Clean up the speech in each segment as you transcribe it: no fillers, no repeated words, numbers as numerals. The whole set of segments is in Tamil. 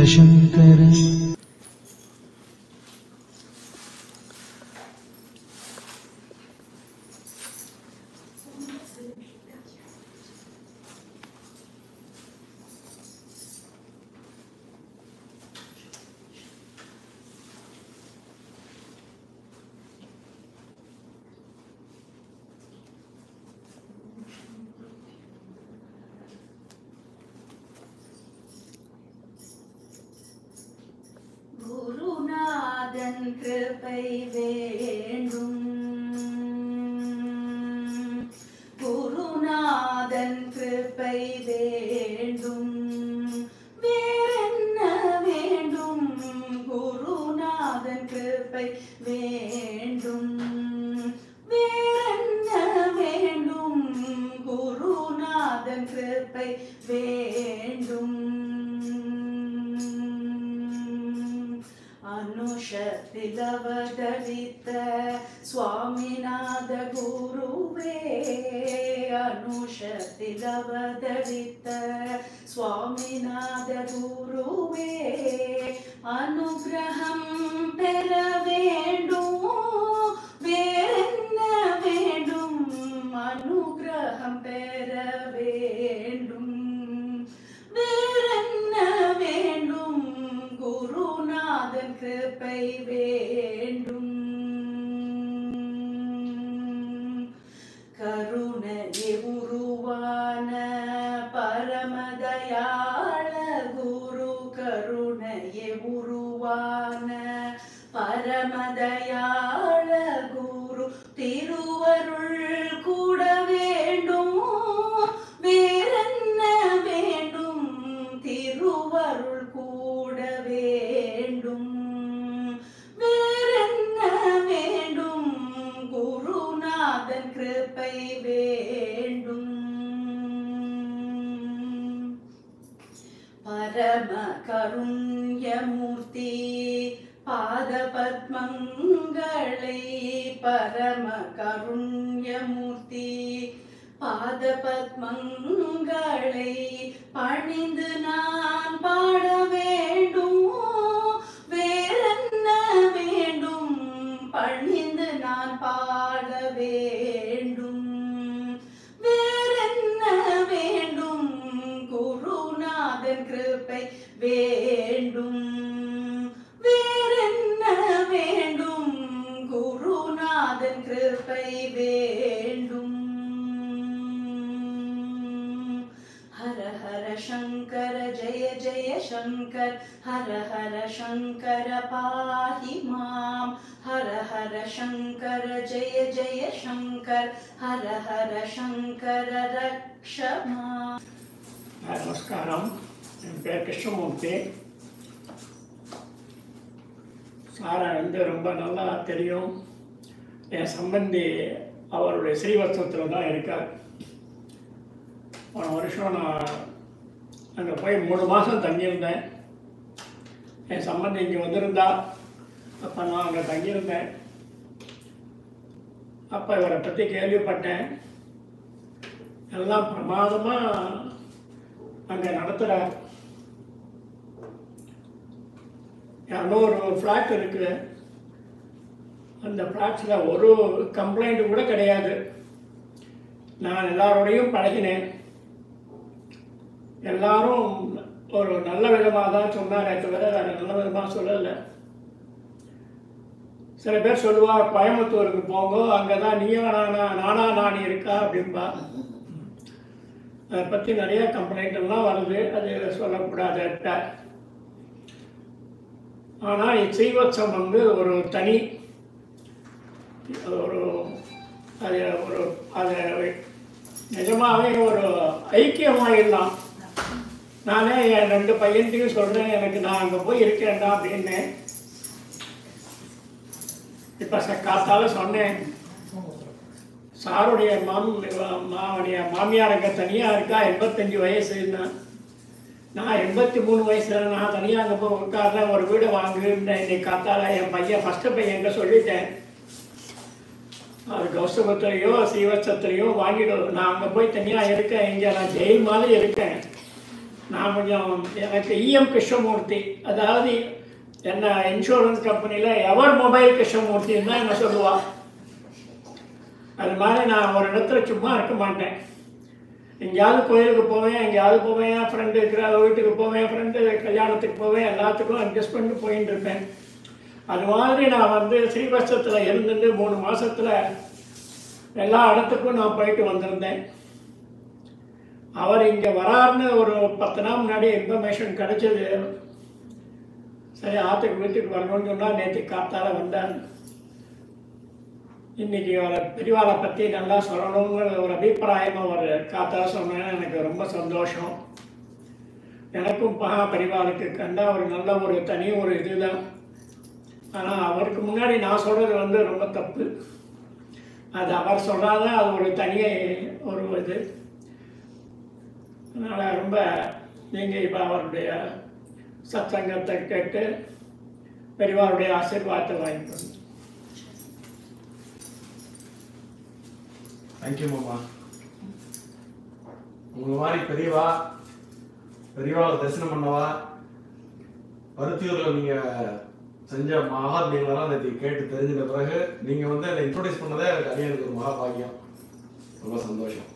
शङ्कर குருநாதன் கிருபை வேண்டும். குருநாதன் கிருபை வேண்டும். வேறென்ன வேண்டும்? குருநாதன் கிருபை வேண்டும். வேறென்ன வேண்டும்? குருநாதன் கிருபை வேண்டும். அனுஷத்தில் அவதரித்த சுவாமிநாத குருவே, அனுஷத்தில் அவதரித்த சுவாமிநாத குருவே, அனுகிரகம் பெற வேண்டும். வேறென்ன வேண்டும்? அனுகிரகம் பெற வேண்டும். வேறென்ன வேண்டும்? குருநாதன் கிருபை வேண்டும். கருணையே உருவான பரமதயாள குரு, கருணையே உருவான பரமதயாள குரு, திருவருள் கூட வேண்டும். வேறென்ன வேண்டும்? திருவருள் கூட வேண்டும். வேறென்ன வேண்டும்? குருநாதன் கிருபை வேண்டும். பரம கருண்யமூர்த்தி பாத பத்மங்களை, பரம கருண்யமூர்த்தி பாத பத்மங்களை பணிந்து நான் பாட வேண்டும். வேறென்ன வேண்டும்? பணிந்து நான் பாட வேண்டும். வேறென்ன வேண்டும்? குருநாதன் கிருபை வேண்டும். வேறென்ன வேண்டும்? குருநாதன் கிருபை வேண்டும். हर हर शंकर जय जय शंकर, हर हर शंकर पाहि मां. हर हर शंकर जय जय शंकर, हर हर शंकर रक्ष मां. நமஸ்காரம். என் பேர் கிருஷ்ணமூர்த்தி. சாரா ரொம்ப நல்லா தெரியும். என் சம்பந்தி அவருடைய ஸ்ரீவத்சத்தில் தான் இருக்கார். போன வருஷம் நான் அங்கே போய் 3 மாதம் தங்கியிருந்தேன். என் சம்பந்தி இங்கே வந்திருந்தா. அப்போ நான் அங்கே தங்கியிருந்தேன். அப்போ இவரை பற்றி கேள்விப்பட்டேன். எல்லாம் பிரமாதமாக அங்கே நடத்துகிறார். 200 ஃப்ளாட் இருக்குது. அந்த ஃப்ளாட்ஸில் ஒரு கம்ப்ளைண்ட் கூட கிடையாது. நான் எல்லாரோடையும் பழகினேன். எல்லாரும் ஒரு நல்ல விதமாக தான் சொன்னாரே தவிர வேறு நல்ல விதமாக சொல்லலை. சில பேர் சொல்லுவார், கோயம்புத்தூருக்கு போங்க, அங்கே தான் நீயா நானா நானி இருக்கா அப்படின்பா. அதை பற்றி நிறைய கம்ப்ளைண்ட் எல்லாம் வருது. அது சொல்லக்கூடாது. ஆனால் ஸ்ரீவத்சம் ஒரு தனி அது நிஜமாகவே ஒரு ஐக்கியமாகிடலாம். நானே என் 2 பையன்கிட்டையும் சொல்கிறேன், எனக்கு நான் அங்கே போய் இருக்கேன்டா அப்படின்னு. இப்போ காத்தால சொன்னேன், சாருடைய மாமியார் அங்கே தனியாக இருக்கா, 85 வயசுன்னா. நான் 83 வயசில் நான் தனியாக அங்கே போய் உட்கார்றேன், ஒரு வீடை வாங்குறேன். இன்னைக்கு காத்தால என் பையன் ஃபஸ்ட்டு பையன்கிட்ட சொல்லிட்டேன், அது கௌசபத்திரையோ ஸ்ரீவத்சத்திரையோ வாங்கிடும். நான் அங்கே போய் தனியாக இருக்கேன். இங்கே நான் ஜெயில் மாதிரி இருக்கேன். நான் கொஞ்சம் எனக்கு இஎம் கிருஷ்ணமூர்த்தி, அதாவது என்ன இன்சூரன்ஸ் கம்பெனியில் எவர் மொபைல் கிருஷ்ணமூர்த்தின்னு தான் என்ன சொல்லுவா. அது மாதிரி நான் ஒரு இடத்துல சும்மா இருக்க மாட்டேன். எங்கேயாவது கோயிலுக்கு போவேன், எங்கேயாவது போவேன், என் ஃப்ரெண்டு இருக்கிற வீட்டுக்கு போவேன், ஃப்ரெண்டு கல்யாணத்துக்கு போவேன், எல்லாத்துக்கும் அட்ஜஸ்ட் பண்ணி போயின்னு இருப்பேன். அது மாதிரி நான் வந்து ஸ்ரீவத்சத்தில் இருந்துட்டு 3 மாதத்தில் எல்லா இடத்துக்கும் நான் போயிட்டு வந்திருந்தேன். அவர் இங்கே வராருன்னு ஒரு 10 நாள் முன்னாடி இன்ஃபர்மேஷன் கிடைச்சது. சரி, ஆற்றுக்கு வீட்டுக்கு வரணும்னு சொன்னால் நேற்று காத்தால வந்தார். இன்றைக்கி அவரை பெரியவாளை பற்றி நல்லா சொல்லணுங்கிற ஒரு அபிப்பிராயமாக ஒரு காத்தால சொன்னேன்னு எனக்கு ரொம்ப சந்தோஷம். எனக்கும் பெரியவாளுக்கு கண்டா ஒரு நல்ல ஒரு தனி ஒரு இதுதான். ஆனால் அவருக்கு முன்னாடி நான் சொல்கிறது வந்து ரொம்ப தப்பு. அது அவர் சொல்கிறாதான் அது ஒரு தனியே ஒரு இது. அதனால் ரொம்ப நீங்கள் இப்போ அவருடைய சத்சங்கத்தை கேட்டு பெரியவாருடைய ஆசீர்வாதத்தை வாங்கிக்கணும். தேங்க்யூ மாமா. உங்களை மாதிரி பெரியவாளை தரிசனம் பண்ணவா, பருத்தியூரில் நீங்கள் செஞ்ச மகாத்மியங்களெல்லாம் நேற்று கேட்டு தெரிஞ்சிட்ட பிறகு நீங்கள் வந்து என்னை இன்ட்ரோடியூஸ் பண்ணதே எனக்கு ஒரு மகா பாக்கியம். ரொம்ப சந்தோஷம்.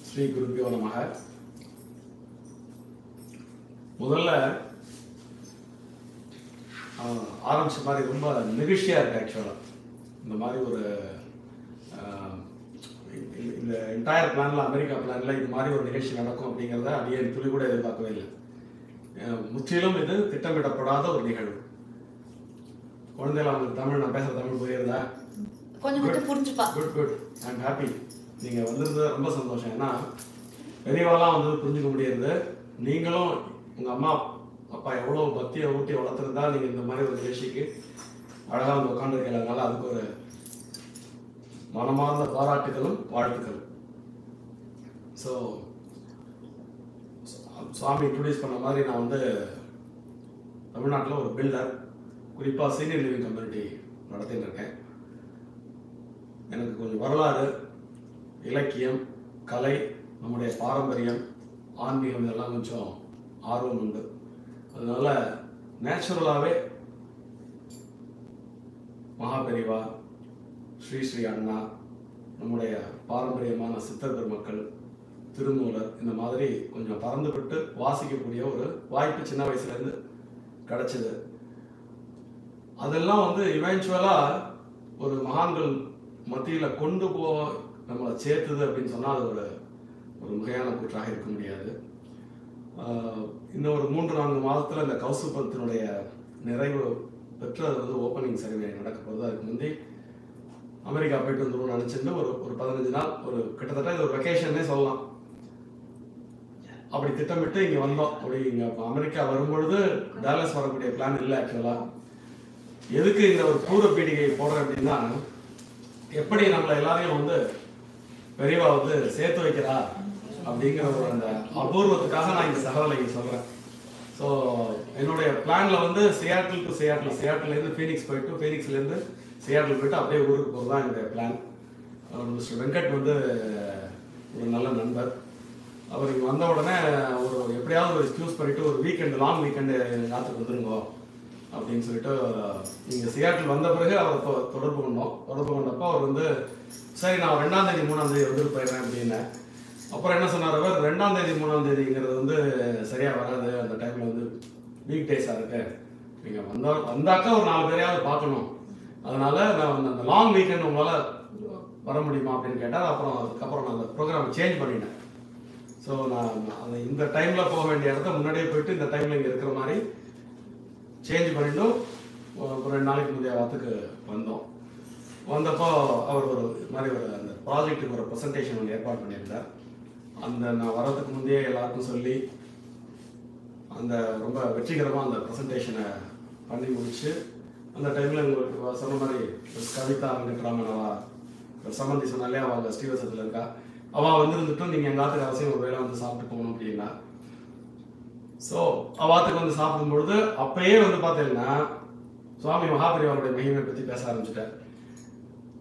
ஸ்ரீ குருபியோ நமக. முதல்ல ஆரம்பிச்ச மாதிரி ரொம்ப நெகிழ்ச்சியாக இருக்கு. ஆக்சுவலாக இந்த மாதிரி ஒரு இந்த என்டையர் பிளானில், அமெரிக்கா பிளானில் இது மாதிரி ஒரு நிகழ்ச்சி நடக்கும் அப்படிங்கிறத அப்படியே துளி கூட எதிர்பார்க்கவே இல்லை. முற்றிலும் இது திட்டமிடப்படாத ஒரு நிகழ்வு. குழந்தைகள் அவங்களுக்கு தமிழ், நான் பேசுகிற தமிழ் புரியுறதா? கொஞ்சம் புரிஞ்சுப்பா. Good good. I am happy. நீங்கள் வந்திருந்தது ரொம்ப சந்தோஷம். ஏன்னா பெரியவாலாம் வந்து புரிஞ்சுக்க முடியாது. நீங்களும் உங்கள் அம்மா அப்பா எவ்வளோ பக்தியை ஊட்டி வளர்த்துருந்தா நீங்கள் இந்த மாதிரி ஒரு நிகழ்ச்சிக்கு அழகாக வந்து உட்காந்துருக்கீங்க. அதனால அதுக்கு ஒரு மனமார்ந்த பாராட்டுகளும் வாழ்த்துக்கள். ஸோ சுவாமி இன்ட்ரடியூஸ் பண்ண மாதிரி நான் வந்து தமிழ்நாட்டில் ஒரு பில்டர், குறிப்பாக சீனியர் லிவிங் கம்யூனிட்டி நடத்தின்னு இருக்கேன். எனக்கு கொஞ்சம் வரலாறு, இலக்கியம், கலை, நம்முடைய பாரம்பரியம், ஆன்மீகம் இதெல்லாம் கொஞ்சம் ஆர்வம் உண்டு. அதனால நேச்சுரலாகவே மகாபெரிவா, ஸ்ரீ ஸ்ரீ அண்ணா, நம்முடைய பாரம்பரியமான சித்தர் பெருமக்கள், திருமூலர், இந்த மாதிரி கொஞ்சம் பறந்துபட்டு வாசிக்கக்கூடிய ஒரு வாய்ப்பு சின்ன வயசுலேருந்து கிடைச்சது. அதெல்லாம் வந்து இவென்ச்சுவலாக ஒரு மகான்கள் மத்தியில் கொண்டு நம்மளை சேர்த்துது அப்படின்னு சொன்னால் அது ஒரு மிகையான கூற்றாக இருக்க முடியாது. இன்னும் ஒரு 3-4 மாதத்தில் இந்த கௌசுபத்தினுடைய நிறைவு பெற்று அது வந்து ஓப்பனிங் செரிமனி நடக்க போகுது. அதுக்கு முந்தி அமெரிக்கா போயிட்டு வந்துடும் நினச்சிட்டு ஒரு 15 நாள், ஒரு கிட்டத்தட்ட இது ஒரு வெக்கேஷன்னே சொல்லலாம், அப்படி திட்டமிட்டு இங்கே வந்தோம். அப்படி இங்கே அமெரிக்கா வரும்பொழுது டாலஸ் வரக்கூடிய பிளான் இல்லை. ஆக்சுவலாக எதுக்கு இந்த ஒரு பூர்வ பீடிகை போடுறேன் அப்படின்னா, எப்படி நம்மளை எல்லாரையும் வந்து பெரியவா வந்து சேர்த்து வைக்கிறா அப்படிங்கிற ஒரு அந்த அபூர்வத்துக்காக நான் இந்த சகவலை சொல்கிறேன். ஸோ என்னுடைய பிளானில் வந்து சியாட்டில் டு சியாட்டிலேருந்து ஃபீனிக்ஸ் போயிட்டு, ஃபீனிக்ஸ்லேருந்து சியாட்டில் போயிட்டு அப்படியே ஊருக்கு போகிறது தான் என்னுடைய பிளான். மிஸ்டர் வெங்கட் வந்து ஒரு நல்ல நண்பர். அவர் இங்கே வந்த உடனே ஒரு எப்படியாவது ஒரு எக்ஸ்கியூஸ் பண்ணிவிட்டு ஒரு வீக்கெண்டு, லாங் வீக்கெண்டு ராத்திரி வந்துருங்கோ அப்படின்னு சொல்லிட்டு நீங்கள் சியாட்டில் வந்த பிறகு அவர் தொடர்பு கொண்டப்போ அவர் வந்து சரி நான் 2ஆம் தேதி 3ஆம் தேதி வந்துட்டு போயிடுறேன் அப்படின்னு. அப்புறம் என்ன சொன்னார் அவர், 2ஆம் தேதி 3ஆம் தேதிங்கிறது வந்து சரியாக வராது, அந்த டைமில் வந்து வீக் டேஸாக இருக்கு, நீங்கள் வந்தாக்கா ஒரு 4 பேரையாவது பார்க்கணும், அதனால நான் அந்த லாங் வீக்கெண்ட் உங்களால் வர முடியுமா அப்படின்னு கேட்டார். அதுக்கப்புறம் நான் அந்த ப்ரோக்ராம் சேஞ்ச் பண்ணிட்டேன். ஸோ நான் அந்த இந்த டைமில் போக வேண்டிய இடத்த முன்னாடியே போயிட்டு இந்த டைமில் இங்கே இருக்கிற மாதிரி சேஞ்ச் பண்ணிட்டும் ஒரு 2 நாளைக்கு முந்தைய வாரத்துக்கு வந்தப்போ அவர் ஒரு மாதிரி ஒரு அந்த ப்ராஜெக்ட்டுக்கு ஒரு ப்ரெசன்டேஷன் ஒன்று ஏற்பாடு பண்ணியிருந்தார். அந்த நான் வரதுக்கு முந்தையே எல்லாருக்கும் சொல்லி அந்த ரொம்ப வெற்றிகரமாக அந்த ப்ரெசன்டேஷனை பண்ணி முடிச்சு, அந்த டைமில் உங்களுக்கு சொன்ன மாதிரி கவிதா வெங்கட்ராமனவா சம்மந்தி சொன்னாலே அவள் ஸ்ரீவசத்தில் இருக்கா, அவள் வந்துருந்துட்டும் நீங்கள் எங்காத்துக்கு அவசியம் ஒரு வேளை வந்து சாப்பிட்டு போகணும் அப்படின்னா. ஸோ அவாத்துக்கு வந்து சாப்பிடும்பொழுது அப்பயே வந்து பார்த்தீங்கன்னா சுவாமி மகாபெரிவருடைய மகிமை பற்றி பேச ஆரம்பிச்சுட்டார்.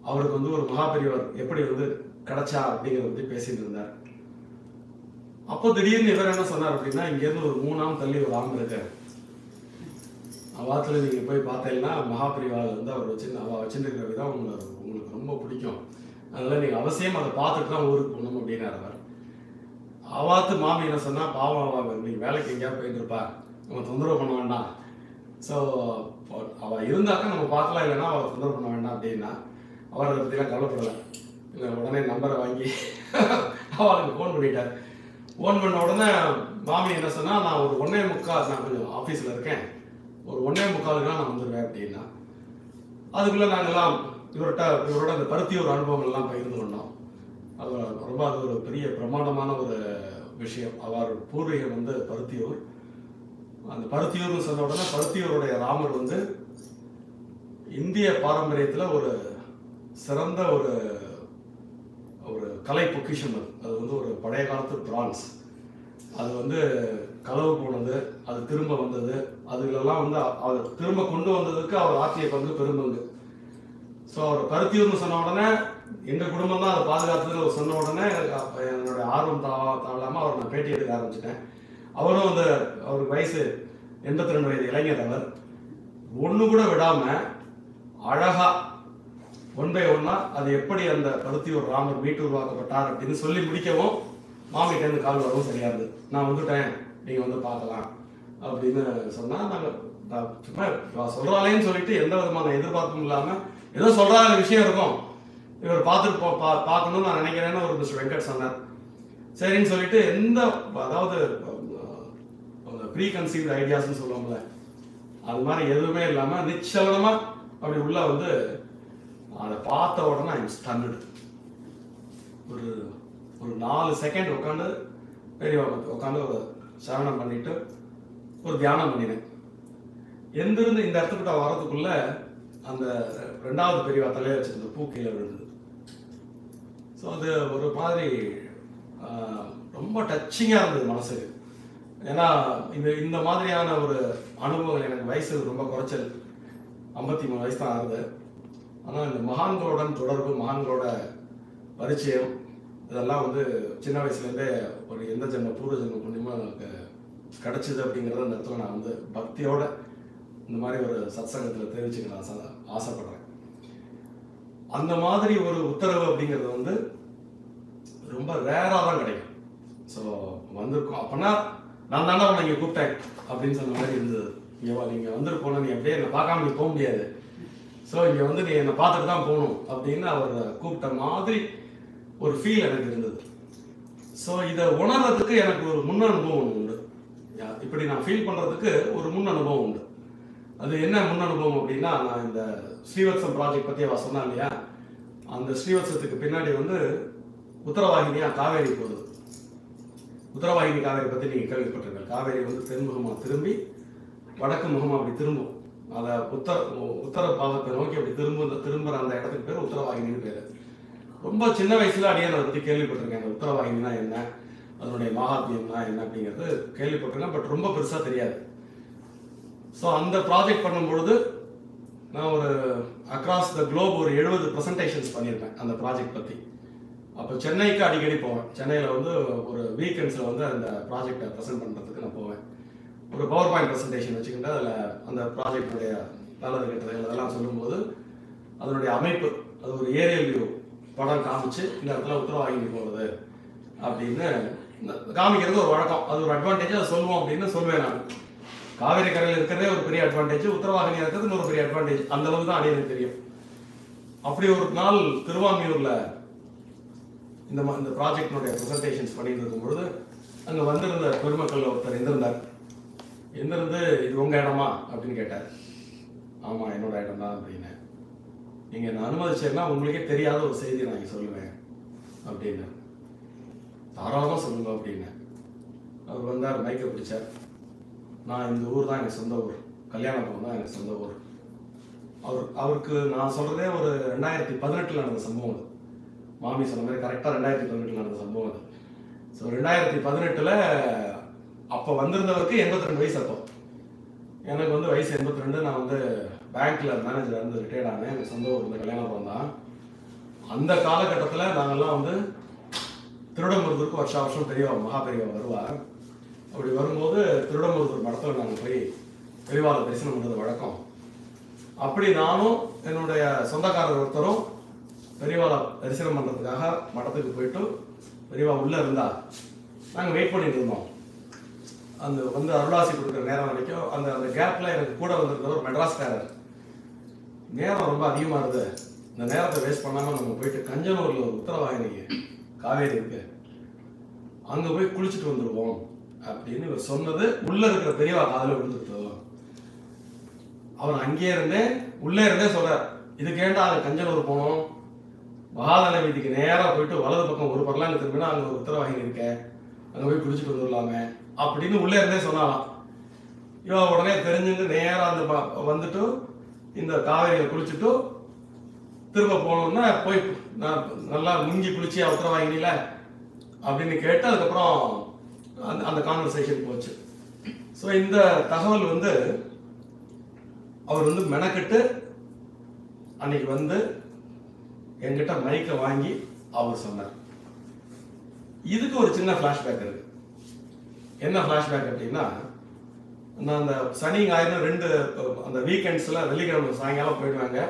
அவருக்கு வந்து ஒரு மகாபெரிவர் எப்படி வந்து கிடைச்சா அப்படிங்கிறத பற்றி பேசிட்டு இருந்தார். அப்போ திடீர்னு இவர் என்ன சொன்னார் அப்படின்னா, இங்கேருந்து ஒரு 3 ஆம் தள்ளி ஒரு ஆம் இருக்காரு. அவாத்துல நீங்கள் போய் பார்த்தீங்கன்னா மகாபிரிவாவில் வந்து அவர் அவள் வச்சுருக்கிற விதம் உங்களுக்கு ரொம்ப பிடிக்கும். அதனால் நீங்கள் அவசியம் அதை பார்த்துட்டு தான் ஊருக்கு போகணும் அப்படின்னாரு அவர். அவாத்து மாமி என்ன சொன்னால், பாவம் அவள் நீங்கள் வேலைக்கு எங்கேயாவது போயிட்டு இருப்பா, நம்ம தொந்தரவு பண்ண வேண்டாம். ஸோ அவள் இருந்தாக்கா நம்ம பார்க்கலாம், இல்லைன்னா அவளை தொந்தரவு பண்ண வேண்டாம் அப்படின்னா அவர் அதை பற்றிலாம் கவலைப்படலை. இல்லை, உடனே நம்பரை வாங்கி அவளுக்கு ஃபோன் பண்ணிட்டார். ஃபோன் பண்ண உடனே மாமி என்ன சொன்னால், நான் ஒரு 1:45 நான் கொஞ்சம் ஆஃபீஸில் இருக்கேன், ஒரு 1:45 நான் வந்துடுவேன் அப்படின்னா. அதுக்குள்ளே நாங்கள்லாம் இவரோட அந்த பருத்தியூர் அனுபவங்கள்லாம் பகிர்ந்து கொண்டோம். அது ரொம்ப அது ஒரு பெரிய பிரமாண்டமான ஒரு விஷயம். அவர் பூர்வீகம் வந்து பருத்தியூர். அந்த பருத்தியூர்னு சொன்ன உடனே பருத்தியூருடைய ராமர் வந்து இந்திய பாரம்பரியத்தில் ஒரு சிறந்த ஒரு ஒரு கலை பொக்கிஷம். அது வந்து ஒரு பழைய காலத்து பிரான்ஸ். அது வந்து களவு போனது, அது திரும்ப வந்தது, அதுகளெல்லாம் வந்து அவர் திரும்ப கொண்டு வந்ததுக்கு அவர் ஆற்றிய பங்கு பெரும்பங்கு. ஸோ அவர் பருத்தியூர்னு சொன்ன உடனே எங்கள் குடும்பம் தான் அதை பாதுகாத்ததுன்னு சொன்ன உடனே என்னுடைய ஆர்வம் தாழாமல் அவர் நான் பேட்டி எடுக்க ஆரம்பிச்சிட்டேன். அவரும் வந்து அவருக்கு வயசு 82 வயது இளைஞர். அவர் ஒன்று கூட விடாமல் அழகா 1 by 1 அது எப்படி அந்த பருத்தியூர் ராமர் மீட்டு உருவாக்கப்பட்டார் அப்படின்னு சொல்லி முடிக்கவும் மாமிட்டேருந்து கால் வரவும் சரியா இருந்தது. நான் வந்துட்டேன், நீங்கள் வந்து பார்க்கலாம் அப்படின்னு சொன்னால், நாங்கள் சும்மா சொல்கிறாளேன்னு சொல்லிட்டு எந்த விதமான எதிர்பார்ப்பும் இல்லாமல் ஏதோ சொல்கிறாங்க விஷயம் இருக்கும், இவர் பார்த்துட்டு பார்க்கணும்னு நான் நினைக்கிறேன்னு ஒரு மிஸ்டர் வெங்கட் சொன்னார். சரின்னு சொல்லிட்டு அதாவது ப்ரீ கன்சீவ்டு ஐடியாஸ்ன்னு சொல்லுவோம்ல, அது மாதிரி எதுவுமே இல்லாமல் நிச்சலமாக அப்படி உள்ள வந்து அதை பார்த்த உடனே ஐ எம் ஸ்டன்டு. ஒரு 4 செகண்ட் உட்காந்து பெரியவா உட்காந்து ஒரு சரணம் பண்ணிட்டு ஒரு தியானம் பண்ணினேன். எந்திருந்து இந்த இடத்துக்கிட்ட வரதுக்குள்ள அந்த 2வது பெரியவா தலையை வச்சிருந்த பூ கீழே விழுந்தது. ஸோ அது ஒரு மாதிரி ரொம்ப டச்சிங்காக இருந்தது மனசுக்கு. ஏன்னா இந்த மாதிரியான ஒரு அனுபவங்கள் எனக்கு வயசு ரொம்ப குறைச்சல், 53 வயசு தான் ஆகுது. ஆனால் இந்த மகான்களுடன் தொடர்பு, மகான்களோட பரிச்சயம், இதெல்லாம் வந்து சின்ன வயசுலேருந்தே ஒரு எந்த ஜென்ம பூர்வ ஜென்ம புண்ணியமாக எனக்கு கிடச்சிது அப்படிங்கிறத அந்த இடத்துல நான் வந்து பக்தியோட இந்த மாதிரி ஒரு சத்சங்கத்தில் தெரிவிச்சுக்க நான் ஆசைப்படுறேன். அந்த மாதிரி ஒரு உத்தரவு அப்படிங்கிறது வந்து ரொம்ப ரேராக தான் கிடைக்கும். ஸோ வந்திருக்கோம் அப்படின்னா நான் தானே உன்னை இங்கே கூப்பிட்டேன் அப்படின்னு சொன்ன மாதிரி இருந்தது. நீங்கள் வந்திருப்போன நீ அப்படியே என்னை பார்க்காம நீ போக முடியாது, ஸோ இங்கே வந்து நீ என்னை பார்த்துட்டு தான் போகணும் அப்படின்னு அவர் கூப்பிட்ட மாதிரி ஒரு ஃபீல் எனக்கு இருந்தது. ஸோ இதை உணர்றதுக்கு எனக்கு ஒரு முன் அனுபவம் உண்டு. இப்படி நான் ஃபீல் பண்ணுறதுக்கு ஒரு முன் அனுபவம் உண்டு. அது என்ன முன் அனுபவம் அப்படின்னா, நான் இந்த ஸ்ரீவத்சம் ப்ராஜெக்ட் பற்றி அவ சொன்னா இல்லையா, அந்த ஸ்ரீவத்சத்துக்கு பின்னாடி வந்து உத்தரவாகினியாக காவேரி போகுது. உத்தரவாகினி காவேரி பற்றி நீங்கள் கேள்விப்பட்டிருக்கீங்க. காவேரி வந்து தென்முகமாக திரும்பி வடக்கு முகமாக அப்படி திரும்பும். அதை உத்தர பாகத்தை நோக்கி அப்படி திரும்புகிற அந்த இடத்துக்கு பேர் உத்தரவாகினின்னு பேர். ரொம்ப சின்ன வயசுல அடியே அதை பற்றி கேள்விப்பட்டிருக்கேன். அந்த உத்தரவாகினா என்ன, அதனுடைய மகாத்மியம்னா என்ன அப்படிங்கிறது கேள்விப்பட்டிருக்கேன், பட் ரொம்ப பெருசாக தெரியாது. ஸோ அந்த ப்ராஜெக்ட் பண்ணும்பொழுது நான் ஒரு அக்ராஸ் த குளோப் ஒரு 70 ப்ரெசன்டேஷன்ஸ் பண்ணியிருப்பேன் அந்த ப்ராஜெக்ட் பற்றி. அப்போ சென்னைக்கு அடிக்கடி போவேன். சென்னையில் வந்து ஒரு வீக்கெண்ட்ஸில் வந்து அந்த ப்ராஜெக்டை ப்ரெசென்ட் பண்ணுறதுக்கு நான் போவேன். ஒரு பவர் பாயிண்ட் ப்ரெசன்டேஷன் வச்சுக்கிட்டு அதில் அந்த ப்ராஜெக்டுடைய நல்லது கெட்டது அதெல்லாம் சொல்லும்போது அதனுடைய அமைப்பு, அது ஒரு ஏரியல் வியூ படம் காமிச்சு இந்த இடத்துல உத்தரவாகினி போகிறது அப்படின்னு காமிக்கிறது ஒரு வழக்கம். அது ஒரு அட்வான்டேஜ், அதை சொல்லுவோம் அப்படின்னு சொல்லுவேன் நான். காவேரி கரையில் இருக்கிறதே ஒரு பெரிய அட்வான்டேஜ், உத்தரவாகினி இருக்கிறது இன்னொரு பெரிய அட்வான்டேஜ். அந்த அளவுக்கு தான் அடையாது தெரியும். அப்படி ஒரு நாள் திருவாமியூரில் இந்த ப்ராஜெக்டினுடைய ப்ரெசன்டேஷன்ஸ் பண்ணிட்டு இருக்கும் பொழுது அங்கே வந்திருந்த பெருமக்கள் ஒருத்தர் இருந்திருந்தார். எந்திருந்து இது உங்கள் இடமா அப்படின்னு கேட்டார். ஆமாம் என்னோட இடம் தான் அப்படின்னு. நீங்கள் என்ன அனுமதிச்சேன்னா உங்களுக்கே தெரியாத ஒரு செய்தி நான் இங்கே சொல்லுவேன் அப்படின்னு. தாராளமாக சொல்லுங்க அப்படின்னு. அவர் வந்தார், மைக்கை பிடிச்சார். நான் இந்த ஊர் தான் எனக்கு சொந்த ஊர், கல்யாணபுரம் தான் எனக்கு சொந்த ஊர். அவருக்கு நான் சொல்கிறதே ஒரு 2018 நடந்த சம்பவம். மாமி சொன்ன மாதிரி கரெக்டாக 2018 நடந்த சம்பவம் அது. ஸோ 2018 அப்போ வந்திருந்தவருக்கு 82 வயசு. அப்போ எனக்கு வந்து வயசு 82. நான் வந்து பேங்க்கில் மேனேஜராக இருந்து ரிட்டையர்ட் ஆனேன். எனக்கு சொந்த ஊர் வந்து கல்யாணபுரம் தான். அந்த காலகட்டத்தில் நாங்கள்லாம் வந்து திருடமுருதூருக்கு வருஷம் பெரியவா மகா பெரியவா வருவார். அப்படி வரும்போது திருடமுருதூர் மடத்தில் நாங்கள் போய் பெரியவாளை தரிசனம் பண்ணுறது வழக்கம். அப்படி நானும் என்னுடைய சொந்தக்காரர் ஒருத்தரும் பெரியவாளை தரிசனம் பண்ணுறதுக்காக மடத்துக்கு போயிட்டு பெரியவா உள்ளே இருந்தா நாங்கள் வெயிட் பண்ணிட்டு இருந்தோம். அந்த வந்து அருளாசி கொடுக்குற நேரம் வரைக்கும் அந்த அந்த கேப்பில் எனக்கு கூட வந்திருந்தவர் மெட்ராஸ்காரர். நேரம் ரொம்ப அதிகமாக இருந்தது, இந்த நேரத்தை வேஸ்ட் பண்ணாமல் நம்ம போயிட்டு கஞ்சனூரில் ஒரு உத்தரவாகினிக்கு காவேரி இருக்கு, அங்கே போய் குளிச்சுட்டு வந்துடுவோம் அப்படின்னு இவர் சொன்னது உள்ளே இருக்கிற பெரியவா காதில் விழுந்துருத்தோம். அவர் அங்கேயே இருந்தே உள்ளே இருந்தே சொல்கிறார், இதுக்கேண்டா அங்கே கஞ்சனூர் போனோம், மகாதன வீதிக்கு நேராக போயிட்டு வலது பக்கம் ஒரு பரலாங்க திரும்பினா அங்கே ஒரு உத்தரவாகினி இருக்கேன், அங்கே போய் குளிச்சுட்டு வந்துடலாமே அப்படின்னு உள்ளே இருந்தே சொன்னாலாம். இவன் உடனே தெரிஞ்சுட்டு நேராக அந்த வந்துட்டு இந்த காவேரியில் குளிச்சுட்டு திரும்ப போனோம்னா போய் நான் நல்லா முங்கி குளிச்சியா உத்தரவாகினில அப்படின்னு கேட்டு அதுக்கப்புறம் அந்த அந்த கான்வர்சேஷன் போச்சு. ஸோ இந்த தகவல் வந்து அவர் வந்து மெனக்கிட்டு அன்னைக்கு வந்து என்கிட்ட மைக்கை வாங்கி அவர் சொன்னார். இதுக்கு ஒரு சின்ன ஃப்ளாஷ்பேக் இருக்கு. என்ன ஃப்ளாஷ்பேக் அப்படின்னா, நான் அந்த சனி ஞாயிறு 2 அந்த வீக்கெண்ட்ஸில் வெள்ளிக்கிழமை சாயங்காலம் போயிடுவாங்க.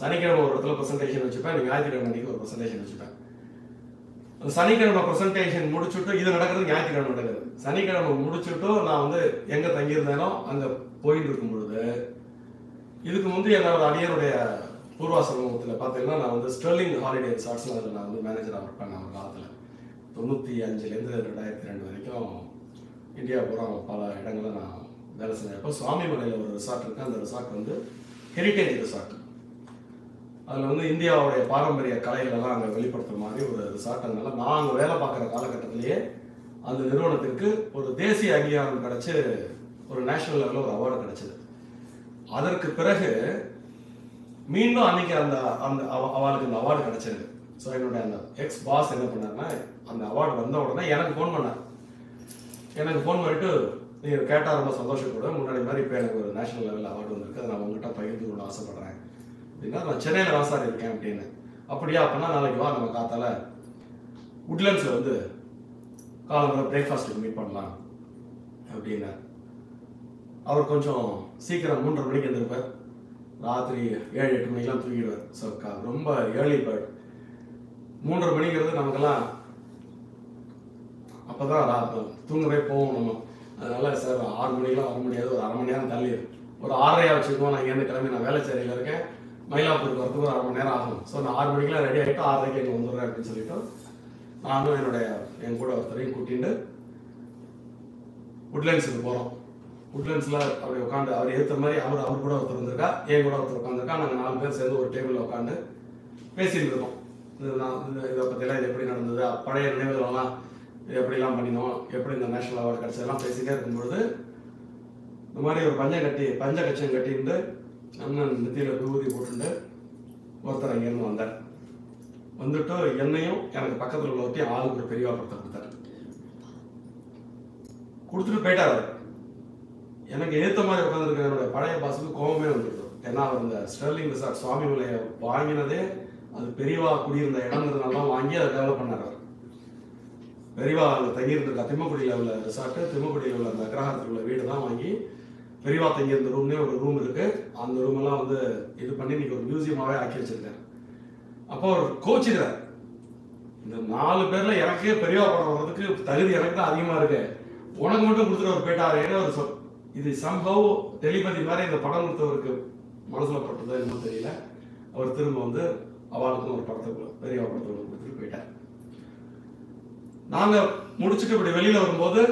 சனிக்கிழமை ஒரு இடத்துல ப்ரெசன்டேஷன் வச்சுப்பேன், ஞாயிற்றுக்கிழமை அன்றைக்கி ஒரு ப்ரெசன்டேஷன் வச்சுப்பேன். அந்த சனிக்கிழமை ப்ரெசன்டேஷன் முடிச்சுட்டு இது நடக்கிறது ஞாயிற்றுக்கிழமை நடக்குது. சனிக்கிழமை முடிச்சுட்டு நான் வந்து எங்கே தங்கியிருந்தேனோ அங்கே போயிட்டு இருக்கும் பொழுது இதுக்கு முந்தைய என்னோட அடியனுடைய பூர்வாசிரமத்தில் பார்த்தீங்கன்னா நான் வந்து ஸ்டெர்லிங் ஹாலிடே ரிசார்ட்ஸில் அதில் நான் வந்து மேனேஜராக ஒர்க் பண்ணேன். ஒரு காலத்தில் 95லேருந்து 2002 வரைக்கும் இந்தியா பூரா பல இடங்களில் நான் வேலை செஞ்சப்போ சுவாமிமலையில் ஒரு ரிசார்ட் இருக்குது. அந்த ரிசார்ட் வந்து ஹெரிட்டேஜ் ரிசார்ட். அதில் வந்து இந்தியாவுடைய பாரம்பரிய கலைகளெல்லாம் அங்கே வெளிப்படுத்துகிற மாதிரி ஒரு ரிசார்ட். அதனால நான் அங்கே வேலை பார்க்குற காலகட்டத்திலேயே அந்த நிறுவனத்திற்கு ஒரு தேசிய அங்கீகாரம் கிடச்சி ஒரு நேஷனல் லெவலில் ஒரு அவார்டு கிடச்சிது. அதற்கு பிறகு மீண்டும் அன்னைக்கு அந்த அந்த அவளுக்கு அந்த அவார்டு கிடைச்சிருக்கு. ஸோ என்னுடைய அந்த எக்ஸ் பாஸ் என்ன பண்ணார்னா, அந்த அவார்டு வந்த உடனே எனக்கு ஃபோன் பண்ணார். எனக்கு ஃபோன் பண்ணிட்டு, நீங்கள் கேட்டால் ரொம்ப சந்தோஷப்படும், முன்னாடி மாதிரி இப்போ எனக்கு ஒரு நேஷனல் லெவலில் அவார்டு வந்திருக்கு, அதை நான் உங்கள்கிட்ட பகிர்ந்து கொள்ள ஆசைப்படுறேன் அப்படின்னா, நான் சென்னையில் வாசாரி இருக்கேன் அப்படின்னு. அப்படியா, அப்படின்னா நாளைக்கு வா, நம்ம காத்தால உட்லண்ட்ஸில் வந்து காலம்பரம் பிரேக்ஃபாஸ்ட்டுக்கு மீட் பண்ணலாம் அப்படின்னா. அவர் கொஞ்சம் சீக்கிரம் 3:30 மணிக்கு எழுந்திருப்பார், ராத்திரி 7-8 மணிக்கெலாம் தூங்கிடுவார். ஸோ ரொம்ப ஏர்லி பேர்ட். 3:30 மணிங்கிறது நமக்கெல்லாம் அப்போ தான் தூங்கவே போவோம் நம்ம. அதனால் சார் 6 மணிக்கெலாம் வர முடியாது, ஒரு 1/2 மணி நேரம் தள்ளி ஒரு 6:30 வச்சுக்குவோம். நான் இங்கேருந்து கிளம்பி நான் வேலைச்சேரியில் இருக்கேன், மயிலாப்பூருக்கு வரதுக்கு ஒரு 1/2 மணி நேரம் ஆகும். ஸோ நான் 6 மணிக்கெலாம் ரெடி ஆகிட்டு 6:30க்கு இங்கே வந்துடுறேன் அப்படின்னு சொல்லிட்டு நானும் என் கூட ஒருத்தரையும் கூட்டிகிட்டு உட்லண்ட்ஸுக்கு போகிறோம். உட்லண்ட்ஸில் அப்படி உட்காந்து அவர் ஏற்ற மாதிரி அவர் கூட ஒருத்தர் வந்திருக்கா, என் கூட ஒருத்தர் உட்காந்துருக்கா. நாங்கள் 4 பேர் சேர்ந்து ஒரு டேபிளில் உட்காந்து பேசிட்டு இருக்கோம். இதை பற்றிலாம் இது எப்படி நடந்தது, பழைய நினைவுகளெல்லாம் இது எப்படிலாம் பண்ணினோம், எப்படி இந்த நேஷனல் அவார்டு கிடச்சதெல்லாம் பேசிகிட்டே இருக்கும்பொழுது இந்த மாதிரி ஒரு பஞ்ச கச்சம் கட்டிட்டு அண்ணன் நெத்தியில் விபூதி போட்டுட்டு ஒருத்தர் அங்கேருந்து வந்தார். வந்துட்டு என்னையும் எனக்கு பக்கத்தில் உள்ள ஒருத்தையும் ஆளுக்கு ஒரு பெரியவா படத்தை கொடுத்தாரு. கொடுத்துட்டு போயிட்டார். எனக்கு ஏற்ற மாதிரி உட்காந்துருக்கிற என்னுடைய பழைய பாசுக்கு கோபமே வந்துருக்கு. ஏன்னா அவர் இந்த ஸ்டெர்லிங் ரிசார்ட் சுவாமிமலையை வாங்கினதே அது பெரியவா குடியிருந்த இடங்கிறதுனாலாம் வாங்கி அதை டெவலப் பண்ணார். அவர் பெரியவா அங்கே தங்கியிருந்திருக்கா திம்மக்குடியில் உள்ள ரிசார்ட்டு, திம்மக்குடியில் உள்ள அந்த அக்ரஹாரத்தில் உள்ள வீடு தான் வாங்கி பெரியவா தங்கியிருந்த ரூம்லேயே ஒரு ரூம் இருக்குது. அந்த ரூமெல்லாம் வந்து இது பண்ணி இன்னைக்கு ஒரு மியூசியமாகவே ஆக்கி வச்சிருக்காரு. அப்போ அவர் கோச்சிக்கிறார், இந்த 4 பேரில் எனக்கே பெரியவா படம் வர்றதுக்கு தகுதி எனக்கு தான் அதிகமாக இருக்கு, உனக்கு மட்டும் கொடுத்துட்டு அவர் போயிட்டாரு. ஏன்னா அவர் சொல் இது சம்பவ் டெலிபதி மாதிரி இந்த படம் கொடுத்தவருக்கு மனசில் பட்டதோ என்னமோ தெரியல. அவர் திரும்ப வந்து அவளுக்கும் ஒரு படத்தை பெரியவா படத்தை கொடுத்துட்டு போயிட்டார். நாங்கள் முடிச்சுட்டு இப்படி வெளியில் வரும்போது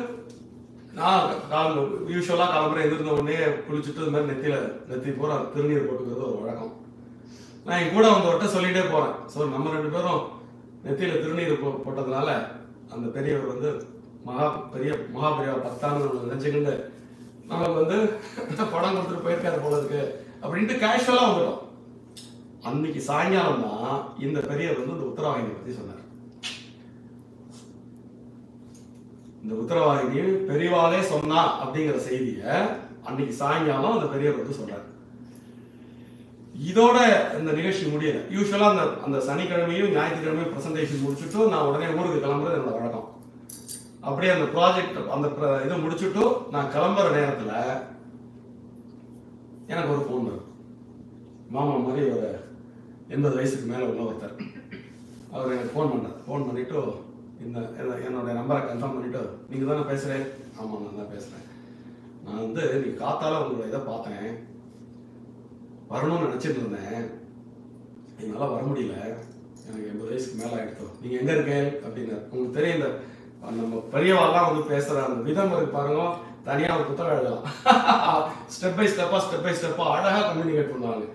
நான் யூஸ்வலாக காலம்பரை எதிர்ந்த உடனே குளிச்சுட்டு இது மாதிரி நெத்தி பூரா திருநீர் போட்டுக்கிறது ஒரு வழக்கம். நான் என் கூட வந்தவர்கிட்ட சொல்லிகிட்டே போகிறேன். ஸோ நம்ம 2 பேரும் நெத்தியில் திருநீர் போட்டதுனால அந்த பெரியவர் வந்து மகாபெரியவா 10 ஆண்டு நினைச்சுக்கிண்டு நமக்கு வந்து படம் கொடுத்துட்டு போயிருக்காரு போல இருக்கு அப்படின்ட்டு கேஷுவலாக வந்துட்டோம். அன்னைக்கு சாயங்காலம் தான் இந்த பெரியவர் வந்து இந்த உத்தரவாகினியை பற்றி சொன்னார். இந்த உத்தரவாகினி பெரியவாளே சொன்னா அப்படிங்கிற செய்தியை அன்னைக்கு சாயங்காலம் அந்த பெரியவர் வந்து சொல்றாரு. இதோட இந்த நிகழ்ச்சி முடியல. யூஸ்வலா அந்த சனிக்கிழமையும் ஞாயிற்றுக்கிழமையும் ப்ரெசன்டேஷன் முடிச்சுட்டு நான் உடனே ஊருக்கு கிளம்புறது என்னோட வழக்கம். அப்படியே அந்த ப்ராஜெக்ட் அந்த இதை முடிச்சுட்டு நான் கிளம்புற நேரத்துல எனக்கு ஒரு ஃபோன் வரும். மாமா மாதிரி ஒரு 80 வயசுக்கு மேல உள்ள ஒருத்தர், அவர் எனக்கு ஃபோன் பண்ணார். ஃபோன் பண்ணிட்டு என்னோட நம்பரை கன்ஃபார்ம் பண்ணிட்டு, நீங்க தானே பேசுறேன்? ஆமா நான் தான் பேசுறேன். நான் வந்து நீ காத்தால உங்களோட இதை பார்த்தேன், வரணும்னு நினைச்சிட்டு இருந்தேன், என்னால வர முடியல, எனக்கு 80 வயசுக்கு மேல ஆயிடுத்தோம், நீங்க எங்க இருக்க அப்படின்னு. உங்களுக்கு தெரியும் இந்த நம்ம பெரியவாள்லாம் வந்து பேசுற அந்த விதம் இருக்கு பாருங்க, தனியா ஒரு புத்தகம் எழுதலாம். ஸ்டெப் பை ஸ்டெப்பா அழகா கம்யூனிகேட் பண்ணுவாங்க.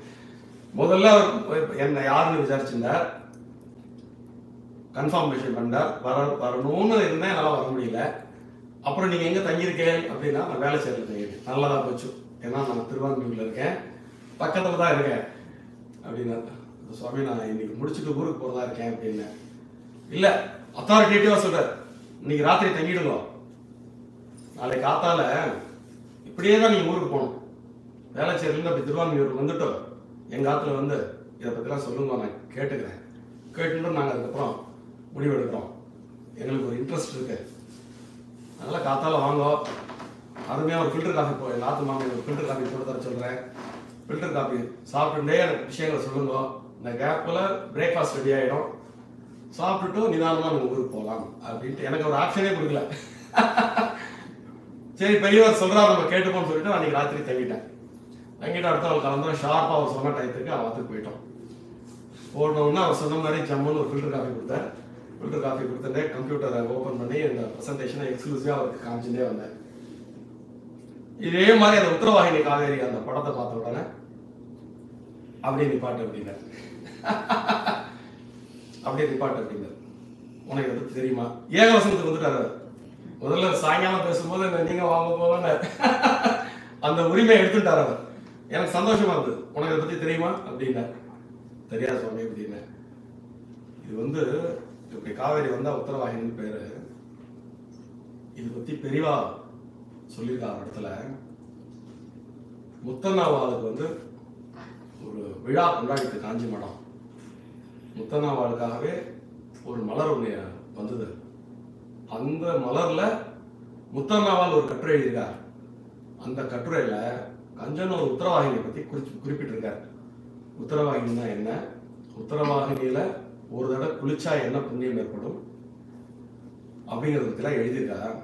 முதல்ல என்ன யாருன்னு விசாரிச்சிருந்தார், கன்ஃபர்மேஷன் பண்ணார், வரணும்னு இருந்தேன், என்னால் வர முடியல. அப்புறம் நீங்கள் எங்கே தங்கியிருக்கேன் அப்படின்னா, நான் வேலைச்சேரியில் தங்கியிருக்கேன். நல்லா தான் போச்சு, ஏன்னா நான் திருவான்மியூரில் இருக்கேன், பக்கத்தில் தான் இருக்கேன் அப்படின்னா. சுவாமி நான் இன்னைக்கு முடிச்சுட்டு ஊருக்கு போகிறதா இருக்கேன் அப்படின்னு. இல்லை அத்தாரிட்டேட்டிவாக சொல்கிறார், இன்னைக்கு ராத்திரி தங்கிடுங்க, நாளைக்கு காத்தால இப்படியே தான் நீங்கள் ஊருக்கு போகணும். வேலைச்சேரியிலேருந்து அப்படி திருவான்மியூருக்கு வந்துட்டோம், எங்கள் ஆற்றுல வந்து இதை பற்றிலாம் சொல்லுங்க, நான் கேட்டுக்கிறேன். கேட்டுட்டு நாங்கள் அதுக்கப்புறம் முடிவு எடுக்கிறோம், எங்களுக்கு ஒரு இன்ட்ரெஸ்ட் இருக்கு, அதனால் காத்தால வாங்க, அருமையாக ஒரு ஃபில்டர் காஃபி எங்கள் ஆற்று மாமி ஒரு ஃபில்டர் காஃபி போட்டு தர சொல்கிறேன். ஃபில்டர் காஃபி சாப்பிட்டுட்டே எனக்கு விஷயங்களை சொல்லுங்க, இந்த கேப்பில் பிரேக்ஃபாஸ்ட் ரெடி ஆகிடும், சாப்பிட்டுட்டு நிதானமாக நம்ம ஊருக்கு போகலாம் அப்படின்ட்டு எனக்கு ஒரு ஆப்ஷனே கொடுக்கல. சரி பெரியவர் சொல்கிறார் நம்ம கேட்டுப்போன்னு சொல்லிட்டு அன்றைக்கி ராத்திரி தங்கிட்டேன். தங்கிட்டு அடுத்த அவள் கலந்து ஷார்ப்பாக அவர் சொன்ன டயத்துக்கு அவத்துக்கு போயிட்டோம். போனோம்னா அவர் சொன்ன மாதிரி ஜம்முன்னு ஒரு ஃபில்டர் காஃபி கொடுத்தேன். ஃபில்டர் காஃபி கொடுத்துட்டே கம்ப்யூட்டரை ஓப்பன் பண்ணி இந்த ப்ரெசன்டேஷனை எக்ஸ்க்ளூசிவாக அவருக்கு காமிச்சுட்டே வந்தேன். இதே மாதிரி அந்த உத்தரவாகினி காவேரி அந்த படத்தை பார்த்த உடனே அப்படியே நிப்பாட்டு அப்படிங்க, அப்படியே நிப்பாட்டு அப்படிங்க, உனக்கு இதை பற்றி தெரியுமா? ஏகவசனத்துக்கு வந்துட்டாரு. முதல்ல சாயங்காலம் பேசும்போது நீங்க வாங்க போகல அந்த உரிமையை எடுத்துட்டார் அவர். எனக்கு சந்தோஷமா இருந்தது. உனக்கு இதை பற்றி தெரியுமா அப்படின்னா, தெரியாது சுவாமி அப்படின்னு. இது வந்து இப்படி காவேரி வந்தா உத்தரவாகினின்னு பேரு. இது பத்தி பெரியவா சொல்லியிருக்காங்க இடத்துல. முத்தண்ணாவாளுக்கு வந்து ஒரு விழா கொண்டாடிட்டு காஞ்சி மடம், முத்தண்ணாவாளுக்காகவே ஒரு மலர் ஒன்று வந்தது. அந்த மலர்ல முத்தண்ணாவால் ஒரு கட்டுரை எழுதியிருக்கார். அந்த கட்டுரையில கஞ்சன் ஒரு உத்தரவாகினியை பத்தி குறிப்பிட்டிருக்கார். உத்தரவாகினா என்ன, உத்தரவாகினியில ஒரு தடவை குளிச்சா என்ன புண்ணியம் ஏற்படும் அப்படிங்கிறதுக்கெல்லாம் எழுதியிருக்கார்.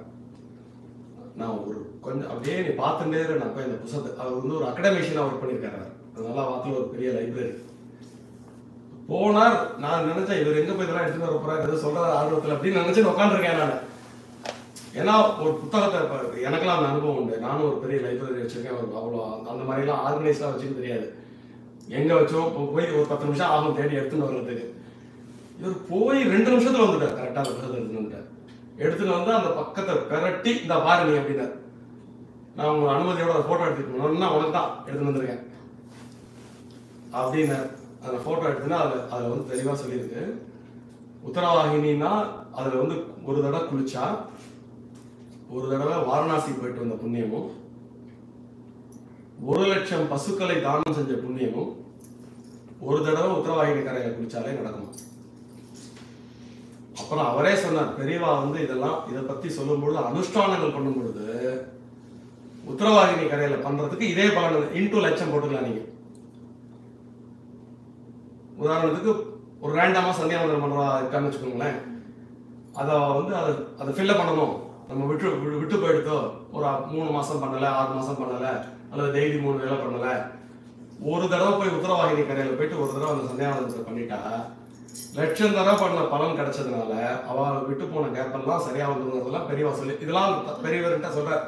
நான் ஒரு கொஞ்சம் அப்படியே நீ பார்த்துட்டே நான் போய் இந்த புத்தகத்தை, அவர் வந்து ஒரு அகடமிஷியனா ஒர்க் பண்ணியிருக்காரு. அதனால வாத்துல ஒரு பெரிய லைப்ரரி போனார். நான் நினைச்சேன் இவர் எங்க போய் இதெல்லாம் எடுத்துட்டு வர போறாரு, எதுவும் சொல்றாரு ஆர்வத்தில் அப்படின்னு நினைச்சு உட்காந்துருக்கேன் நான். ஏன்னா ஒரு புத்தகத்தை எனக்கெல்லாம் அந்த அனுபவம் உண்டு. நானும் ஒரு பெரிய லைப்ரரி வச்சிருக்கேன். அவ்வளோ அந்த மாதிரிலாம் ஆர்கனைஸ்டாக வச்சுக்க தெரியாது. எங்க வச்சோம் போய் ஒரு 10 நிமிஷம் ஆகும் தேடி எடுத்துன்னு வர்றதுக்கு. இவர் போய் 2 நிமிஷத்துல வந்துட்டார். கரெக்டாக அந்த புத்தகத்தை எடுத்துன்னு வந்துட்டார். எடுத்துன்னு வந்து அந்த பக்கத்தை பெரட்டி இந்த பாரு நீ அப்படின்னார். நான் உங்க அனுமதியோட போட்டோ எடுத்துக்கணும்னா உனக்கு தான் எடுத்துன்னு வந்திருக்கேன் அப்படின்னார். அந்த போட்டோ எடுத்துன்னா அதில் வந்து தெளிவாக சொல்லியிருக்கு. உத்தரவாகினா அதில் வந்து ஒரு தடவை குளிச்சா, ஒரு தடவை வாரணாசி போயிட்டு வந்த புண்ணியமும், 1,00,000 பசுக்களை தானம் செஞ்ச புண்ணியமும், ஒரு தடவை உத்தரவாகினி கரையில குளிச்சாலே நடக்கும். அப்புறம் அவரே சொன்னார், பெரியவா வந்து இதெல்லாம் இதை பத்தி சொல்லும் பொழுது அனுஷ்டானங்கள் பண்ணும் பொழுது உத்தரவாகினி கரையில பண்றதுக்கு இதே பலன் இன்டூ லட்சம் போட்டுக்கலாம். நீங்க உதாரணத்துக்கு ஒரு ரேண்டமா சந்தியாவந்தனம் பண்றா இருக்கான்னு வச்சுக்கோங்களேன், அதை வந்து அதை ஃபில்லப் பண்ணணும். நம்ம விட்டு போயிடுத்தோ ஒரு 3 மாசம் பண்ணல, 6 மாசம் பண்ணல, அல்லது டெய்லி 3 வேலை பண்ணல, ஒரு தடவை போய் உத்தரவாகினி கரையில போயிட்டு ஒரு தடவை அந்த சந்தியாவந்தனத்தை பண்ணிட்டா 1,00,000 தடவை பண்ண பலன் கிடைச்சதுனால அவ விட்டு போன கேப்பெல்லாம் சரியா வந்துருங்கிறதெல்லாம் பெரியவா சொல்லி இதெல்லாம் பெரியவர்கிட்ட சொல்ற.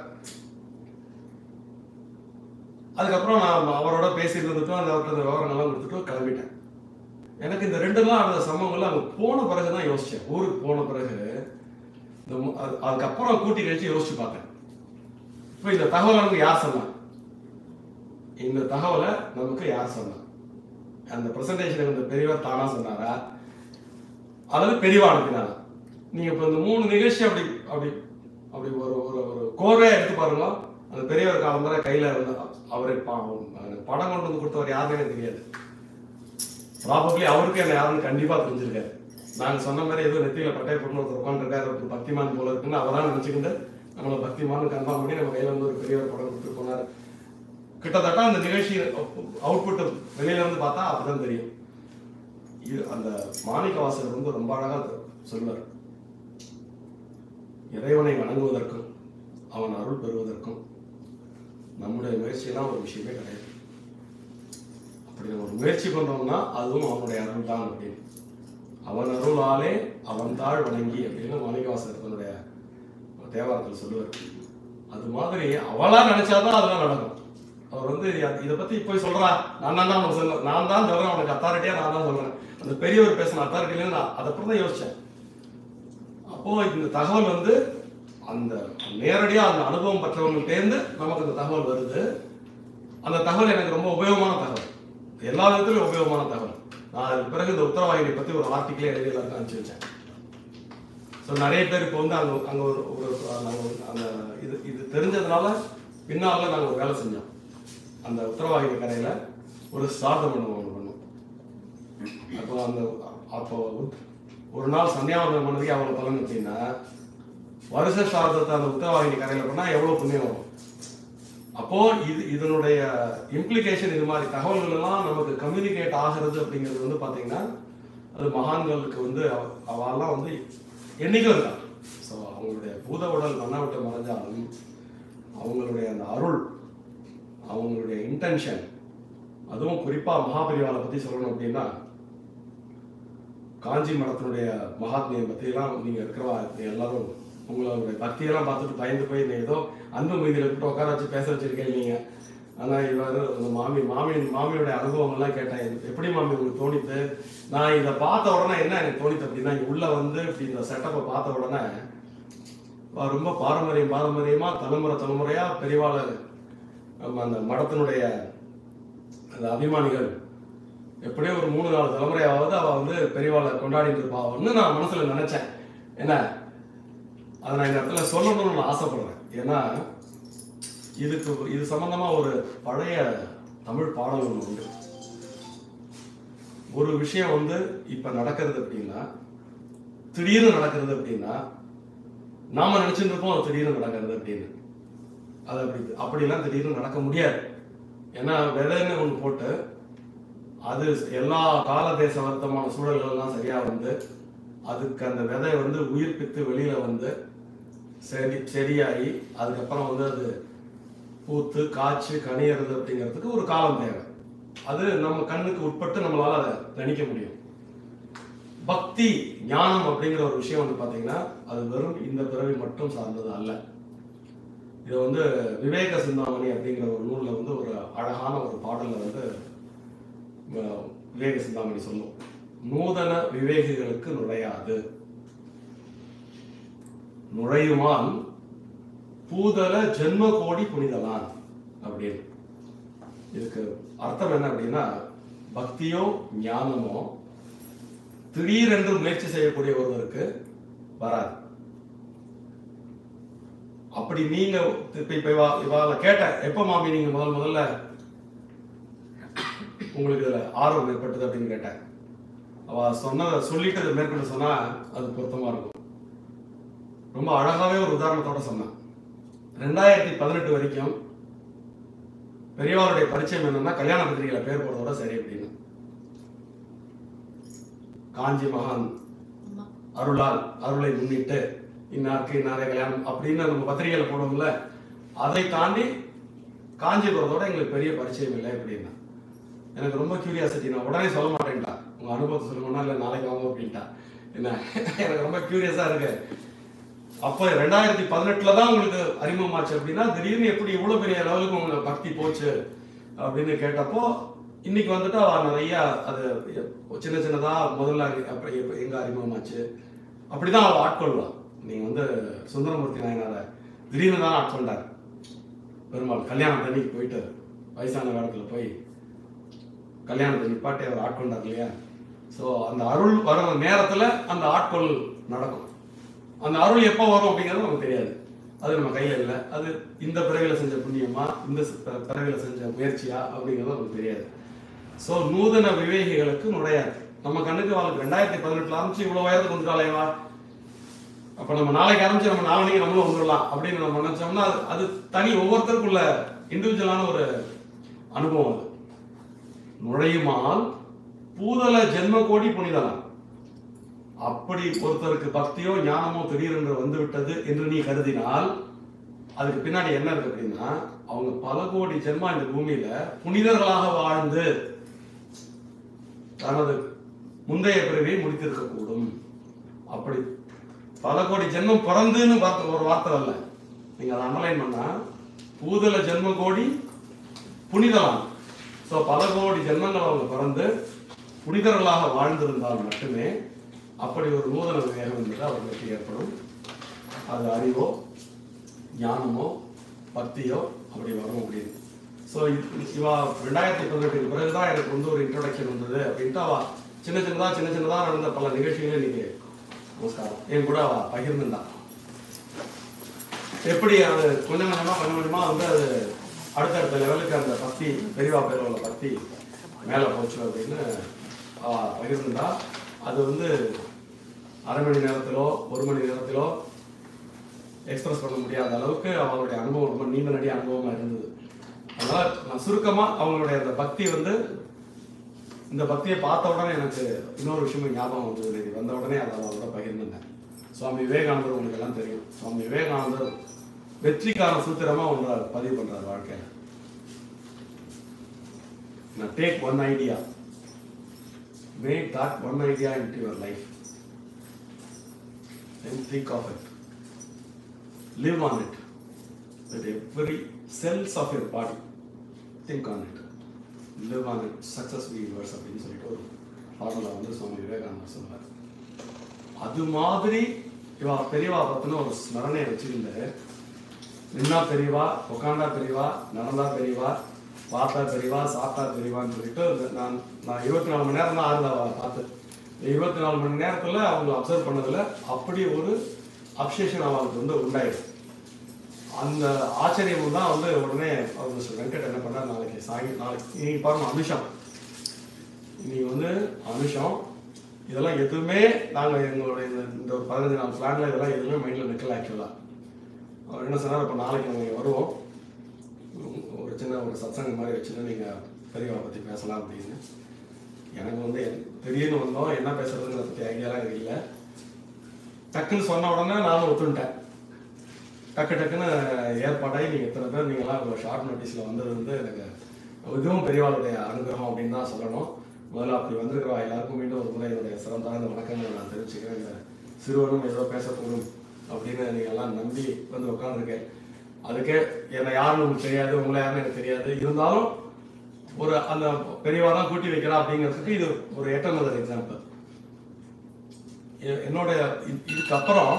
அதுக்கப்புறம் நான் அவரோட பேசிட்டு இருந்துட்டும் அந்த அவர்கிட்ட விவரங்கள்லாம் கொடுத்துட்டு கிளம்பிட்டேன். எனக்கு இந்த 2 நாள் அந்த சம்பவங்கள்ல அங்கே போன பிறகுதான் யோசிச்சேன். ஊருக்கு போன பிறகு அதுக்கப்புறம் கூட்டி கழிச்சு யோசிச்சு பார்த்தேன். இப்போ இந்த தகவலை நமக்கு யார் சொன்னா, இந்த தகவலை நமக்கு யார் சொன்னா? அந்த பிரசன்டேஷன் இந்த பெரியவர் தானா சொன்னாரா அல்லது பெரியவா அனுப்பினாரா? நீங்க இப்போ இந்த 3 நிகழ்ச்சி அப்படி அப்படி அப்படி ஒரு ஒரு கோரையா எடுத்து பாருங்க. அந்த பெரியவர் காலம் வரை கையில் அவரை படம் கொண்டு வந்து கொடுத்தவர் யாருமே எனக்கு தெரியாது. ப்ராபப்ளி அவருக்கு என்ன யாருன்னு கண்டிப்பாக தெரிஞ்சிருக்காரு. நாங்கள் சொன்ன மாதிரி ஏதோ நெத்தியில் பட்டை போட்டு ஒருத்தர் உட்காந்துருக்காரு, ஒரு பக்திமான் போல இருக்குன்னு அவரான் நினச்சிக்கிட்டு நம்மளை பக்திமான்னு கன்ஃபார்ம் பண்ணி நம்ம கையில் வந்து ஒரு பெரியவர் படம் கொடுத்துட்டு போனார். கிட்டத்தட்ட அந்த நிகழ்ச்சி அவுட்புட் வெளியில வந்து பார்த்தா அப்பதான் தெரியும். இது அந்த மாணிக்கவாசகர் வந்து ரொம்ப அழகாக சொல்வார், இறைவனை வணங்குவதற்கும் அவன் அருள் பெறுவதற்கும் நம்முடைய முயற்சியெல்லாம் ஒரு விஷயமே கிடையாது. அப்படி நம்ம ஒரு முயற்சி பண்றோம்னா அதுவும் அவனுடைய அருள் தான் அப்படின்னு. அவன் அருளாலே அவன் தாழ் வணங்கி அப்படின்னு மாணிக்கவாசகர் தன்னுடைய தேவாரத்தில் சொல்லுவார். அது மாதிரி அவளா நினைச்சாதான் அதெல்லாம் நடக்கும். அவர் வந்து இதை பத்தி போய் சொல்றா, நான் தான் சொல்ல, நான் தான் சொல்றேன், அவனுக்கு அத்தாரிட்டியா நான் தான் சொல்றேன். அந்த பெரியவர் பேசின அத்தாரிட்டியில நான் அதை பத்தி தான் யோசிச்சேன். அப்போ இந்த தகவல் வந்து அந்த நேரடியா அந்த அனுபவம் பெற்றவங்கள்டேருந்து நமக்கு இந்த தகவல் வருது. அந்த தகவல் எனக்கு ரொம்ப உபயோகமான தகவல், எல்லா விதத்திலும் உபயோகமான தகவல். நான் அதுக்கு பிறகு இந்த உத்தரவாகியை பத்தி ஒரு ஆர்டிக்கிளே எழுதி எல்லாருக்கும் அனுப்பிச்சு வச்சேன். ஸோ நிறைய பேர் இப்போ வந்து அங்கே ஒரு அந்த இது தெரிஞ்சதுனால பின்னால நாங்கள் ஒரு வேலை செஞ்சோம். அந்த உத்தரவாகி கரையில் ஒரு சாதம் ஒன்று பண்ணோம். அப்போ ஒரு நாள் சந்தியாவந்தம் பண்ணதுக்கு அவ்வளோ பலன் அப்படின்னா, வருஷ சாதத்தை அந்த உத்தரவாகினி கரையில் பண்ணால் எவ்வளோ புண்ணியம் வரும். அப்போ இதனுடைய இம்ப்ளிகேஷன், இது மாதிரி தகவல்கள் எல்லாம் நமக்கு கம்யூனிகேட் ஆகிறது அப்படிங்கிறது வந்து பார்த்தீங்கன்னா, அது மகான்களுக்கு வந்து அவெல்லாம் வந்து என்னைக்கும் இருக்காங்க. ஸோ அவங்களுடைய பூத உடல் மண்ணை விட்டு மறைஞ்சாலும் அவங்களுடைய அந்த அருள், அவங்களுடைய இன்டென்ஷன், அதுவும் குறிப்பாக மகாபரிவாலை பற்றி சொல்லணும் அப்படின்னா, காஞ்சி மடத்தினுடைய மகாத்மியை பற்றியெல்லாம் நீங்கள் இருக்கிறவா எல்லாரும் உங்களுடைய பக்தியெல்லாம் பார்த்துட்டு பயந்து போய் ஏதோ அன்பு மீதியில் கூப்பிட்டு உட்கார வச்சு பேச வச்சிருக்கேன் நீங்கள். ஆனால் இவர் அந்த மாமியோடைய அனுபவங்கள்லாம் கேட்டேன். எப்படி மாமி உங்களுக்கு தோணித்து? நான் இதை பார்த்த உடனே என்ன எனக்கு தோணித்து அப்படின்னா, இங்கே உள்ளே வந்து இப்படி இந்த செட்டப்பை பார்த்த உடனே ரொம்ப பாரம்பரியமாக தலைமுறையாக பெரியவாளை அந்த மடத்தினுடைய அந்த அபிமானிகள் எப்படியோ ஒரு 3-4 தலைமுறையாவது அவள் வந்து பெரியவாளை கொண்டாடிட்டு இருப்பான்னு நான் மனசில் நினச்சேன். என்ன அதை நான் இந்த இடத்துல சொல்லணும்னு நான் ஆசைப்படுறேன். ஏன்னா இது சம்பந்தமாக ஒரு பழைய தமிழ் பாடல் ஒன்று உண்டு. ஒரு விஷயம் வந்து இப்போ நடக்கிறது அப்படின்னா, திடீர்னு நடக்கிறது அப்படின்னா, நாம நினைச்சுட்டு இருப்போம் அது திடீர்னு நடக்கிறது அப்படின்னு. அது அப்படிலாம் திடீர்னு நடக்க முடியாது. ஏன்னா விதைன்னு ஒன்று போட்டு அது எல்லா கால தேச வருத்தமான சூழல்கள்லாம் சரியா வந்து அதுக்கு அந்த விதை வந்து உயிர்ப்பித்து வெளியில வந்து செடியாகி அதுக்கப்புறம் வந்து அது பூத்து காய்ச்சி கனியறது அப்படிங்கிறதுக்கு ஒரு காலம் தேவை. அது நம்ம கண்ணுக்கு உட்பட்டு நம்மளால அதை கணிக்க முடியும். பக்தி ஞானம் அப்படிங்கிற ஒரு விஷயம் வந்து பார்த்தீங்கன்னா, அது வெறும் இந்த பிறவி மட்டும் சார்ந்தது அல்ல. இதை வந்து விவேக சிந்தாமணி அப்படிங்கிற ஒரு நூலில் வந்து ஒரு அழகான ஒரு பாடலில் வந்து விவேக சிந்தாமணி சொல்லும், நூதன விவேகிகளுக்கு நுழையாது, நுழையுமான் பூதல ஜென்ம கோடி புனிதலான் அப்படின்னு. இதுக்கு அர்த்தம் என்ன அப்படின்னா, பக்தியோ ஞானமோ திடீரென்று முயற்சி செய்யக்கூடிய ஒருவருக்கு வராது. அப்படி நீங்க இப்ப இவாள கேட்ட எப்ப மாமி நீங்க முதல்ல உங்களுக்கு இதுல ஆர்வம் ஏற்பட்டது அப்படின்னு கேட்டேன். அவ சொன்னதை சொல்லிட்டு மேற்கொண்டு சொன்னா அது பொருத்தமா இருக்கும். ரொம்ப அழகாவே ஒரு உதாரணத்தோட சொன்னான். 2018 வரைக்கும் பெரியவாளுடைய பரிச்சயம் என்னன்னா, கல்யாண பத்திரிகையில பேர் போடுறதோட சரி அப்படின்னு. காஞ்சி மகான் அருளை முன்னிட்டு இன்னாருக்கு இன்னாரே கல்யாணம் அப்படின்னு நம்ம பத்திரிகையில போடுவோம்ல, அதை தாண்டி காஞ்சி போறதோட எங்களுக்கு பெரிய பரிச்சயம் இல்லை அப்படின்னா. எனக்கு ரொம்ப கியூரியாசிட்டி. நான் உடனே சொல்ல மாட்டேன்ட்டா, உங்க அனுபவத்தை சொல்லணும்னா இல்லை நாளைக்கு வாங்க அப்படின்ட்டா. என்ன எனக்கு ரொம்ப கியூரியஸா இருக்கு. அப்போ 2018 தான் உங்களுக்கு அறிமுகமாச்சு அப்படின்னா, திடீர்னு எப்படி இவ்வளவு பெரிய லெவலுக்கு உங்களுக்கு பக்தி போச்சு அப்படின்னு கேட்டப்போ, இன்னைக்கு வந்துட்டு நிறைய அது சின்ன சின்னதா முதல்ல எங்க அறிமுகமாச்சு அப்படிதான் அவள் ஆட்கொள்வான். நீங்க வந்து சுந்தரமூர்த்தி நாயனார திடீர்னு தான் ஆட்கொண்டார். பெருமாள் கல்யாணம் தண்ணிக்கு போயிட்டு வயசான காலத்துல போய் கல்யாணத்தை நிப்பாட்டி அவர் ஆட்கொண்டார் இல்லையா. ஸோ அந்த அருள் வர நேரத்துல அந்த ஆட்கொள் நடக்கும். அந்த அருள் எப்போ வரும் அப்படிங்கிறது நமக்கு தெரியாது. அது நம்ம கையில் இல்லை. அது இந்த பிறவியில் செஞ்ச புண்ணியமா, இந்த பிறவியில் செஞ்ச முயற்சியா அப்படிங்கிறது நமக்கு தெரியாது. ஸோ நூதன விவேகிகளுக்கு நுழையாது. நம்ம கண்ணுக்கு வாழ்க்கை 2018 ஆரம்பிச்சு இவ்வளோ உயரத்துக்கு வந்துட்டாலேவா, அப்போ நம்ம நாளைக்கு ஆரம்பிச்சு நம்ம நாளைக்கு நம்மளும் வந்துடலாம் அப்படின்னு நம்ம நினைச்சோம்னா அது தனி ஒவ்வொருத்தருக்குள்ள இண்டிவிஜுவலான ஒரு அனுபவம். அது நுழையுமால் பூதல ஜென்ம கோடி புனிதலாம். அப்படி ஒருத்தருக்கு பக்தியோ ஞானமோ திடீரென்று வந்து விட்டது என்று நீ கருதினால் அதுக்கு பின்னாடி என்ன இருக்கு அப்படின்னா, அவங்க பல கோடி ஜென்மா இந்த பூமியில புனிதர்களாக வாழ்ந்து தனது முந்தைய பிறவியை முடித்திருக்க கூடும். அப்படி பல கோடி ஜென்மம் பிறந்துன்னு ஒரு வார்த்தை வரல, நீங்க அதை அண்டர்லைன் பண்ணா பூதல ஜென்ம கோடி புனிதலாம். ஸோ பல கோடி ஜென்மங்கள் அவங்க பிறந்து புனிதர்களாக வாழ்ந்திருந்தால் மட்டுமே அப்படி ஒரு நூதன விவேகம் என்பது அவர்களுக்கு ஏற்படும். அது அறிவோ ஞானமோ பக்தியோ அப்படி வரும் அப்படின்னு. ஸோ இவா 2018 பிறகுதான் எனக்கு வந்து ஒரு இன்ட்ரோடக்ஷன் வந்தது அப்படின்ட்டு அவ சின்ன சின்னதாக நடந்த பல நிகழ்ச்சிகளே இன்னைக்கு நமஸ்காரம் என் கூட அவ பகிர்ந்துட்டான். எப்படி அது கொஞ்சம் கொஞ்சமா வந்து அது அடுத்தடுத்த லெவலுக்கு அந்த பக்தி பெரியவா பேர் உள்ள பக்தி மேலே போச்சு அப்படின்னு அவ பகிர்ந்துட்டா. அது வந்து அரை மணி நேரத்திலோ 1 மணி நேரத்திலோ எக்ஸ்பிரஸ் பண்ண முடியாத அளவுக்கு அவங்களுடைய அனுபவம் ரொம்ப நீண்ட நடிக அனுபவமாக இருந்தது. அதனால நான் சுருக்கமாக அவங்களுடைய அந்த பக்தி வந்து இந்த பக்தியை பார்த்த உடனே எனக்கு இன்னொரு விஷயமும் ஞாபகம் வந்தது. வந்த உடனே அதை அவரோட பகிர்ந்துட்டேன். சுவாமி விவேகானந்தர் உங்களுக்கு எல்லாம் தெரியும். சுவாமி விவேகானந்தர் வெற்றிக்கான சூத்திரமா ஒன்றை பதிவு பண்றாரு வாழ்க்கையில. Take one idea, make that one idea into your life, then think of it, live on it with every cells of your body, think on it, live on it, success be yours அப்படின்னு சொல்லிட்டு ஒரு ஃபார்முலா வந்து சுவாமி விவேகானந்தர் சொல்றாரு. அது மாதிரி இவா பெரியவா பத்தின ஒரு ஸ்மரணையை வச்சுக்கிட்டு நின்னா பெரியவா, உட்காண்டா பெரியவா, நடந்தா பெரியவா, பார்த்தா பெரியவா, சாப்பிட்டா பெரியவான்னு சொல்லிட்டு நான் 24 மணி நேரம் தான் ஆறுதா பார்த்து 24 மணி நேரத்தில் அவங்களை அப்சர்வ் பண்ணதில் அப்படி ஒரு அப்சேஷன் அவங்களுக்கு வந்து உண்டாயிடும். அந்த ஆச்சரியம் தான் வந்து உடனே அவர் மிஸ்டர் வெங்கட் என்ன பண்ணார், நாளைக்கு இன்னைக்கு பாருங்க அனுஷம், இன்னைக்கு வந்து அனுஷம், இதெல்லாம் எதுவுமே நாங்கள் எங்களுடைய இந்த ஒரு 15 நாள் பிளான்ல இதெல்லாம் எதுவுமே மைண்டில் நிற்கல. ஆக்சுவலாக அவர் என்ன சொன்னார், இப்போ நாளைக்கு நாங்கள் வருவோம், ஒரு சின்ன ஒரு சத்சங்கம் மாதிரி வச்சுட்டு நீங்கள் பெரியவா பற்றி பேசலாம் அப்படின்னு. எனக்கு வந்து திடீர்னு வந்தோம், என்ன பேசுறதுங்கிறத பற்றி ஐடியாலாம் எனக்கு இல்லை. டக்குன்னு சொன்ன உடனே நானும் ஒத்துட்டேன். டக்குன்னு ஏற்பாடாகி நீங்கள் எத்தனை பேர் நீங்களாம் ஷார்ட் நோட்டீஸில் வந்தது வந்து எனக்கு இதுவும் பெரியவாளுடைய அனுகிரகம் அப்படின்னு தான் சொல்லணும். முதல்ல அப்படி வந்திருக்கிறவா எல்லாருக்கும் மீண்டும் ஒரு முறை என்னுடைய சிறந்தான வணக்கங்களை நான் தெரிவிச்சுக்கிறேன். இந்த சிறுவனும் ஏதோ பேசக்கூடும் அப்படின்னு நீங்கள் எல்லாம் நம்பி வந்து உட்காந்துருக்கேன். அதுக்கே என்னை யாருன்னு உங்களுக்கு தெரியாது, உங்களை யாருன்னு எனக்கு தெரியாது, இருந்தாலும் ஒரு அந்த பெரியவா தான் கூட்டி வைக்கிறா அப்படிங்கிறதுக்கு இது ஒரு எட்டர்னல் எக்ஸாம்பிள். என்னோட இதுக்கப்புறம்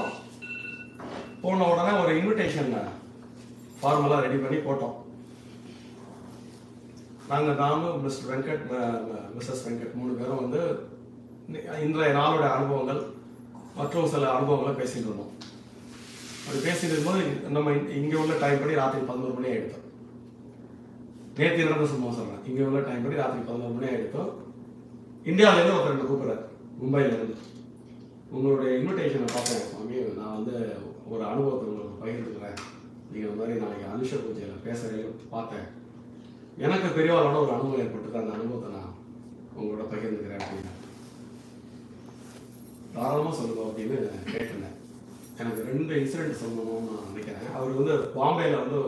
போன உடனே ஒரு இன்விடேஷன் ஃபார்மெல்லாம் ரெடி பண்ணி போட்டோம். நானும் மிஸ்டர் வெங்கட், மிஸ்ஸஸ் வெங்கட் 3 பேரும் வந்து இன்றைய நாளோட அனுபவங்கள் மற்றும் சில அனுபவங்களை பேசிட்டு இருந்தோம். அது பேசிட்டு இருக்கும்போது நம்ம இங்கே உள்ள டைம் படி ராத்திரி 11 மணி ஆகிடுத்தோம். நேற்று நடந்த சம்பவம் சொல்கிறேன். இங்கே உள்ள டைம் படி ராத்திரி 11 மணி ஆகிடுத்தோம். இந்தியாவிலேருந்து ஒருத்தர் என்ன கூப்பிட்றாரு, மும்பையிலேருந்து. உங்களுடைய இன்விடேஷனை பார்த்தேன் சுவாமி, நான் வந்து ஒரு அனுபவத்தை உங்களுக்கு பகிர்ந்துக்கிறேன், நீங்கள் இந்த மாதிரி நாளைக்கு அனுஷ பூஜையில் பேசுகிறேன்னு பார்த்தேன், எனக்கு பெரியவாளோட ஒரு அனுபவம் ஏற்பட்டு அந்த அனுபவத்தை நான் உங்களோட பகிர்ந்துக்கிறேன் அப்படின்னு. தாராளமாக சொல்லுங்க அப்படின்னு கேட்டிருந்தேன். எனக்கு 2 இன்சிடென்ட் சொல்லணும்னு நான் நினைக்கிறேன். அவர் வந்து பாம்பேயில் வந்து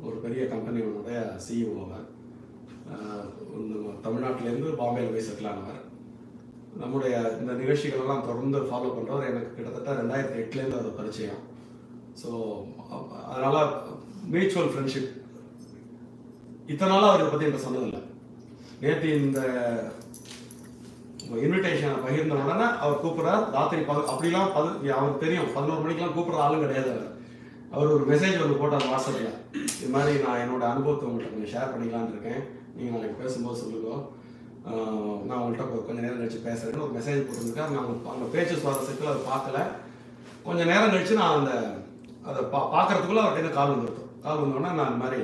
ஒரு பெரிய கம்பெனியோட சிஇஓ. அவர் தமிழ்நாட்டிலேருந்து பாம்பேயில் போய் செட்டில் ஆனவர். நம்முடைய இந்த நிகழ்ச்சிகளெல்லாம் தொடர்ந்து ஃபாலோ பண்ணுறவர். எனக்கு கிட்டத்தட்ட 2008 அது பரிச்சயம். ஸோ அதனால் மியூச்சுவல் ஃப்ரெண்ட்ஷிப். இத்தனை நாளாக அவரை பற்றி என்கிட்ட சொன்னதில்லை. நேற்று இந்த இன்விடேஷனை பகிர்ந்த உடனே அவர் கூப்பிட்றார். ராத்திரி அப்படிலாம் அவருக்கு தெரியும் 11 மணிக்கெலாம் கூப்பிட்ற ஆளும் கிடையாது. அவர் ஒரு மெசேஜ் வந்து போட்டார் வாட்ஸ்அப்பில், இது மாதிரி நான் என்னோட அனுபவத்தை உங்கள்கிட்ட கொஞ்சம் ஷேர் பண்ணிக்கலான்னு இருக்கேன், நீங்கள் நாளைக்கு பேசும்போது சொல்லுங்க, நான் உங்கள்கிட்ட கொஞ்சம் நேரம் கழிச்சு பேசுகிறேன்னு ஒரு மெசேஜ் போட்டிருக்கேன். நான் அந்த பேச்சு சுவாரஸ்யத்தில் அதை பார்க்கல. கொஞ்சம் நேரம் கழிச்சு நான் அதை பார்க்கறதுக்குள்ள அவர்கிட்ட கால் வந்துருக்கும். கால் வந்தோடனே நான் இந்த மாதிரி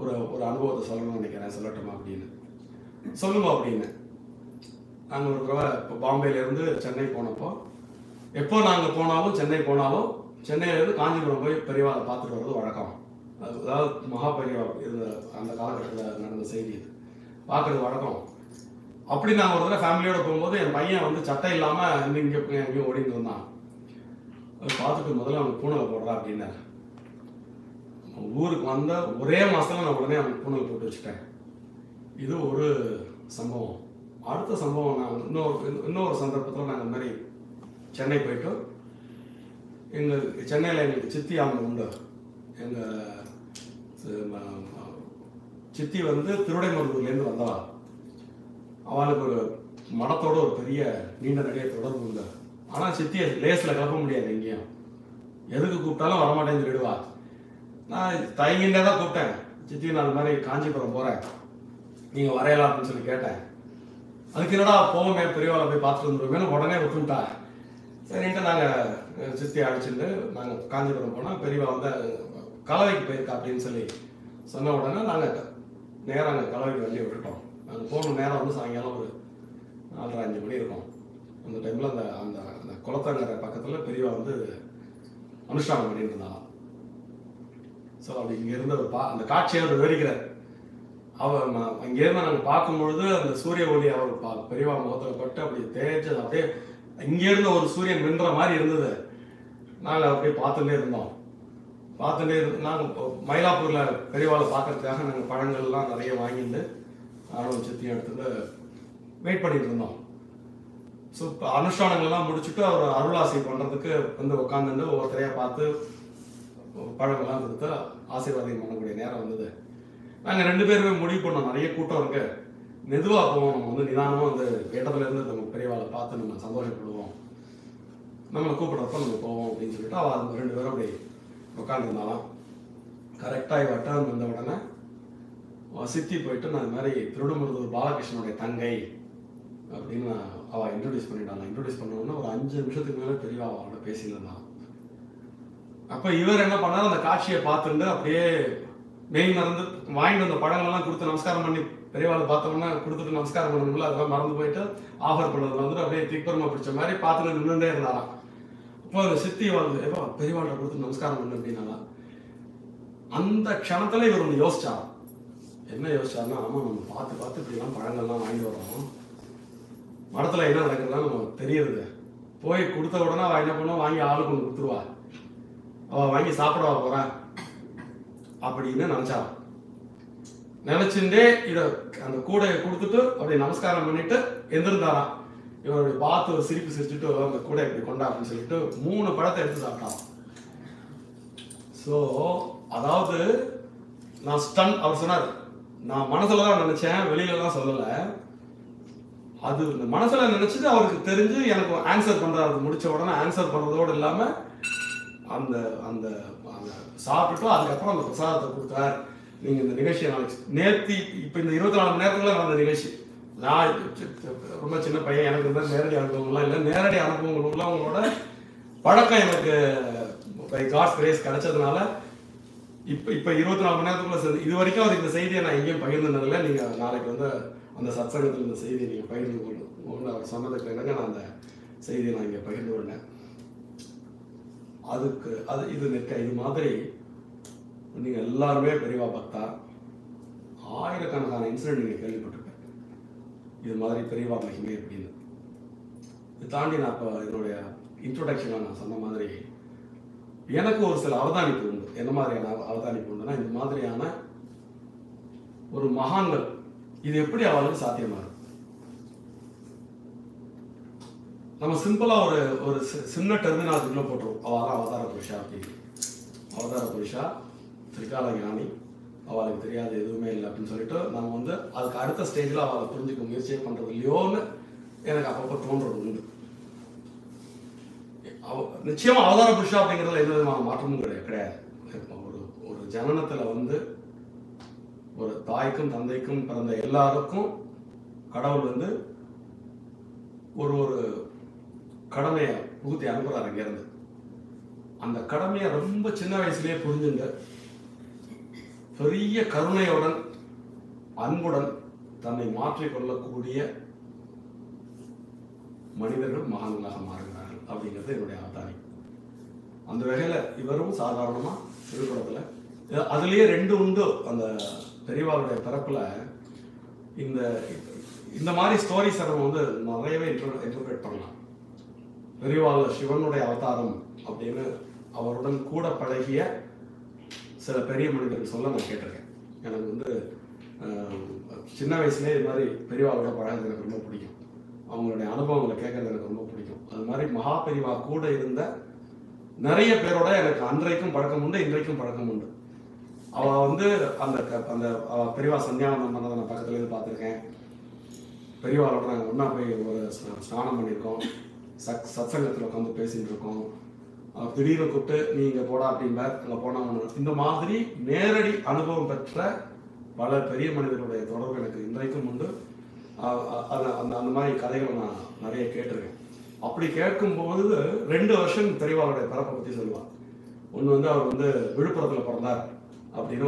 ஒரு ஒரு அனுபவத்தை சொல்லணும்னு நினைக்கிறேன், சொல்லட்டுமா அப்படின்னு. சொல்லுங்க அப்படின்னு. நாங்கள் ஒரு தடவை இப்போ பாம்பேலேருந்து சென்னை போனப்போ, எப்போ நாங்கள் போனாலும் சென்னை போனாலும் சென்னையிலேருந்து காஞ்சிபுரம் போய் பெரியவாளை பார்த்துட்டு வர்றது வழக்கம். அதாவது மகா பெரியவா இருந்த அந்த காலகட்டத்தில் நடந்த செய்தி இது பார்க்குறது வழக்கம். அப்படி நாங்கள் ஒரு தடவை ஃபேமிலியோடு போகும்போது என் பையன் வந்து சட்டை இல்லாமல் இங்கே எங்கேயும் ஓடிட்டு வந்தான். அது பார்த்துட்டு முதல்ல அவனுக்கு பூனலை போடுறா அப்படின்னாரு. ஊருக்கு வந்த ஒரே மாதத்தில் நான் உடனே அவனுக்கு பூனல் போட்டு வச்சுட்டேன். இது ஒரு சம்பவம். அடுத்த சம்பவம், நான் இன்னொரு சந்தர்ப்பத்தில் நாங்கள் இந்த மாதிரி சென்னை போயிட்டு, எங்கள் சென்னையில் எங்களுக்கு சித்தி அவங்க உண்டு. எங்கள் சித்தி வந்து திருவிடைமருதூர்லேருந்து வந்தவா. அவளுக்கு ஒரு மடத்தோட ஒரு பெரிய நீண்ட நடிகை தொடர்பு உண்டு. ஆனால் சித்தியை லேஸில் கிளப்ப முடியாது, எங்கேயும் எதுக்கு கூப்பிட்டாலும் வரமாட்டேன்னு சொல்லிடுவா. நான் தயங்கின்றே தான் கூப்பிட்டேன். சித்தி நான் அந்த மாதிரி காஞ்சிபுரம் போகிறேன், நீங்கள் வரையலாம் அப்படின்னு சொல்லி கேட்டேன். அதுக்கு என்னடா போவோமே பெரியவாளை போய் பார்த்துட்டு வந்துடுவோமேனு உடனே ஒத்துட்டா. சரின்ட்டு நாங்கள் சித்தி அழைச்சிட்டு நாங்கள் காஞ்சிபுரம் போனால் பெரியவா வந்து கலவைக்கு போயிருக்கா அப்படின்னு சொல்லி சொன்ன உடனே நாங்கள் நேராக அங்கே கலவைக்கு வண்டியை விட்டுட்டோம். நாங்கள் போன நேரம் வந்து சாயங்காலம் ஒரு 4:30-5 மணி இருக்கும். அந்த டைமில் அந்த அந்த அந்த குளத்தங்கரை பக்கத்தில் பெரியவா வந்து அனுஷ்டானம் பண்ணிட்டு இருந்தாங்க. ஸோ அப்படி இங்கேருந்து ஒரு அந்த காட்சியை அவர் விவரிக்கிறார். அவர் இங்கேருந்து நாங்கள் பார்க்கும்பொழுது அந்த சூரிய ஒளி அவர் பெரியவா முகத்தில் பட்டு அப்படி தேய்ச்சி அப்படியே இங்கேருந்து ஒரு சூரியன் மின்ற மாதிரி இருந்தது. நாங்கள் அப்படியே பார்த்துட்டே இருந்தோம். நாங்கள் மயிலாப்பூரில் பெரியவாளை பார்க்கறதுக்காக நாங்கள் பழங்கள்லாம் நிறைய வாங்கிட்டு நானும் சித்தியும் எடுத்துட்டு வெயிட் பண்ணிட்டு இருந்தோம். ஸோ இப்போ அனுஷ்டானங்கள்லாம் முடிச்சுட்டு அவர் அருளாசை பண்ணுறதுக்கு வந்து உட்காந்துட்டு ஒவ்வொருத்தரையாக பார்த்து பழங்கள்லாம் கொடுத்து ஆசீர்வாதம் பண்ணக்கூடிய நேரம் வந்தது. நாங்கள் 2 பேருமே முடிவு பண்ணோம், நிறைய கூட்டம் இருக்கு, மெதுவாக போவோம், நம்ம வந்து நிதானமாக வந்து இடத்துலேருந்து நம்ம பெரியவாளை பார்த்து நம்ம சந்தோஷப்படுவோம், நம்மளை கூப்பிட்றப்ப நம்ம போவோம் அப்படின்னு சொல்லிட்டு அவள் 2 பேரும் அப்படி உட்காந்துருந்தாலும் கரெக்டாக இவ டர்ன் வந்த உடனே சித்தி போயிட்டு நான் இது மாதிரி திருடுமுருதூர் பாலகிருஷ்ணனுடைய தங்கை அப்படின்னு அவள் இன்ட்ரடியூஸ் பண்ணிட்டாங்க. இன்ட்ரடியூஸ் பண்ண உடனே ஒரு 5 நிமிஷத்துக்கு மேலே பெரியவா அவளோட பேசிட்டு இருந்தான். அப்போ இவர் என்ன பண்ணார், அந்த காட்சியை பார்த்துட்டு அப்படியே மெயின் மறந்து வாங்கிட்டு வந்த பழங்கள்லாம் கொடுத்து நமஸ்காரம் பண்ணி பெரியவாளை பார்த்தோம்னா கொடுத்துட்டு நமஸ்காரம் பண்ணணும்ல, அதெல்லாம் மறந்து போயிட்டு ஆஃபர் பண்ணது வந்துட்டு அப்படியே திக்பரமா பிடிச்ச மாதிரி பார்த்துட்டு நின்றுட்டே இருந்தாராம். அப்போ அந்த சித்தி வந்து எப்போ பெரியவாளை கொடுத்து நமஸ்காரம் பண்ணு அப்படின்னால அந்த க்ஷணத்துல இவர் ஒன்று யோசிச்சார். என்ன யோசிச்சாருன்னா, ஆமாம் நம்ம பார்த்து இப்படிலாம் பழங்கள்லாம் வாங்கிட்டு வரோம், மடத்தில் என்ன நடக்குதுலாம் நம்ம தெரியுது, போய் கொடுத்த உடனே அவள் என்ன பண்ணுவா, வாங்கி ஆளுக்கு ஒன்று கொடுத்துருவா, அவள் வாங்கி சாப்பிடவா போறா அப்படின்னு நினைச்சாராம். நினைச்சுட்டே இதை அந்த கூடையை கொடுத்துட்டு அப்படி நமஸ்காரம் பண்ணிட்டு எந்திருந்தாராம். இவருடைய பார்த்து ஒரு சிரிப்பு சிரிச்சுட்டு அந்த கூடை இப்படி கொண்டா அப்படின்னு சொல்லிட்டு 3 பழத்தை எடுத்து சாப்பிட்டான். ஸோ அதாவது நான் ஸ்டன், அவர் சொன்னார், நான் மனசுல தான் நினைச்சேன், வெளியிலலாம் சொல்லலை, அது இந்த மனசுல நினைச்சது அவருக்கு தெரிஞ்சு எனக்கு ஆன்சர் பண்றாரு. முடிச்ச உடனே ஆன்சர் பண்றதோடு இல்லாம அந்த அந்த சாப்பிட்டுட்டு அதுக்கப்புறம் அந்த பிரசாதத்தை கொடுத்தார். நீங்க இந்த நிகழ்ச்சியை நாளைக்கு நேர்த்தி இப்போ இந்த 24 மணி நேரத்துக்குள்ள நடந்த நிகழ்ச்சி, நான் ரொம்ப சின்ன பையன், எனக்கு வந்து நேரடி அனுபவங்கள்லாம் இல்லை, நேரடி அனுபவங்கள் அவங்களோட பழக்கம் எனக்கு பை காட்ஸ் கிரேஸ் கிடைச்சதுனால இப்போ 24 மணி நேரத்துக்குள்ள இது வரைக்கும் அவர் இந்த செய்தியை நான் எங்கேயும் பகிர்ந்ததில்லை. நீங்கள் நாளைக்கு வந்து அந்த சத்சங்கத்தில் இந்த செய்தியை நீங்கள் பகிர்ந்து கொண்டு அவர் சொன்னதுக்கு என்னங்க நான் அந்த செய்தியை நான் இங்கே பகிர்ந்து கொண்டேன். அதுக்கு இது நிற்க இது மாதிரி நீங்கள் எல்லாருமே பெரியவா பக்தா, ஆயிரக்கணக்கான இன்சிடென்ட் நீங்கள் கேள்விப்பட்டிருக்கேன் இது மாதிரி பெரியவா மகிமை அப்படின்னு. இது தாண்டி நான் இப்போ என்னுடைய இன்ட்ரோடக்ஷனில் நான் சொன்ன மாதிரி எனக்கு ஒரு சில அவதானிப்பு உண்டு. என்ன மாதிரியான அவதானிப்பு உண்டுன்னா, இந்த மாதிரியான ஒரு மகான்கள் இது எப்படி அவளுக்கு சாத்தியமாகும்? நம்ம சிம்பிளா ஒரு சின்ன டெர்மினாலஜிக்குள்ள போட்டுருவோம், அவள் அவதார புருஷா அப்படின்னு. அவதார புருஷா, திரிகால ஞானி, அவளுக்கு தெரியாது எதுவுமே இல்லை அப்படின்னு சொல்லிட்டு நம்ம வந்து அதுக்கு அடுத்த ஸ்டேஜில் அவளை புரிஞ்சுக்க முயற்சியே பண்றது இல்லையோன்னு எனக்கு அப்பப்போ தோன்றது உண்டு. நிச்சயமா அவதார புருஷா அப்படிங்கிறதுல எந்த விதமான மாற்றமும் கிடையாது. ஒரு ஜனனத்துல வந்து ஒரு தாய்க்கும் தந்தைக்கும் பிறந்த எல்லாருக்கும் கடவுள் வந்து ஒரு கடமையை புகுத்தி அனுப்புறாரு அங்கிருந்து. அந்த கடமையை ரொம்ப சின்ன வயசுலயே புரிஞ்சுங்க பெரிய கருணையுடன் அன்புடன் தன்னை மாற்றிக்கொள்ளக்கூடிய மனிதர்கள் மகான்களாக மாறுகிறார்கள் அப்படிங்கிறது என்னுடைய அவதானி. அந்த வகையில இவரும் சாதாரணமா திருக்குறத்துல அதுலயே 2 உண்டு. அந்த பெரியவாளுடைய பிறப்புல இந்த மாதிரி ஸ்டோரிஸ் நம்ம வந்து நிறையவே இன்டர்பிரேட் பண்ணலாம். பெரியவாள் சிவனுடைய அவதாரம் அப்படின்னு அவருடன் கூட பழகிய சில பெரிய மனிதர்கள் சொல்ல நான் கேட்டிருக்கேன். எனக்கு வந்து சின்ன வயசுலேயே இது மாதிரி பெரியவாளோட பழகிறது எனக்கு ரொம்ப பிடிக்கும். அவங்களுடைய அனுபவங்களை கேட்கறது எனக்கு ரொம்ப பிடிக்கும். அது மாதிரி மகா பெரியவா கூட இருந்த நிறைய பேரோட எனக்கு அன்றைக்கும் பழக்கம் உண்டு, இன்றைக்கும் பழக்கம் உண்டு. அவள் வந்து அந்த பெரியவா சந்தியாவந்தம் பண்ணதை நான் பக்கத்துலேருந்து பார்த்துருக்கேன். பெரியவாளோட நாங்கள் ஒன்றா போய் ஒரு ஸ்நானம் பண்ணியிருக்கோம், சத்சங்கத்தில் உட்காந்து பேசிட்டு இருக்கோம். திடீர்னு கூப்பிட்டு நீ இங்கே போடா அப்படின்பார், அங்கே போனால் இந்த மாதிரி நேரடி அனுபவம் பெற்ற பல பெரிய மனிதர்களுடைய தொடர்பு எனக்கு இன்றைக்கும் உண்டு. அந்த மாதிரி கதைகளை நான் நிறைய கேட்டிருக்கேன். அப்படி கேட்கும்போது 2 வருஷம் பெரியவாளுடைய பிறப்பை பற்றி சொல்லுவாள். ஒன்று வந்து அவர் வந்து விழுப்புரத்தில் பிறந்தார் அப்படின்னு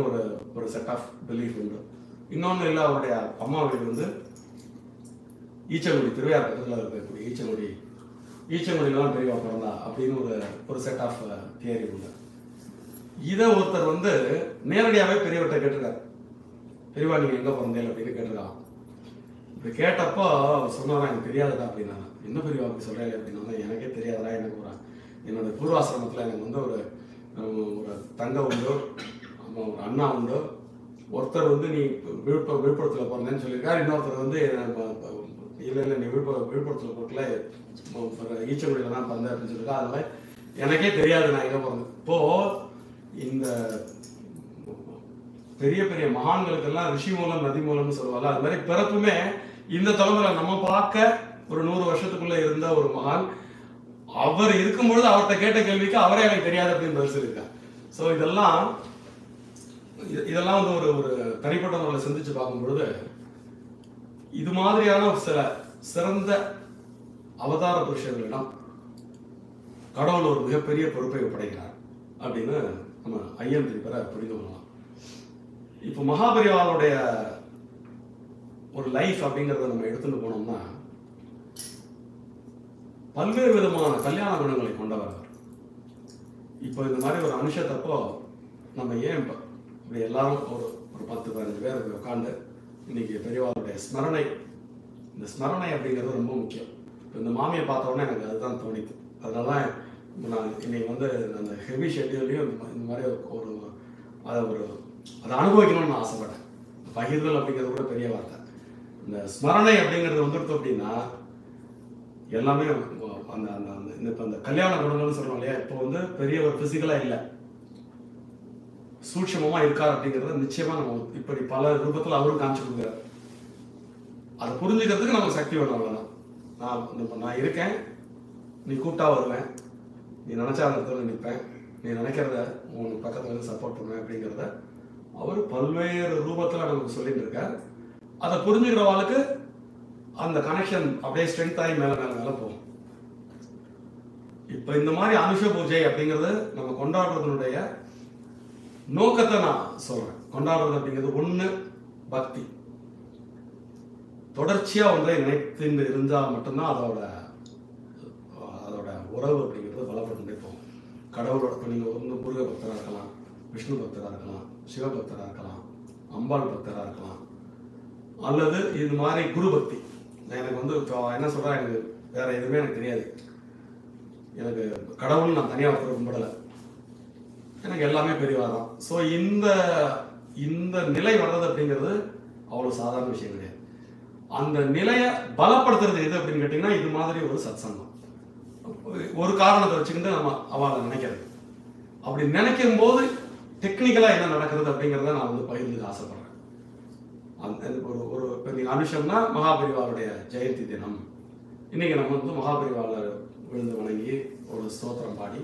ஒரு செட் ஆஃப் பிலீஃப் உண்டு. இன்னொன்று இல்லை, அவருடைய அம்மா வீடு வந்து ஈச்சங்குடி, திருவையார் பக்கத்தில் இருக்கக்கூடிய ஈச்சங்குடியில தான் பெரியவா பிறந்தா அப்படின்னு ஒரு செட் ஆஃப் தியரி உண்டு. இதை ஒருத்தர் வந்து நேரடியாகவே பெரியவர்கிட்ட கேட்டிருக்காரு, பெரியவா நீங்கள் எங்கே பிறந்தேன் அப்படின்னு கேட்டிருக்காங்க. இப்படி கேட்டப்போ அவர் சொன்னாரா எனக்கு தெரியாதுடா அப்படின்னா. என்ன பெரியவா அப்படி சொல்கிறேன் அப்படின்னா, எனக்கே தெரியாதா, எனக்கு என்னோட பூர்வாசிரமத்தில் எனக்கு வந்து ஒரு தங்க உண்டு, ஒரு அண்ணா உண்டு. ஒருத்தர் வந்து நீ விழுப்புரத்தில் பிறந்தேன்னு சொல்லியிருக்காரு, இன்னொருத்தர் வந்து இல்லை நீ விழுப்புரத்தில் போட்டுல ஈச்சங்குடியில் தான் பிறந்தேன் அப்படின்னு சொல்லியிருக்கா. அதனால எனக்கே தெரியாது நான் எங்கே பிறந்தேன். இப்போது இந்த பெரிய பெரிய மகான்களுக்கெல்லாம் ரிஷி மூலம் நதி மூலம்னு சொல்லுவாங்க. அது மாதிரி பிறப்புமே இந்த தலைமுறை நம்ம பார்க்க ஒரு 100 வருஷத்துக்குள்ள இருந்த ஒரு மகான், அவர் இருக்கும்பொழுது அவர்கிட்ட கேட்ட கேள்விக்கு அவரே எனக்கு தெரியாது அப்படின்னு பதில் சொல்லியிருக்கார். ஸோ இதெல்லாம் வந்து ஒரு தனிப்பட்ட முறையில் சிந்திச்சு பார்க்கும் பொழுது இது மாதிரியான சில சிறந்த அவதார புருஷர்களிடம் கடவுள் ஒரு மிகப்பெரிய பொறுப்பை ஒப்படைக்கிறார் அப்படின்னு நம்ம ஐயம் திருப்பரை புரிந்து கொள்ளலாம். இப்போ மகாபெரிவாளுடைய ஒரு லைஃப் அப்படிங்கிறத நம்ம எடுத்துட்டு போனோம்னா பல்வேறு விதமான கல்யாண குணங்களை கொண்டவர். இப்போ இந்த மாதிரி ஒரு அனுஷத்தப்போ நம்ம ஏன் இப்படி எல்லாரும் ஒரு 10-15 பேர் உட்காந்து இன்னைக்கு பெரியவாளுடைய ஸ்மரணை, இந்த ஸ்மரணை அப்படிங்கிறது ரொம்ப முக்கியம். இப்போ இந்த மாமியை பார்த்த உடனே எனக்கு அதுதான் தோணிது. அதனால நான் இன்னைக்கு வந்து அந்த ஹெவி ஷெட்யூல்லையும் இந்த மாதிரி அதை அனுபவிக்கணும்னு நான் ஆசைப்பட்டேன். பகிர்தல் அப்படிங்கிறது கூட பெரிய வார்த்தை. இந்த ஸ்மரணை அப்படிங்கிறது வந்துடுத்து அப்படின்னா எல்லாமே அந்த இப்போ அந்த கல்யாண குணங்கள்னு சொல்றோம் இல்லையா, இப்போ வந்து பெரிய ஒரு பிசிக்கலாக இல்லை, சூட்சமமா இருக்கார் அப்படிங்கிறத நிச்சயமா நம்ம இப்படி பல ரூபத்தில் அவரும் காமிச்சு கொடுக்குறாரு. அதை புரிஞ்சுக்கிறதுக்கு நமக்கு சக்தி வேணும். அவ்வளோதான். நான் இருக்கேன், நீ கூப்பிட்டா வருவேன், நீ நினைச்சா அந்த இடத்துல நிற்பேன், நீ நினைக்கிறத உனக்கு பக்கத்துல இருந்து சப்போர்ட் பண்ணுவேன் அப்படிங்கிறத அவர் பல்வேறு ரூபத்தில் நமக்கு சொல்லிட்டு இருக்கார். அதை புரிஞ்சுக்கிறவாளுக்கு அந்த கனெக்ஷன் அப்படியே ஸ்ட்ரென்த் ஆகி மேலே போகும். இப்போ இந்த மாதிரி அனுஷ பூஜை அப்படிங்கிறது நம்ம கொண்டாடுறதுனுடைய நோக்கத்தை நான் சொல்றேன். கொண்டாடுறது அப்படிங்கிறது ஒண்ணு பக்தி, தொடர்ச்சியா ஒன்றை நினைத்து இருந்தால் மட்டும்தான் அதோட உறவு அப்படிங்கிறது பலப்பட்டு போகும். கடவுளோட இப்போ நீங்கள் வந்து முருக பக்தராக இருக்கலாம், விஷ்ணு பக்தராக இருக்கலாம், சிவபக்தராக இருக்கலாம், அம்பாள் பக்தராக இருக்கலாம், அல்லது இது மாதிரி குரு பக்தி. எனக்கு வந்து என்ன சொல்றேன், எனக்கு வேற எதுவுமே எனக்கு தெரியாது, எனக்கு கடவுள் நான் தனியாக ஒருத்தர் கும்பிடலை, எனக்கு எல்லாமே பெரியவா தான். ஸோ இந்த நிலை வர்றது அப்படிங்கிறது அவ்வளோ சாதாரண விஷயம் கிடையாது. அந்த நிலையை பலப்படுத்துறது எது அப்படின்னு கேட்டிங்கன்னா இது மாதிரி ஒரு சத்சங்கம். ஒரு காரணத்தை வச்சுக்கிட்டு நம்ம அவளை நினைக்கிறது. அப்படி நினைக்கும் போது டெக்னிக்கலாக என்ன நடக்கிறது அப்படிங்கிறத நான் வந்து பகிர்ந்துக்க ஆசைப்படுறேன். ஒரு பெரிய அனுஷம்னா மகாபெரிவாளுடைய ஜெயந்தி தினம். இன்னைக்கு நம்ம வந்து மகாபெரிவாளை விழுந்து வணங்கி ஒரு ஸ்தோத்திரம் பாடி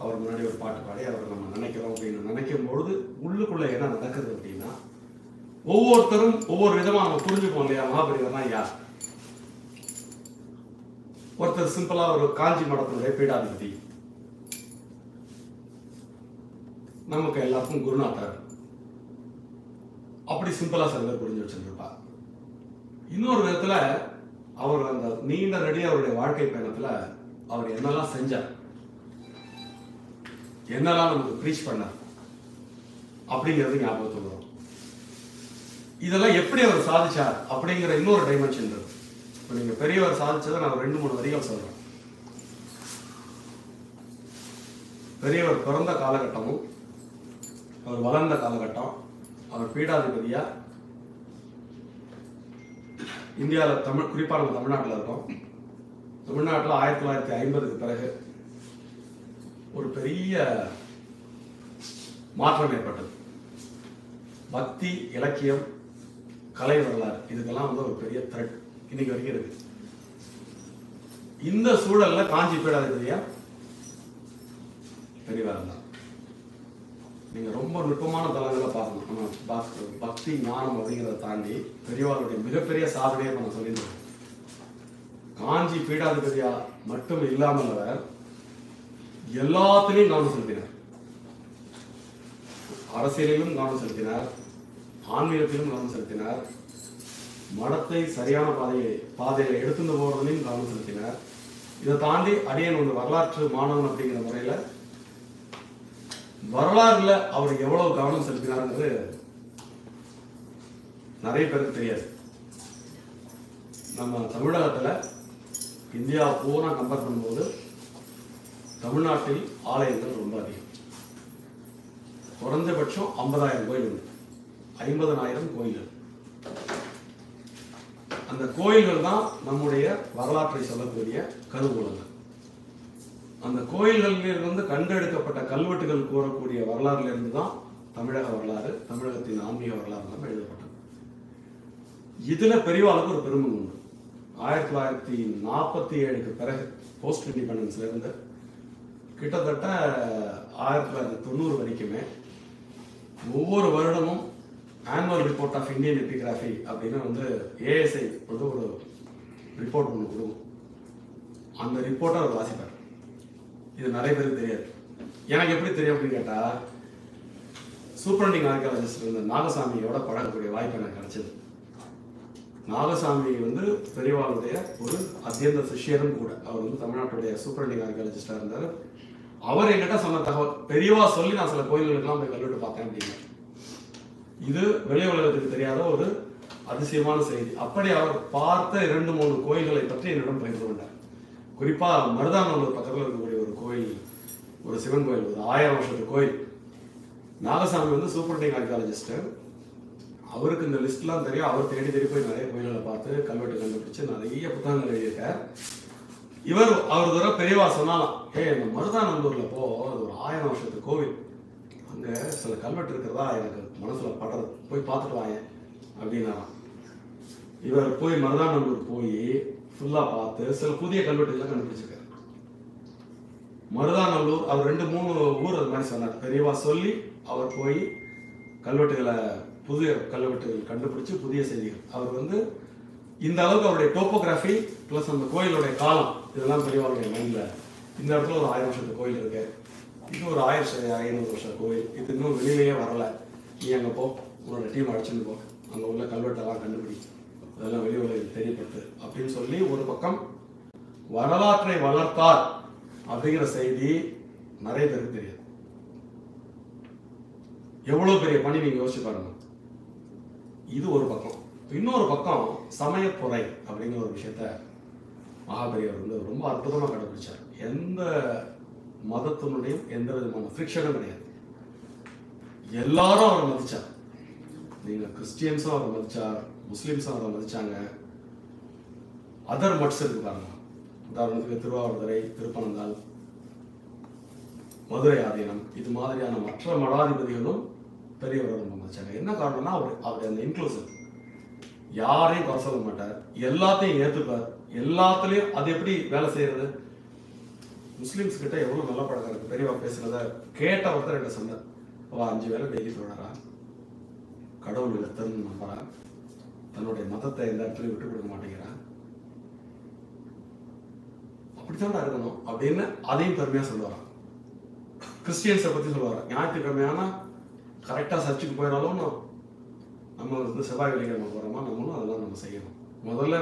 அவர் முன்னாடி ஒரு பாட்டு பாடி அவரை நம்ம நினைக்கிறோம் அப்படின்னு நினைக்கும் பொழுது உள்ளுக்குள்ள என்ன நடக்குது அப்படின்னா ஒவ்வொருத்தரும் ஒவ்வொரு விதமா நம்ம புரிஞ்சுப்போம் இல்லையா. மகாபெரிவார்னா யார்? ஒருத்தர் சிம்பிளா ஒரு காஞ்சி மடத்தினுடைய பீடாதிபதி, நமக்கு எல்லாருக்கும் குருநாதர். அப்படி சிம்பிளா சில பேர் புரிஞ்சு வச்சிருப்பா. இன்னொரு விதத்துல அவர் அந்த நீண்ட நெடிய அவருடைய வாழ்க்கை பயணத்துல அவர் என்னெல்லாம் செஞ்சார், என்னெல்லாம் நமக்கு ப்ரீச் பண்ணார் அப்படிங்கிறது ஞாபகத்துக்கு வரும். இதெல்லாம் எப்படி அவர் சாதிச்சார் அப்படிங்கிற இன்னொரு டைமென்ஷன் இருக்கு. இப்போ நீங்க பெரியவர் சாதிச்சதை நான் 2-3 வரிகள் சொல்றேன். பெரியவர் பிறந்த காலகட்டமும் அவர் வளர்ந்த காலகட்டம், அவர் பீடாதிபதியா இந்தியாவில் குறிப்பாக நம்ம தமிழ்நாட்டில் இருக்கோம். தமிழ்நாட்டில் 1950க்கு பிறகு ஒரு பெரிய மாற்றம் ஏற்பட்டது. பக்தி, இலக்கியம், கலை, வரலாறு இதுக்கெல்லாம் ஒரு பெரிய த்ரெட் இன்னைக்கு வரைக்கும் இருக்கு. இந்த சூழல்ல காஞ்சி பீடாதிபதியா பெரியவர் தான். நீங்க ரொம்ப நுட்பமான தளங்களை பார்க்கணும். நம்ம பக்தி ஞானம் அப்படிங்கிறத தாண்டி பெரியவாளுடைய மிகப்பெரிய சாதனையை நம்ம சொல்லியிருந்தோம். காஞ்சி பீடாதிபதியா மட்டும் இல்லாமல் அவர் எல்லாத்திலையும் கவனம் செலுத்தினார். அரசியலிலும் கவனம் செலுத்தினார், ஆன்மீகத்திலும் கவனம் செலுத்தினார், மடத்தை சரியான பாதையில எடுத்துட்டு போறதுலையும் கவனம் செலுத்தினார். இதை தாண்டி அடியன் ஒரு வரலாற்று மாணவன் அப்படிங்கிற முறையில வரலாறுல அவர் எவ்வளவு கவனம் செலுத்தினாருங்கிறது நிறைய பேருக்கு தெரியாது. நம்ம தமிழகத்துல இந்தியா பூரா கம்பேர் பண்ணும்போது தமிழ்நாட்டில் ஆலயங்கள் ரொம்ப அதிகம். குறைந்தபட்சம் 50,000 கோயில் உண்டு, 50,000 கோயில்கள். அந்த கோயில்கள் தான் நம்முடைய வரலாற்றை சொல்லக்கூடிய கருவூலங்கள். அந்த கோயில்களிலிருந்து கண்டெடுக்கப்பட்ட கல்வெட்டுகள் கூறக்கூடிய வரலாறுல இருந்து தான் தமிழக வரலாறு, தமிழகத்தின் ஆன்மீக வரலாறு எல்லாம் எழுதப்பட்டது. இதுல பெரியவாளுக்கு ஒரு பெருமை உண்டு. 1947க்கு பிறகு போஸ்ட் இண்டிபெண்டன்ஸ்ல இருந்து கிட்டத்தட்ட 1990 வரைக்குமே ஒவ்வொரு வருடமும் annual report of Indian epigraphy அப்படின்னு ஏஎஸ்ஐ ஒரு ரிப்போர்ட் ஒன்று கொடுக்கும். அந்த ரிப்போர்ட்டை அவர் வாசிப்பார். இது நிறைய பேருக்கு தெரியாது. எனக்கு எப்படி தெரியும் அப்படின்னு கேட்டா, சூப்பரண்டிங் ஆர்கியாலஜிஸ்ட் இருந்த நாகசாமியோட பழகக்கூடிய வாய்ப்பு எனக்கு கிடைச்சது. நாகசாமி பெரியவாளுடைய ஒரு அத்தியந்த சிஷ்யரும் கூட. அவர் தமிழ்நாட்டுடைய சூப்பரண்டிங் ஆர்கியாலஜிஸ்டா இருந்தார். அவர் என்கிட்ட சொன்ன தகவல், பெரியவா சொல்லி நான் சில கோயில்களுக்கெல்லாம் போய் கல்வெட்டு பார்த்தேன் அப்படின்னு. இது வெளி உலகத்துக்கு தெரியாத ஒரு அதிசயமான செய்தி. அப்படி அவர் பார்த்த 2-3 கோயில்களை பற்றி என்னிடம் பகிர்ந்து கொண்டார். குறிப்பா மருதானூர் பக்கத்தில் இருக்கக்கூடிய ஒரு கோயில், ஒரு சிவன் கோயில், ஒரு 1000 வருஷத்து கோயில். Nagaswamy superintending archaeologist. அவருக்கு இந்த லிஸ்ட்லாம் தெரியும். அவர் தேடி தேடி போய் நிறைய கோயில்களை பார்த்து கல்வெட்டு கண்டுபிடிச்சு நிறைய புத்தகங்கள் எழுதியிருக்கார். அவர் தூர பெரியவா சொன்னாலாம், இந்த மருதானந்தூர்ல அது ஒரு 1000 வருஷத்து கோவில், அங்க சில கல்வெட்டு இருக்கிறதா எனக்கு மனசுல படுறது, போய் பார்த்துட்டு வாங்க அப்படின்னாராம். இவர் போய் மருதானந்தூர் போய் ஃபுல்லா பார்த்து சில புதிய கல்வெட்டுகளை கண்டுபிடிச்சிருக்காரு. மருதாநல்லூர் அவர் 2-3 ஊர் அது மாதிரி சொன்னார். பெரியவா சொல்லி அவர் போய் கல்வெட்டுகளை, புதிய கல்வெட்டுகள் கண்டுபிடிச்சு புதிய செய்திகள். அவர் இந்த அளவுக்கு அவருடைய டோப்போகிராஃபி பிளஸ் அந்த கோயிலுடைய காலம் இதெல்லாம் பெரியவாளுடைய மைண்ட்ல. இந்த இடத்துல ஒரு 1000 வருஷத்து கோயில் இருக்கு, இது ஒரு 1500 வருஷம் கோயில், இது இன்னும் வெளியிலேயே வரல, நீ அங்க போ, உன்னோட டீம் அழைச்சிட்டு போ, அங்க உள்ள கல்வெட்டெல்லாம் கண்டுபிடி, அதெல்லாம் வெளி உலகில் தெரியப்படுத்து அப்படின்னு சொல்லி ஒரு பக்கம் வரலாற்றை வளர்த்தார் அப்படிங்கிற செய்தி நிறைய பேருக்கு தெரியாது. எவ்வளவு பெரிய பணி நீங்க யோசிச்சு பாருங்க. இது ஒரு பக்கம். இன்னொரு பக்கம் சமயப்புரை அப்படிங்கிற ஒரு விஷயத்த மகாபெரியவர் ரொம்ப அற்புதமா கண்டுபிடிச்சார். எந்த மதத்தினுடையும் எந்த விதமான ஃபிரிக்ஷனும் கிடையாது. எல்லாரும் அவரை மதிச்சார். நீங்க கிறிஸ்டியன்ஸும் அவரை மதிச்சார், முஸ்லிம்ஸும் அவரை மதிச்சாங்க. அதர் மட்ஸ் இருக்கு பாருங்க. உதாரணத்துக்கு திருவாவூர்துறை, திருப்பனந்தாள், மதுரை ஆதீனம், இது மாதிரியான மற்ற மடாதிபதிகளும் பெரியவரை ரொம்ப மதிச்சாங்க. என்ன காரணம்னா அவர் அந்த இன்க்ளூசிவ், யாரையும் குறை சொல்ல மாட்டார், எல்லாத்தையும் ஏற்றுப்பார், எல்லாத்துலயும். அது எப்படி வேலை செய்யறது? முஸ்லிம்ஸ் கிட்ட எவ்வளவு நல்ல பழக்கம் இருக்கு. பெரியவா பேசுறத கேட்ட ஒருத்தர் என்ன சொன்னார், அவ 5 வேளை டெய்லி தொடரா, கடவுள் இல்லத்தன்னு நம்புறா, தன்னுடைய மதத்தை எந்த இடத்துலயும் விட்டு கொடுக்க மாட்டேங்கிறா, அப்படித்தான் இருக்கணும் அப்படின்னு அதையும் பெருமையா சொல்லுவாராம். கிறிஸ்டியன்ஸை பற்றி சொல்லுவார். ஞாயிற்றுக்கிழமையான கரெக்டாக சர்ச்சுக்கு போயிடாலும் நம்ம வந்து செவ்வாய் வெள்ளிக்கிழமை போகிறோமா, நம்மளும் அதெல்லாம் நம்ம செய்யணும். முதல்ல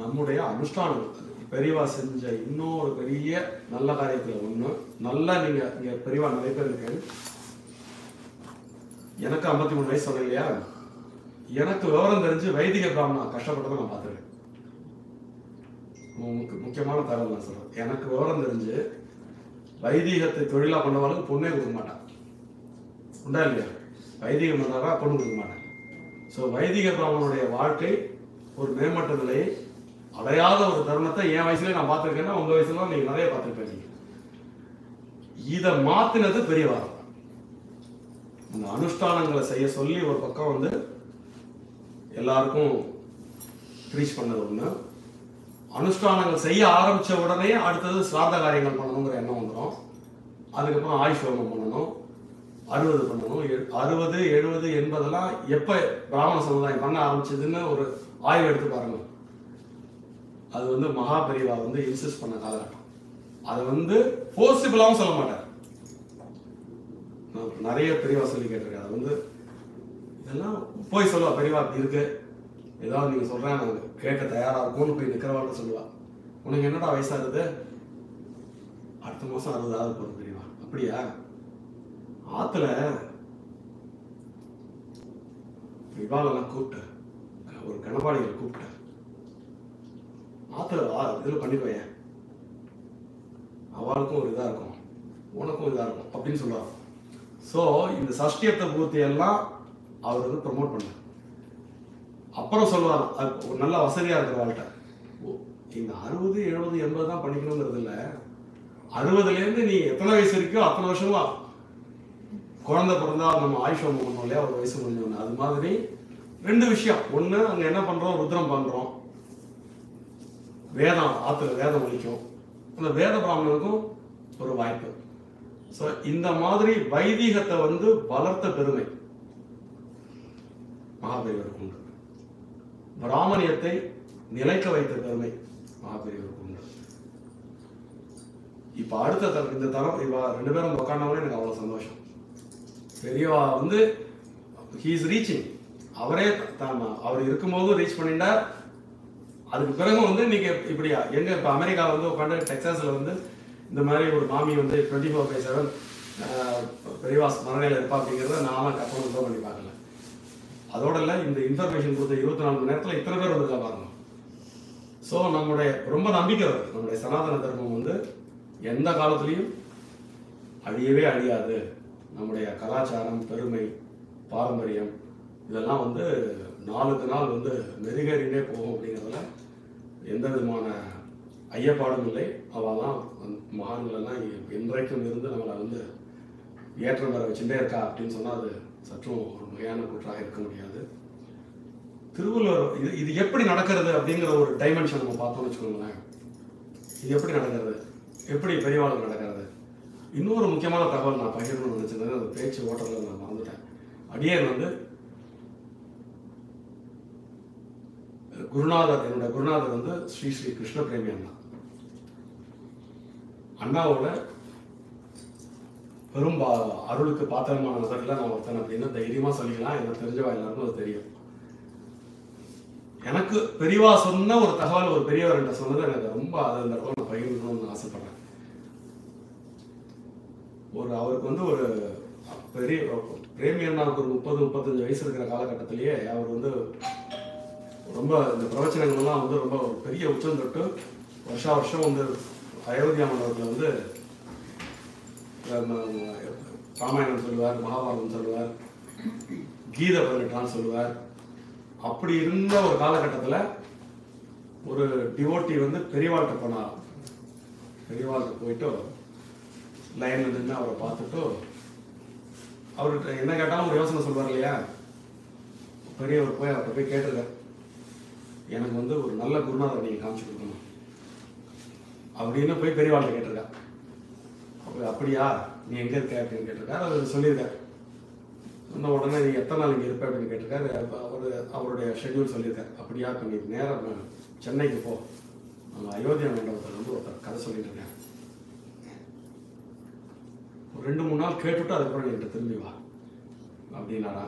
நம்முடைய அனுஷ்டானம் பெரியவா செஞ்ச இன்னொரு பெரிய நல்ல காரியத்தில் ஒன்று, நல்லா நீங்கள் இங்கே பெரியவா நிறைய பேர் இருக்கு. எனக்கு 53 வயசு சொன்னேன் இல்லையா, எனக்கு விவரம் தெரிஞ்சு வைதிக பிராமணா கஷ்டப்பட்டதை நான் பார்த்துருக்கேன். முக்கியமான தகவல் நான் சொல்றேன். எனக்கு விவரம் தெரிஞ்சு வைதிகத்தை தொழிலா பண்ணவர்களுக்கு பொண்ணே கொடுக்க மாட்டான். உண்டா இல்லையா? வைதிகம் பண்ணாரா பொண்ணு கொடுக்க மாட்டாங்க. ஸோ வைதிக பிராமணனுடைய வாழ்க்கை ஒரு மேம்பட்ட நிலையை அடையாத ஒரு தருணத்தை என் வயசுல நான் பார்த்துருக்கேன்னா உங்க வயசுல நீங்க நிறைய பார்த்துருப்பீங்க. இதை மாத்தினது பெரியவா. இந்த அனுஷ்டானங்களை செய்ய சொல்லி ஒரு பக்கம் வந்து எல்லாருக்கும் ப்ரீச் பண்ணது ஒண்ணு. அனுஷ்டானங்கள் செய்ய ஆரம்பிச்ச உடனே அடுத்தது சிராத காரியங்கள் பண்ணணுங்கிற எண்ணம் வந்துடும். அதுக்கப்புறம் ஆயுஷ் ஹோமம் பண்ணணும், 60 பண்ணணும். 60, 70, 80 எப்ப பிராமண சமுதாயம் பண்ண ஆரம்பிச்சதுன்னு ஒரு ஆய்வு எடுத்து பாருங்க. அது வந்து மகா பெரியவா வந்து இன்சிஸ்ட் பண்ண காலகட்டம். அது வந்து போசிபிளாவும் சொல்ல மாட்டார். நிறைய பெரியவா சொல்லி கேட்டிருக்கேன். அது வந்து இதெல்லாம் போய் சொல்லுவா, பெரியவா அப்படி இருக்கு, ஏதாவது நீங்க சொல்றேன் நாங்க கேட்க தயாரா இருக்கும்னு போய் நிக்கிறவாள் சொல்லுவா. உனக்கு என்னடா வயசாகுது? அடுத்த மாசம் 60 போகுது பெரியவா. அப்படியா? ஆத்துல விவாதெல்லாம் கூப்பிட்டு ஒரு கணபாடிகளை கூப்பிட்டு ஆத்துல இதுல பண்ணிக்குவேன், அவளுக்கும் ஒரு இதா இருக்கும் உனக்கும் இதா இருக்கும் அப்படின்னு சொல்லுவாங்க. ஸோ இந்த சஷ்டியத்தை பூர்த்தி எல்லாம் அவர் வந்து ப்ரமோட் பண்ணார். அப்புறம் சொல்லுவாங்க ஒரு நல்ல வசதியா இருக்கிற வாழ்க்கை இந்த 60, 70, 80 தான் பண்ணிக்கணுங்கிறது இல்லை. 60லேருந்து நீ எத்தனை வயசு இருக்கோ அத்தனை வருஷமா குழந்தை பிறந்தா நம்ம ஆயுஷ் ஹோமம் பண்ணோம் இல்லையா, ஒரு வயசு முடிஞ்சோன்னு. அது மாதிரி 2 விஷயம். ஒன்று, அங்கே என்ன பண்றோம், ருத்ரம் பண்றோம், வேதம் ஆத்துல வேதம் ஒழிக்கும். அந்த வேத பிராமணனுக்கும் ஒரு வாய்ப்பு. ஸோ இந்த மாதிரி வைதிகத்தை வந்து வளர்த்த பெருமை மகாபெரியவருக்கு உண்டு. பிராமணியத்தை நிலைக்க வைத்த பெருமை மகாபெரியவருக்கு உண்டு. இப்ப அடுத்த இந்த தரம் இவ 2 பேரும் உட்காந்தவனே எனக்கு அவ்வளவு சந்தோஷம். பெரியவா வந்து he is reaching. அவரே அவர் இருக்கும்போது ரீச் பண்ணிட்டார். அதுக்கு பிறகு வந்து நீங்க இப்படியா எங்க இப்ப அமெரிக்காவில் வந்து உட்காந்து டெக்சாஸ்ல வந்து இந்த மாதிரி ஒரு மாமி வந்து 24/7 பெரியவாஸ் மனநிலையில் இருப்பா அப்படிங்கிறத நானும் கற்பனை கூட பண்ணி பார்க்கல. அதோட இல்லை, இந்த இன்ஃபர்மேஷன் கொடுத்த 24 மணி நேரத்தில் இத்தனை பேர் வந்து பாருங்க. ஸோ நம்முடைய ரொம்ப நம்பிக்கை வருது, நம்முடைய சனாதன தர்மம் வந்து எந்த காலத்துலையும் அழியவே அழியாது. நம்முடைய கலாச்சாரம், பெருமை, பாரம்பரியம் இதெல்லாம் வந்து நாளுக்கு நாள் வந்து மெருகேறினே போகும் அப்படிங்கிறதுல எந்த விதமான ஐயப்பாடும் இல்லை. அவெல்லாம் மகான்களெல்லாம் இன்றைக்கும் இருந்து நம்மளை வந்து ஏற்றம் வர வச்சுட்டே இருக்கா அப்படின்னு சொன்னால் அது சற்றும் ஒரு மிகையான கூற்றாக இருக்க முடியாது. திருவள்ளுவர் இது எப்படி நடக்கிறது அப்படிங்கிற ஒரு டைமென்ஷன் நம்ம பார்த்தோம்னு வச்சுக்கோங்களேன். இது எப்படி நடக்கிறது, எப்படி பெரியவாளுக்கு நடக்கிறது. இன்னொரு முக்கியமான தகவல் நான் பகிரணும்னு நினைச்சிருந்தேன், அந்த பேச்சு ஓட்டத்தில் நான் மறந்துட்டேன். அடியேன் வந்து குருநாதர், என்னுடைய குருநாதர் வந்து ஸ்ரீ ஸ்ரீ கிருஷ்ண பிரேமி அண்ணா. அண்ணாவோட பெரும் அருளுக்கு பாத்திரமான நபர்ல நான் ஒருத்தன் அப்படின்னு தைரியமா சொல்லிக்கலாம். எனக்கு தெரிஞ்சவா எல்லாருக்கும் அது தெரியும். எனக்கு பெரியவா சொன்ன ஒரு தகவல், ஒரு பெரியவர் என்ற சொன்னது எனக்கு ரொம்ப அதை இந்த இடத்துல நான் பகிர்ந்துக்கணும்னு ஆசைப்படுறேன். அவருக்கு வந்து ஒரு பெரிய பிரேமி அண்ணாவுக்கு ஒரு 30-35 வயசு இருக்கிற காலகட்டத்திலேயே அவர் வந்து ரொம்ப இந்த பிரவச்சனங்கள்லாம் வந்து ரொம்ப ஒரு பெரிய உச்சம் தொட்டு வருஷம் வந்து அயோத்தியா மண்டபத்தில் வந்து ராமாயணம் சொல்லுவார், மகாபாரதம் சொல்லுவார், கீதை 18 சொல்லுவார். அப்படி இருந்த ஒரு காலகட்டத்தில் ஒரு டிவோட்டி வந்து பெரியவாள்கிட்ட போனார். பெரியவாள்கிட்ட போயிட்டு லைன்ல நின்று அவரை பார்த்துட்டு அவர்கிட்ட என்ன கேட்டாலும் ஒரு யோசனை சொல்வார் இல்லையா. பெரியவர் போய் அவர்கிட்ட போய் கேட்டிருக்கார், எனக்கு வந்து ஒரு நல்ல குருநாதர் நீங்கள் காமிச்சு கொடுக்கணும் அப்படின்னு போய் பெரியவாள்கிட்ட கேட்டிருக்கா. அப்படியா, நீ எங்கே இருக்க அப்படின்னு கேட்டிருக்காரு. அவர் சொல்லியிருக்காரு. சொன்ன உடனே நீ எத்தனை நாள் இங்கே இருப்ப அப்படின்னு கேட்டிருக்காரு. அவருடைய ஷெட்யூல் சொல்லியிருக்காரு. அப்படியா, இப்போ நீ நேரம் சென்னைக்கு போ, நம்ம அயோத்தியா மண்டபத்தில் வந்து ஒருத்தர் கதை சொல்லிட்டு இருக்கேன், நாள் கேட்டுவிட்டு அதுக்கப்புறம் என்கிட்ட திரும்பி வா அப்படின்னாரா.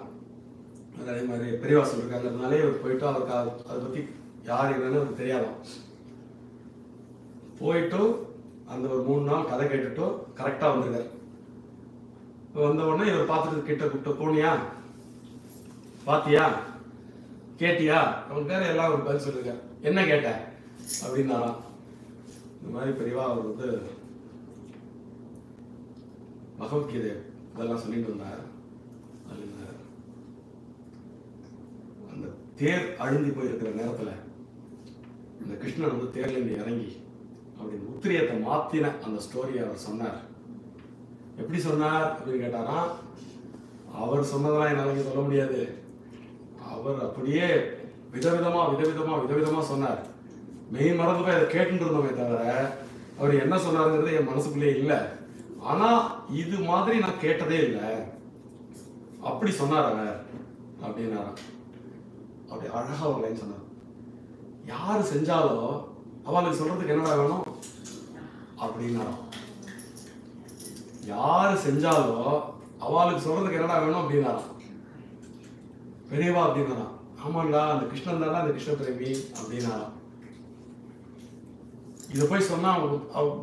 அதே மாதிரி பெரியவா சொல்லியிருக்காங்கிறதுனாலே இவர் போயிட்டு அவருக்கு அதை பற்றி யார் என்னன்னு அவருக்கு தெரியாதான். போயிட்டு அந்த ஒரு 3 நாள் கதை கேட்டுட்டு கரெக்டாக வந்துருக்காரு. வந்த உடனே இவர் பார்த்துட்டு கிட்ட கூப்பிட்டு, போனியா, பாத்தியா, கேட்டியா, அவன் பேர் எல்லாம் ஒரு பதில் சொல்லியிருக்காரு. என்ன கேட்ட அப்படின்னாராம். இந்த மாதிரி பெரியவா அவர் வந்து பகவத்கீதை இதெல்லாம் சொல்லிட்டு வந்தார். அந்த தேர் அழுந்தி போயிருக்கிற நேரத்துல இந்த கிருஷ்ணன் வந்து தேர்ல இருந்து இறங்கி அப்படின்னு உத்திரியத்தை மாத்தின அந்த ஸ்டோரியை அவர் சொன்னார். எப்படி சொன்னார் அப்படின்னு கேட்டாராம். அவர் சொன்னதெல்லாம் என்னால சொல்ல முடியாது. அவர் அப்படியே விதவிதமா சொன்னார். மெய் மறந்து போய் அதை கேட்டுட்டு இருந்தோமே தவிர அவர் என்ன சொன்னாருங்கிறது என் மனசுக்குள்ளே இல்லை. ஆனா இது மாதிரி நான் கேட்டதே இல்லை. அப்படி சொன்னார் அவர் அப்படின்னாராம். அப்படி அழகா ஒரு லைன் சொன்னார். யாரு செஞ்சாலோ அவளுக்கு சொல்றதுக்கு என்னடா வேணும் அப்படின்னாராம். யாரு செஞ்சாலோ அவளுக்கு சொல்றதுக்கு என்னடா வேணும் அப்படின்னாராம். பெரியவா அப்படின்னாராம். ஆமாண்டா, அந்த கிருஷ்ணன் தானே அந்த கிருஷ்ண பிரேமி அப்படின்னாராம். இதை போய் சொன்னா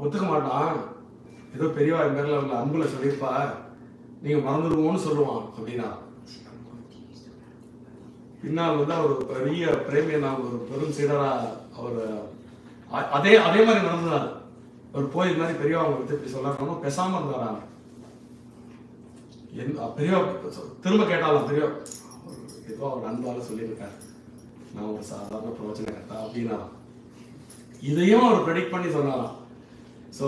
ஒத்துக்க மாட்டான். ஏதோ பெரியவா என் பேர்ல உள்ள அன்புல சொல்லியிருப்பா, நீங்க மறந்துடுவோம்னு சொல்லுவான் அப்படின்னா. பின்னால் வந்து அவர் பெரிய பிரேமியனா, ஒரு பெரும் சீடரா அவர் அதே மாதிரி நடந்தார். அவர் போய் இது மாதிரி பெரியவா அவங்க இப்படி சொல்லாம பேசாம இருந்தாரா. பெரியவா திரும்ப கேட்டாலும் பெரியவா ஏதோ அவர் அன்பால சொல்லியிருக்காரு, நான் ஒரு சாதாரண பிரவச்சனை கட்டா அப்படின்னா. இதையும் அவர் ப்ரெடிக்ட் பண்ணி சொன்னாராம். ஸோ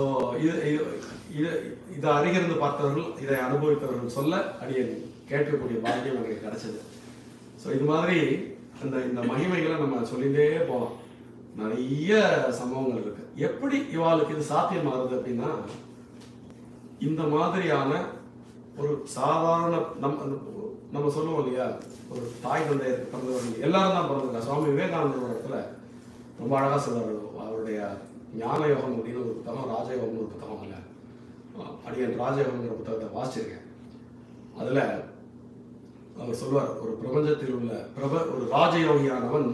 இதை அருகிருந்து பார்த்தவர்கள், இதை அனுபவித்தவர்கள் சொல்ல அடியே கேட்கக்கூடிய பாக்கியம் எனக்கு கிடைச்சது. ஸோ இது மாதிரி இந்த மகிமைகளை நம்ம சொல்லிட்டே போகலாம். நிறைய சம்பவங்கள் இருக்கு. எப்படி இவாளுக்கு இது சாத்தியமாகுது அப்படின்னா, இந்த மாதிரியான ஒரு சாதாரண நம்ம சொல்லுவோம் இல்லையா, ஒரு தாய் தந்தையர் பிறந்தவர்கள் எல்லாரும் தான் பிறந்திருக்காங்க. சுவாமி விவேகானந்தர் இடத்துல ரொம்ப அழகா சொல்றாரு. அவருடைய ஞான யோகம் அப்படின்னு ஒரு புத்தகம், ராஜயோகம்னு ஒரு புத்தகம் இல்லை, அடியன் ராஜயோகம்ங்கிற புத்தகத்தை வாசிச்சிருக்கேன். அதுல அவர் சொல்வார், ஒரு பிரபஞ்சத்தில் உள்ள ஒரு ராஜயோகியானவன்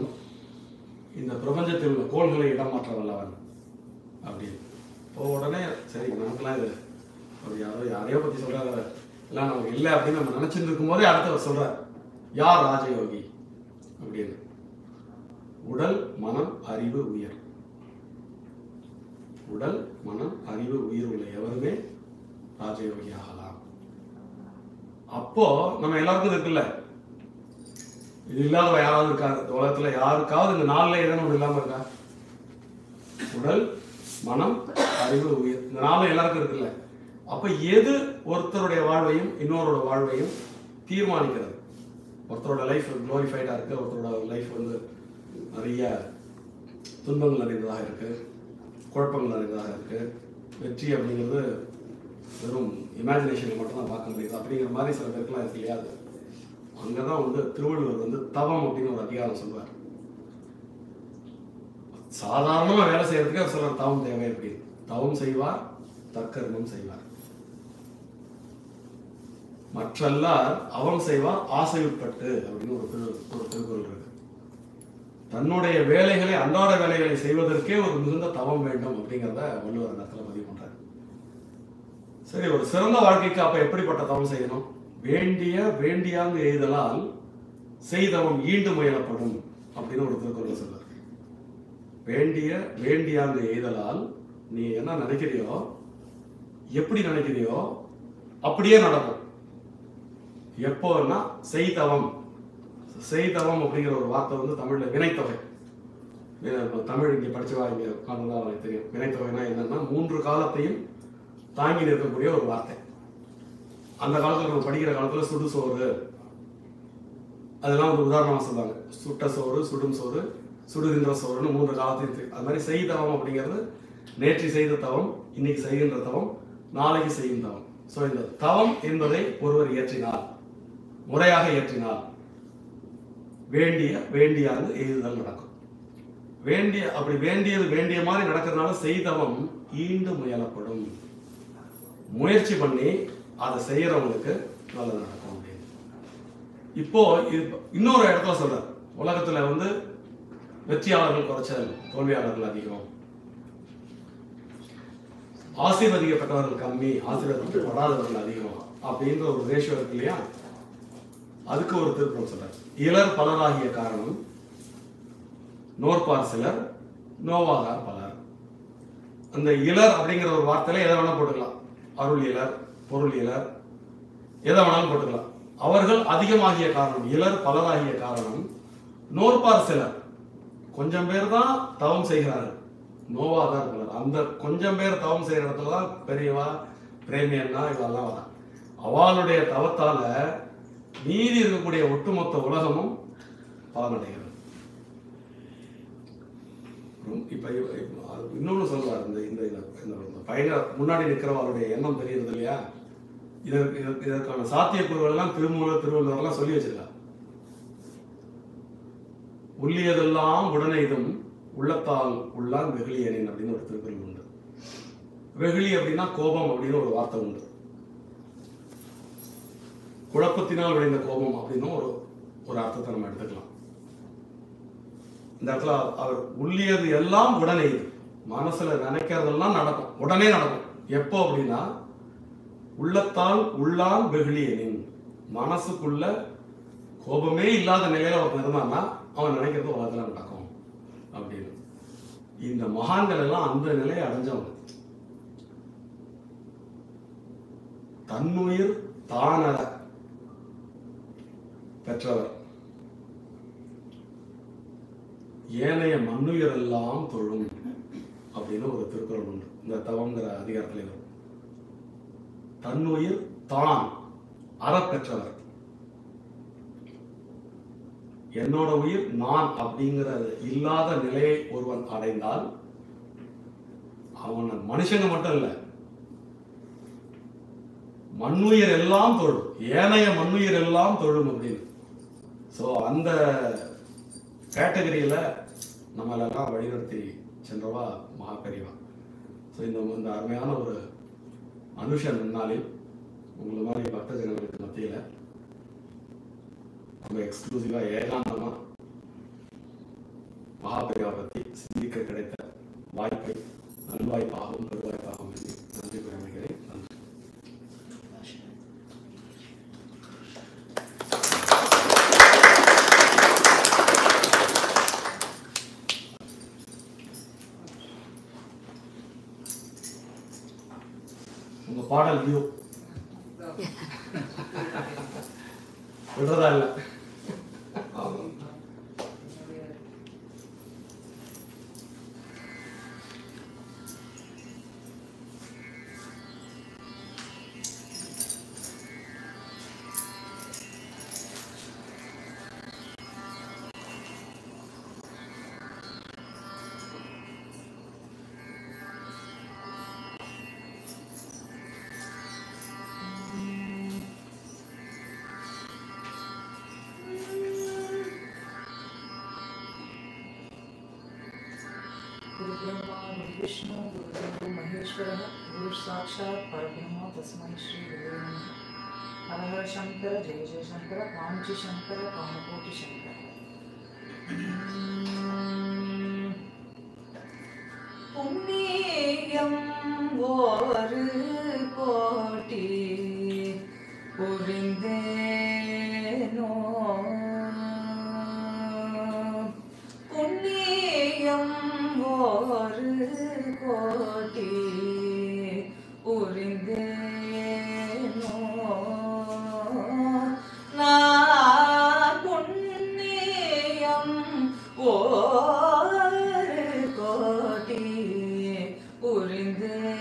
இந்த பிரபஞ்சத்தில் உள்ள கோள்களை இடமாற்ற வல்லவன் அப்படின்னு. இப்போ உடனே சரி, நமக்குலாம் இது ஒரு யாரையோ பத்தி சொல்றாரு எல்லாம் நமக்கு இல்லை அப்படின்னு நம்ம நினைச்சிட்டு இருக்கும் போதே அடுத்தவர் சொல்றார், யார் ராஜயோகி அப்படின்னு. உடல், மனம், அறிவு, உயிர். உடல், மனம், அறிவு, உயிர் உள்ள எவருமே ராஜயோகி ஆகலாம். அப்போ நம்ம எல்லாருக்கும் இருக்குல்ல, இது இல்லாத யாராவது இருக்கா உலகத்துல? யாருக்காவது இந்த 4ல ஏதோ ஒன்று இல்லாம இருக்கா? உடல், மனம், அறிவு, உயிர், இந்த 4 எல்லாருக்கும் இருக்குல்ல. அப்ப எது ஒருத்தருடைய வாழ்வையும் இன்னொருடைய வாழ்வையும் தீர்மானிக்கிறது? ஒருத்தரோட லைஃப் குளோரிஃபைடா இருக்கு, ஒருத்தரோட லைஃப் வந்து நிறைய துன்பங்கள் நிறைந்ததாக இருக்கு, குழப்பங்கள் நிறைந்ததாக இருக்கு. வெற்றி அப்படிங்கிறது வெறும் இமேஜினேஷன் மட்டும் தான் பார்க்க முடியுது அப்படிங்கிற மாதிரி சில பேருக்குலாம் இருக்கு இல்லையா. அது அங்கதான் வந்து திருவள்ளுவர் வந்து தவம் அப்படின்னு ஒரு அதிகாரம் சொல்வார். சாதாரணமா வேலை செய்யறதுக்கு அவர் சொல்ற தவம் தேவை அப்படின்னு. தவம் செய்வார், தற்கர்மம் செய்வார், மற்றெல்லார் அவம் செய்வார் ஆசை உட்பட்டு அப்படின்னு ஒரு திருக்குறள் இருக்கு. தன்னுடைய வேலைகளை, அன்றாட வேலைகளை செய்வதற்கே ஒரு மிகுந்த தவம் வேண்டும் அப்படிங்கிறத வள்ளுவர் அந்த இடத்துல பதிவு பண்றாரு. சரி, ஒரு சிறந்த வாழ்க்கைக்கு அப்ப எப்படிப்பட்ட தவம் செய்யணும்? வேண்டியாங்கு எய்தலால் செய்தவம் ஈண்டு முயலப்படும் அப்படின்னு ஒரு திருக்குறள் சொல்றாரு. வேண்டியாங்கு எய்தலால் நீ என்ன நினைக்கிறியோ, எப்படி நினைக்கிறியோ அப்படியே நடக்கும். எப்போன்னா செய்தவம் அப்படிங்கிற ஒரு வார்த்தை வந்து தமிழ்ல வினைத்தொகை. தமிழ் இங்க படிச்சவா இங்க உட்கார்ந்துதான் எனக்கு தெரியும். வினைத்தொகைனா என்னன்னா 3 காலத்தையும் தாங்கி நிற்கக்கூடிய ஒரு வார்த்தை. அந்த காலத்துல நம்ம படிக்கிற காலத்துல சுடு சோறு அதெல்லாம் ஒரு உதாரணமா சொல்லுவாங்க. சுட்ட சோறு, சுடும் சோறு, சுடுகின்ற சோறுன்னு 3 காலத்தையும். அது மாதிரி செய்தவம் அப்படிங்கிறது நேற்று செய்த தவம், இன்னைக்கு செய்கின்ற தவம், நாளைக்கு செய்யும் தவம். ஸோ இந்த தவம் என்பதை ஒருவர் இயற்றினார், முறையாக இயற்றினார், வேண்டியாது எய்துதல் நடக்கும். அப்படி வேண்டிய மாதிரி நடக்கிறதுனால செய்தவம் ஈண்டு முயலப்படும். முயற்சி பண்ணி அதை செய்யறவங்களுக்கு நல்லது நடக்கும் அப்படின்னு. இப்போ இன்னொரு இடத்துல சொல்ற, உலகத்துல வந்து வெற்றியாளர்கள் குறைச்சல், தோல்வியாளர்கள் அதிகம், ஆசீர்வதிக்கப்பட்டவர்கள் கம்மி, ஆசீர்வதிக்கப்படாதவர்கள் அதிகம் அப்படின்ற ஒரு ரேஷியோ இருக்கு இல்லையா? அதுக்கு ஒரு திருக்குறள் சொல்றார். இலர் பலராகிய காரணம் நோற்பார் சிலர் நோவாதார் பலர். அந்த இலர் அப்படிங்கிற ஒரு வார்த்தையில எதை வேணா போட்டுக்கலாம். அருள் இலர், பொருள் இலர், எதை வேணாலும் போட்டுக்கலாம். அவர்கள் அதிகமாகிய காரணம், இலர் பலராகிய காரணம் நோற்பார் சிலர், கொஞ்சம் பேர் தான் தவம் செய்கிறார்கள், நோவாதார் பலர். அந்த கொஞ்சம் பேர் தவம் செய்கிற இடத்துல தான் பெரியவா பிரேமியன்னா இதெல்லாம் வர. அவளுடைய தவத்தால மீதி இருக்கக்கூடிய ஒட்டுமொத்த உலகமும் பலனடைகிறது. இப்ப இன்னொன்னு சொல்றாரு, இந்த பையனை முன்னாடி நிற்கிறவருடைய எண்ணம் தெரியுது இல்லையா? இதற்கான சாத்தியக்கூறுகள் எல்லாம் திருவள்ளுவர்லாம் சொல்லி வச்சிருக்காங்க. உள்ளியதெல்லாம் உடனே இதும் உள்ளத்தால் உள்ளான் வெகுளியனின் அப்படின்னு ஒரு திருக்குறள் உண்டு. வெகுளி அப்படின்னா கோபம் அப்படின்னு ஒரு வார்த்தை உண்டு. குழப்பத்தினால் விளைந்த கோபம் அப்படின்னு ஒரு அர்த்தத்தை நம்ம எடுத்துக்கலாம். இந்த இடத்துல அவர் உள்ளியது எல்லாம் உடனே, மனசுல நினைக்கிறதெல்லாம் நடக்கும், உடனே நடக்கும். எப்போ அப்படின்னா உள்ளத்தால் உள்ளான் வெகுளியனின், மனசுக்குள்ள கோபமே இல்லாத நிலையில அவன் இருந்தான்னா அவன் நினைக்கிறது உலகத்துல நடக்கும் அப்படின்னு. இந்த மகான்கள் எல்லாம் அந்த நிலையை அடைஞ்சவங்க. தன்னுயிர் தானற பெற்றவர், ஏனைய மண்ணுயிர் எல்லாம் தொழும் அப்படின்னு ஒரு திருக்குறள் உண்டு. இந்த தவங்கிற அதிகாரத்திலே வரும். தன்னுயிர் தான் அற பெற்றவர், என்னோட உயிர் நான் அப்படிங்கிற இல்லாத நிலையை ஒருவன் அடைந்தால் அவன் மனுஷங்க மட்டும் இல்ல, மண்ணுயிர் எல்லாம் தொழும், ஏனைய மண்ணுயிர் எல்லாம் தொழும் அப்படின்னு. ஸோ அந்த கேட்டகரியில நம்மளெல்லாம் வழிநடத்தி சென்றவா மகாபெரிவா. ஸோ இந்த அருமையான ஒரு அனுஷன் நாளில் உங்களை மாதிரி பக்த ஜனங்களுக்கு மத்தியில் நம்ம எக்ஸ்க்ளூசிவா ஏகாந்தமா மகாபெரிவா பற்றி சிந்திக்க கிடைத்த வாய்ப்பை நல்வாய்ப்பாகவும் பெருவாய்ப்பாகவும் நன்றி கூறிக்கிறேன். நன்றி. உங்க பாடல் வியூ விடுறதா இல்ல. विष्णु गुरुदेवो महेश्वरः गुरु साक्षात् परब्रह्म तस्मै श्री गुरुवे नमः। हर हर शंकर जय जय शंकर कांची शंकर कामकोटि शंकर। पुण्यम ஒரு கோட்டி புரிந்தேனோ, புண்ணியம் ஒரு கோட்டி புரிந்தேனோ, நான் புண்ணியம் ஒரு கோட்டி புரிந்தேனோ,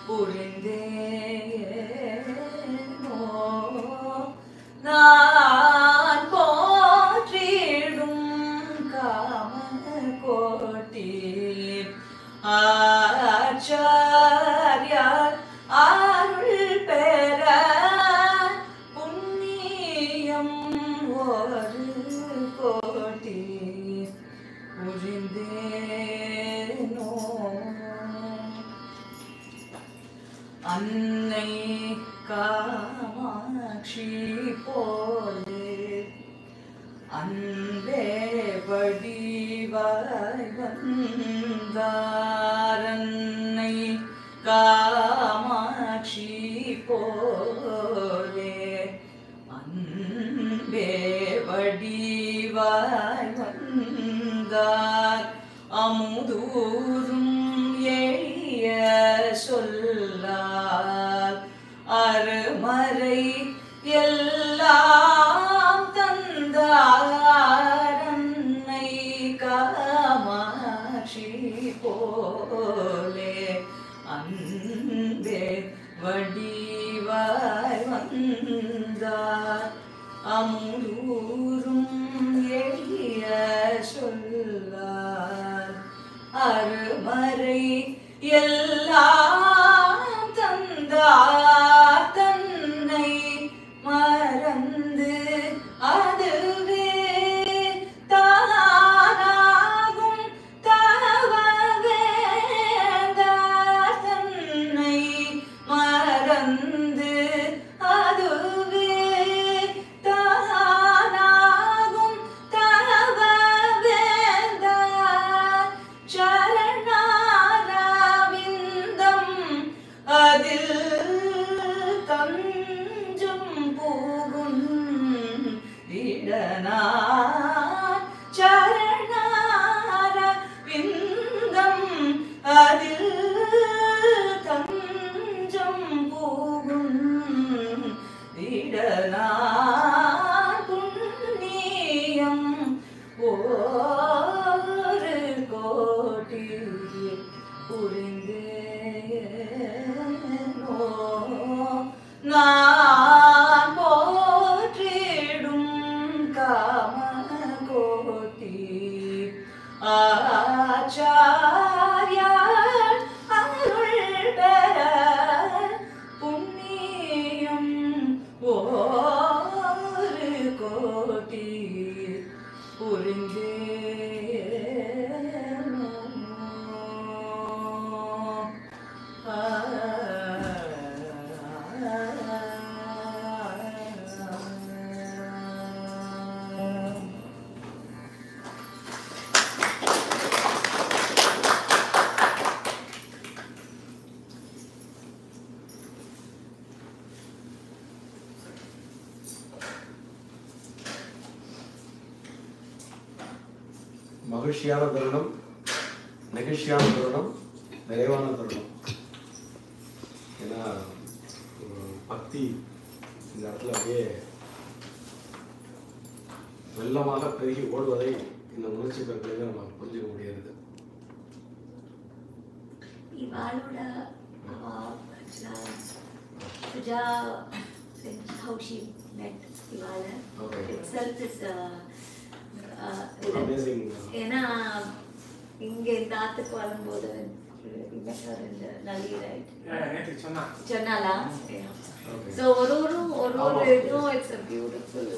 புரிந்தேனோ நான் போற்றிடும் காமகோட்டி ஆச்சார்யார் அருள் பெற புண்ணியம் ஒரு கோட்டி புரிந்தேனோ அன்னை காமாட்சி போலே அன்பே வடிவாய் வந்தார் அன்னை காமாட்சி போலே அன்பே வடிவாய் வந்தார் அமுதூரும் எளிய சொல்லார் அருமறை எல்லாம் தந்தார் அன்னை காமாட்சி போலே அன்பே வடிவாய் வந்தார் அமுதூரும் எளிய சொல்லார் அருமறை எல்லாம் தந்தார் தன்னை மறந்து அதுவே தானாகும் தவவேந்தார் தன்னை மறந்து அதுவே தானாகும் தவவேந்தார் சரணாரவிந்தம் அதில் தஞ்சம் போகும் இடனார் சரணாரவிந்தம் அதில் தஞ்சம் போகும் இடனார் புண்ணியம் ஒரு கோட்டி புரிந்தேனோ நான் போற்றிடும் காமகோட்டி ஆச்சார்யார் அருள் பெற புண்ணியம் ஒரு கோட்டி புரிந்தேனோ மகிழ்ச்சியான தருணம், நெகிழ்ச்சியான தருணம், நிறைவான தருணம். ஏன்னா பக்தி இந்த இடத்துல அப்படியே வெள்ளமாக பெருகி ஓடுவதை இந்த உணர்ச்சி பெருக்கிலிருந்து நம்ம புரிஞ்சுக்க முடியாது. இவாளோட Puja, how she met Ivala itself is amazing. ஏன்னா இங்க இந்த ஆத்துக்கு வரும்போது நலி ரைட் சொன்னாலா ஸோ ஒரு இதுவும் இட்ஸ் அ பியூட்டிஃபுல்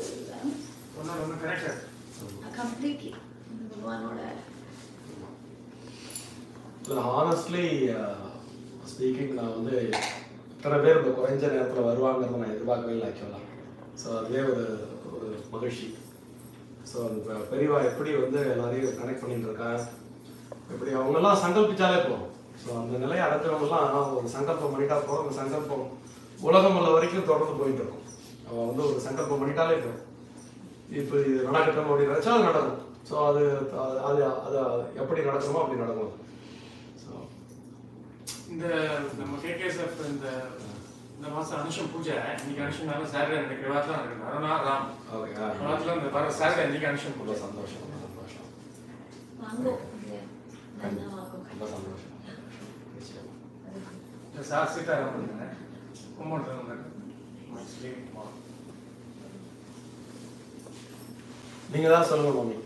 கம்ப்ளீட்லி பகவானோட. ஹானஸ்ட்லி ஸ்பீக்கிங் நான் வந்து இத்தனை பேர் இந்த குறைஞ்ச நேரத்தில் வருவாங்கிறத நான் எதிர்பார்க்கவே இல்லை ஆக்சுவலாக. ஸோ அதுவே ஒரு மகிழ்ச்சி. ஸோ அந்த பெரியவா எப்படி வந்து எல்லாரையும் கனெக்ட் பண்ணிட்டு இருக்கா, எப்படி அவங்கெல்லாம் சங்கல்பிச்சாலே போகும். ஸோ அந்த நிலையை அடைஞ்சவங்கலாம் ஒரு சங்கல்பம் பண்ணிட்டா போகும். அந்த சங்கல்பம் உலகம் உள்ள வரைக்கும் தொடர்ந்து போயிட்டு இருக்கும். அவன் வந்து ஒரு சங்கல்பம் பண்ணிட்டாலே போகும். இப்போ இது நடக்கட்டும் அப்படின்னு நினச்சா அது நடக்கும். ஸோ அது அது அது எப்படி நடக்கணுமோ அப்படி நடக்கும். ஸோ இந்த நம்ம கேகேஎஸ்எஃப் இந்த மாதம் அனுஷம் பூஜை இன்னைக்கு அனுஷம்னால சாட்டர்டே எனக்கு வாரத்தில் நடக்குது. அருணா ராம் வாரத்தில் இந்த வர சாட்டர்டே இன்னைக்கு அனுஷம் பூஜை. சந்தோஷம் சந்தோஷம் வாங்கோ நல்லா வாங்கோ ரொம்ப சந்தோஷம். நிச்சயமா சார் சீதாராமன் கும்பகோணத்தில் நீங்க தான் சொல்லுங்க மம்மி.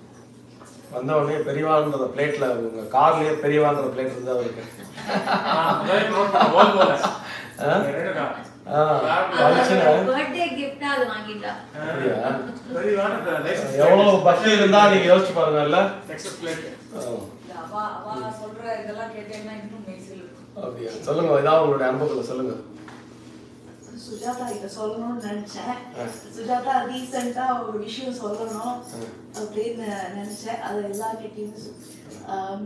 வந்த உடனே பெரியவான்ற பிளேட்ல உங்க கார்லயே பெரியவான்ற பிளேட் இருந்தா இருக்கு. பர்த்டே கிஃப்டா அது வாங்கிட்டா. எவ்வளவு பக்தி இருந்தா நீங்க யோசிச்சு பாருங்கல்ல. அவ சொல்ற இதெல்லாம் கேட்டீங்கன்னா இன்னும் மெய்சில் இருக்கும். அப்படியா? சொல்லுங்க, ஏதாவது உங்களுடைய அனுபவத்துல சொல்லுங்க. சுஜாதா கிட்ட சொல்லணும்னு நினைச்சேன். சுஜாதா ரீசெண்டா ஒரு விஷயம் சொல்லணும் அப்படின்னு நினைச்சேன். அது எல்லார்கிட்டையும்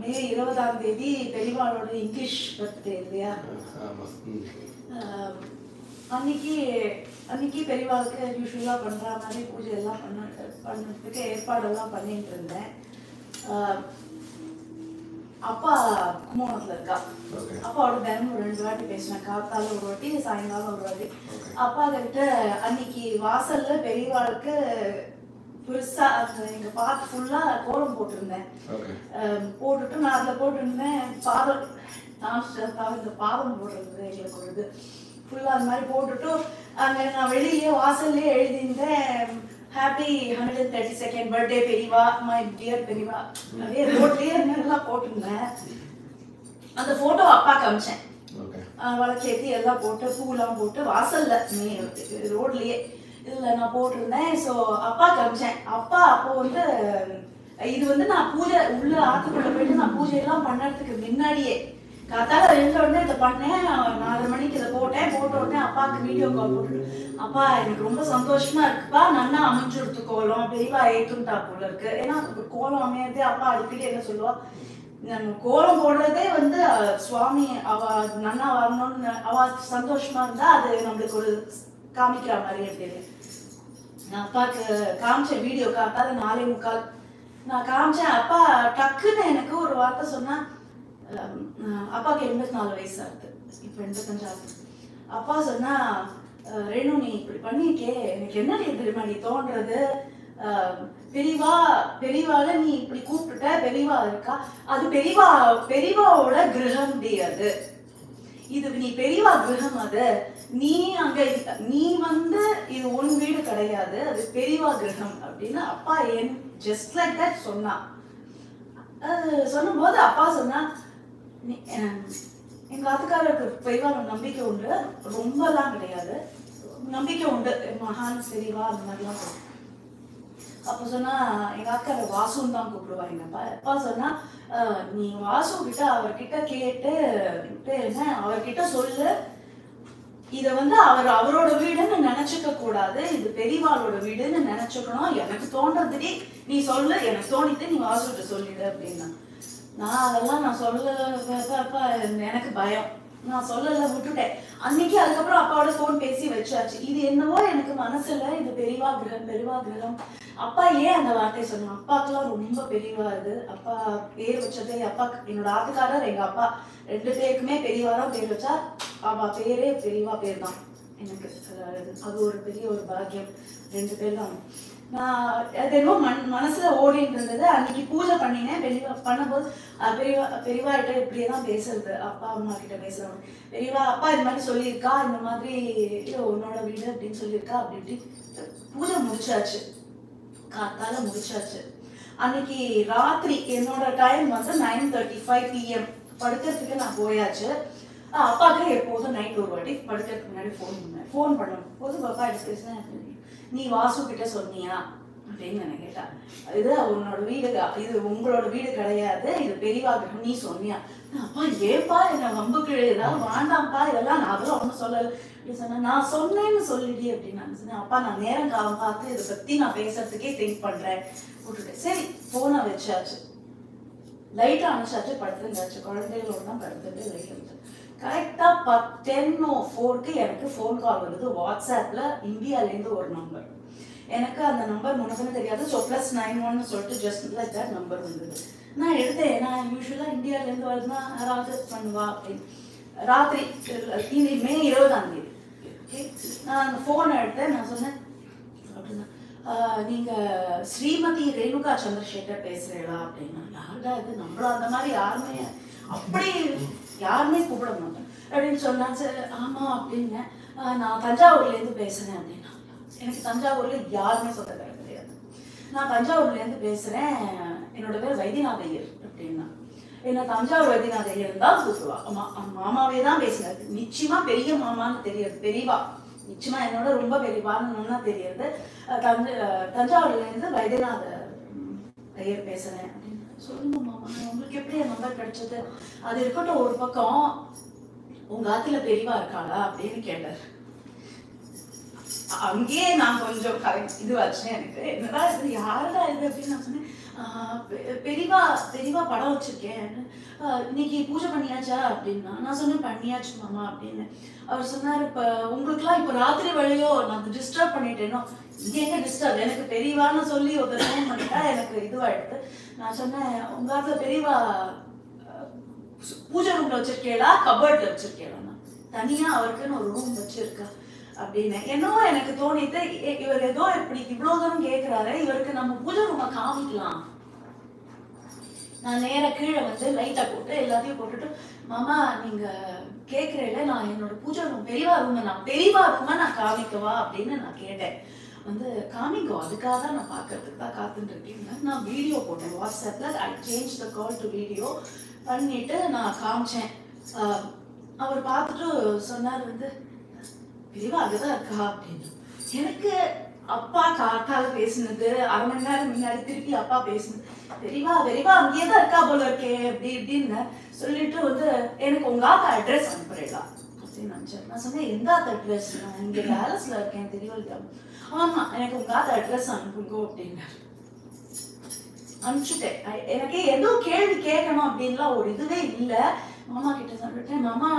மே 20 பெரியவாளோட இங்கிலீஷ் பர்த்டே இல்லையா? அன்னைக்கு பெரியவாளுக்கு யூஸ்வலா பண்ற மாதிரி பூஜை எல்லாம் பண்ணதுக்கு ஏற்பாடெல்லாம் பண்ணிட்டு இருந்தேன். அப்பா கும்பகோணத்துல இருக்கா. அப்பாவோட தினமும் 2 வாட்டி பேசினேன். காத்தால ஒரு வாட்டி, சாயங்காலம் ஒரு வாட்டி. அப்பா கிட்ட அன்னைக்கு வாசல்ல பெரியவாளுக்கு பெருசா எங்க பார்த்து ஃபுல்லா கோலம் போட்டிருந்தேன். போட்டுட்டு நான் அதுல போட்டிருந்தேன் பாதம். இந்த பாதம் போடுறது எங்களுக்கு ஒரு இது ஃபுல்லா அந்த மாதிரி போட்டுட்டு அங்க நான் வெளியே வாசல்லே எழுதியிருந்தேன், ஹாப்பி 132nd பர்த்டே பெரியவா, மை டியர் பெரியவா. நிறைய ரோட்லயே எல்லாம் போட்டிருந்தேன். அந்த போட்டோ அப்பா காமிச்சேன். வளர்ச்சி எல்லாம் போட்டு பூலாம் போட்டு வாசல்ல ரோட்லயே இதுல நான் போட்டிருந்தேன். ஸோ அப்பா காமிச்சேன். அப்பா அப்போ வந்து இது வந்து நான் பூஜை உள்ள ஆத்துக்குள்ள போயிட்டு நான் பூஜை எல்லாம் பண்ணறதுக்கு முன்னாடியே காத்தால 2 உடனே இதை பண்ணேன். 4 மணிக்கு இதை போட்டேன். போட்ட உடனே அப்பாவுக்கு வீடியோ கால் போட்டு, அப்பா எனக்கு ரொம்ப சந்தோஷமா இருக்குப்பா, நன்னா அமைஞ்சுடுத்து கோலம், பெரியவா ஏத்துட்டா போல இருக்கு. ஏன்னா கோலம் அமையறதே அப்பா அடிக்கடி என்ன சொல்லுவா, நம்ம கோலம் போடுறதே வந்து சுவாமி அவ நன்னா வரணும்னு அவ சந்தோஷமா இருந்தா அது நம்மளுக்கு ஒரு காமிக்கிற மாதிரி அப்படின்னு நான் அப்பாவுக்கு காமிச்சேன். வீடியோ காத்தால 4:45 நான் காமிச்சேன். அப்பா டக்குன்னு எனக்கு ஒரு வார்த்தை சொன்னா, அப்பாவுக்கு 84 வயசு ஆகுது, இப்ப 85 ஆகுது. அப்பா சொன்னா, ரேணு நீ இப்படி பண்ணிருக்கே, எனக்கு என்ன தெரியுமா நீ தோன்றது, பெரியவால நீ இப்படி கூப்பிட்டுட்ட, பெரியவா இருக்கா, அது பெரியவாவோட கிரகம் அது, இது நீ பெரியவா கிரகம், அது நீ அங்க நீ வந்து இது உன் வீடு கிடையாது, அது பெரியவா கிரகம் அப்படின்னு அப்பா ஏன் ஜஸ்ட் லைக் தட் சொன்னா. சொல்லும் போது அப்பா சொன்னா, எங்க ஆத்துக்காரருக்கு பெரியவா நம்பிக்கை உண்டு, ரொம்பலாம் கிடையாது, நம்பிக்கை உண்டு, மகான் பெரியவா அந்த மாதிரிலாம். அப்ப சொன்னா எங்க அக்கா வாசுன்னு தான் கூப்பிடுவாங்க. எங்க அப்பா சொன்னா, நீ வாசு கிட்ட அவர்கிட்ட கேட்டு என்ன அவர்கிட்ட சொல்லு, இத வந்து அவரோட வீடுன்னு நினைச்சுக்க கூடாது, இது பெரியவாளோட வீடுன்னு நினைச்சுக்கணும், எனக்கு தோன்றதுடி நீ சொல்லு, எனக்கு தோணிட்டு நீ வாசுகிட்ட சொல்லிடு அப்படின்னா. நான் அதெல்லாம் நான் சொல்லப்பா எனக்கு பயம், நான் சொல்லல, விட்டுட்டேன் அன்னைக்கு. அதுக்கப்புறம் அப்பாவோட போன் பேசி வச்சாச்சு. இது என்னவோ எனக்கு மனசுல இது பெரியவா கிரகம். அப்பா ஏன் அந்த வார்த்தையை சொன்னாங்க, அப்பாக்கெல்லாம் ரொம்ப பெரியவா இது, அப்பா பேர் வச்சதே அப்பா, என்னோட ஆத்துக்காரர் எங்க அப்பா 2 பேருக்குமே பெரியவா தான் பேர் வச்சா. அவ பேரே பெரியவா பேர் தான் எனக்கு, அது ஒரு பெரிய ஒரு பாக்கியம். 2 பேர் தான். நான் அது என்னவோ மனசுல ஓடிட்டு இருந்தது. அன்னைக்கு பூஜை பண்ணினேன். பெரியவா பண்ணும்போது பெரியவா கிட்ட இப்படியேதான் பேசுறது, அப்பா அம்மா கிட்ட பேசுறவங்க, பெரியவா அப்பா இந்த மாதிரி சொல்லியிருக்கா, இந்த மாதிரி உன்னோட வீடு அப்படின்னு சொல்லியிருக்கா, அப்படி இப்படி பூஜை முடிச்சாச்சு, காத்தால முடிச்சாச்சு. அன்னைக்கு ராத்திரி என்னோட டைம் வந்து 9:35 PM படுக்கிறதுக்கு நான் போயாச்சு. அப்பாவுக்கு எப்போதும் நைட் ஒரு வாட்டி படுக்கிறதுக்கு முன்னாடி ஃபோன் பண்ணும் போது பாப்பா எடுத்து பேசினேன், நீ வாசு கிட்ட சொன்னியா அப்படின்னு என்ன கேட்டா. இது உன்னோட வீடு, இது உங்களோட வீடு கிடையாது, இது பெரியவா கிரகம், நீ சொன்னியா. அப்பா ஏப்பா என்ன வம்புக்கு ஏதாவது வேண்டாம்ப்பா, இதெல்லாம் நான் அதெல்லாம் ஒன்றும் சொல்லலை அப்படி சொன்னேன். நான் சொன்னேன்னு சொல்லிடி அப்படின்னு நான் சொன்னேன். அப்பா நான் நேரம் காலம் பார்த்து இதை பத்தி நான் பேசுறதுக்கே திங்க் பண்றேன் விட்டுட்டேன். சரி போனை வச்சாச்சு, லைட்டா அனுப்பிச்சாச்சு, படுத்துருந்தாச்சு, குழந்தைகளோட தான் படுத்துட்டு லைட் அனுப்பிச்சு. கரெக்டா 10:04 எனக்கு ஃபோன் கால் வருது வாட்ஸ்அப்ல, இந்தியாலேருந்து ஒரு நம்பர். எனக்கு அந்த நம்பர் முன்னே தெரியாது. ஸோ +91 சொல்லிட்டு ஜஸ்ட் லைக் தட் நம்பர் வந்தது. நான் எடுத்தேன். நான் யூஸ்வலா இந்தியாலேருந்து வருதுன்னா யாராவது பண்ணுவா அப்படின்னு. ராத்திரி மே 20 நான் அந்த ஃபோனை எடுத்தேன். நான் சொன்னேன் அப்படின்னா, நீங்க ஸ்ரீமதி ரேணுகா சந்திரசேகர் பேசுறீங்களா அப்படின்னா. யாருடா இது, நம்மள அந்த மாதிரி யாருமே அப்படி யாருமே கூப்பிட மாட்டேன். அப்படின்னு சொன்னான். சரி ஆமா அப்படின்னேன். நான் தஞ்சாவூர்லேருந்து பேசுகிறேன் அப்படின்னா. எனக்கு தஞ்சாவூரில் யாருமே சொந்தக்காரங்க கிடையாது. நான் தஞ்சாவூர்லேருந்து பேசுகிறேன், என்னோட பேர் வைத்தியநாத ஐயர் அப்படின்னா. என்ன தஞ்சாவூர் வைத்தியநாத ஐயர் தான் கூப்பிடுவா. மாமாவே தான் பேசுனாரு. நிச்சயமா பெரிய மாமான்னு தெரியாது, பெரியவா. நிச்சயமா என்னோட ரொம்ப பெரியவான்னு தெரியாது. தஞ்சாவூர்லேருந்து வைத்தியநாத ஐயர் பேசுகிறேன் அப்படின்னு. சொல்லுங்க மாமா, உங்களுக்கு எப்படி என் நம்பர் கிடைச்சது? அது இருக்கட்டும் ஒரு பக்கம், உங்க ஆத்துல பெரியவா இருக்காளா அப்படின்னு கேட்டார். அங்கேயே நான் கொஞ்சம் இதுவாச்சுன்னு எனக்கு, என்னடா இது யாருடா இது அப்படின்னு நான் சொன்னேன். பெரியவா படம் வச்சிருக்கேன், இன்னைக்கு பூஜை பண்ணியாச்சா அப்படின்னா. நான் சொன்னேன் பண்ணியாச்சு மாமா அப்படின்னு. அவர் சொன்னார், இப்ப உங்களுக்குலாம் இப்ப ராத்திரி வழியோ நான் டிஸ்டர்ப் பண்ணிட்டேனோ. இங்க எங்க டிஸ்டர்ப், எனக்கு பெரியவான்னு சொல்லி ஒரு ஃபோன் பண்ணிட்டா எனக்கு இதுவாயிடுது. நான் சொன்னேன், உங்க ஆத்துல பெரியவா பூஜை ரூம்ல வச்சிருக்கேளா கபர்ட்ல வச்சிருக்கேளா? தனியா அவருக்குன்னு ஒரு ரூம் வச்சிருக்கா அப்படின்னு. என்னவோ எனக்கு தோணிட்டு, இவர் ஏதோ இப்படி இவ்வளவு தூரம் கேட்கிறாரு, இவருக்கு நம்ம பூஜை ரூமை காமிக்கலாம். நான் நேர கீழே வந்து லைட்டை போட்டு எல்லாத்தையும் போட்டுட்டு, மாமா நீங்க கேட்கறேல, நான் என்னோட பூஜை ரூம் பெரியவா ரூமை நான் காமிக்கவா அப்படின்னு நான் கேட்டேன். வந்து காமிங்கோ, அதுக்காக தான் நான் பார்க்கறதுக்கு தான் காத்துட்டு இருக்கேன். நான் வீடியோ போட்டேன் வாட்ஸ்அப்ல. I change the call to video பண்ணிட்டு நான் காமிச்சேன். அவர் பார்த்துட்டு சொன்னார், வந்து பெரியவா அங்கதான் இருக்கா அப்படின்னு. எனக்கு அப்பா காக்கால பேசினது, அரை மணி நேரம் முன்னாடி திருப்பி அப்பா பேசினது, பெரியவா அங்கேயே தான் இருக்கா போல இருக்கே அப்படி இப்படின்னு சொல்லிட்டு வந்து, எனக்கு உங்க ஆத்தா அட்ரஸ் அனுப்புறீங்களா அப்படின்னு நினைச்சேன். நான் சொன்னேன், எந்த ஆத்தா அட்ரஸ்? நான் இங்க டேலஸ்ல இருக்கேன், திருவள்ளுவர். ஆமா, எனக்கு உங்க ஆத்தா அட்ரஸ் அனுப்புங்க அப்படின்னாரு. அனுப்பிச்சுட்டேன். எனக்கு ஏதோ கேள்வி கேட்கணும் அப்படின்லாம் ஒரு இதுவே இல்லை. மாமா கிட்ட சொல்லிட்டேன், மாமா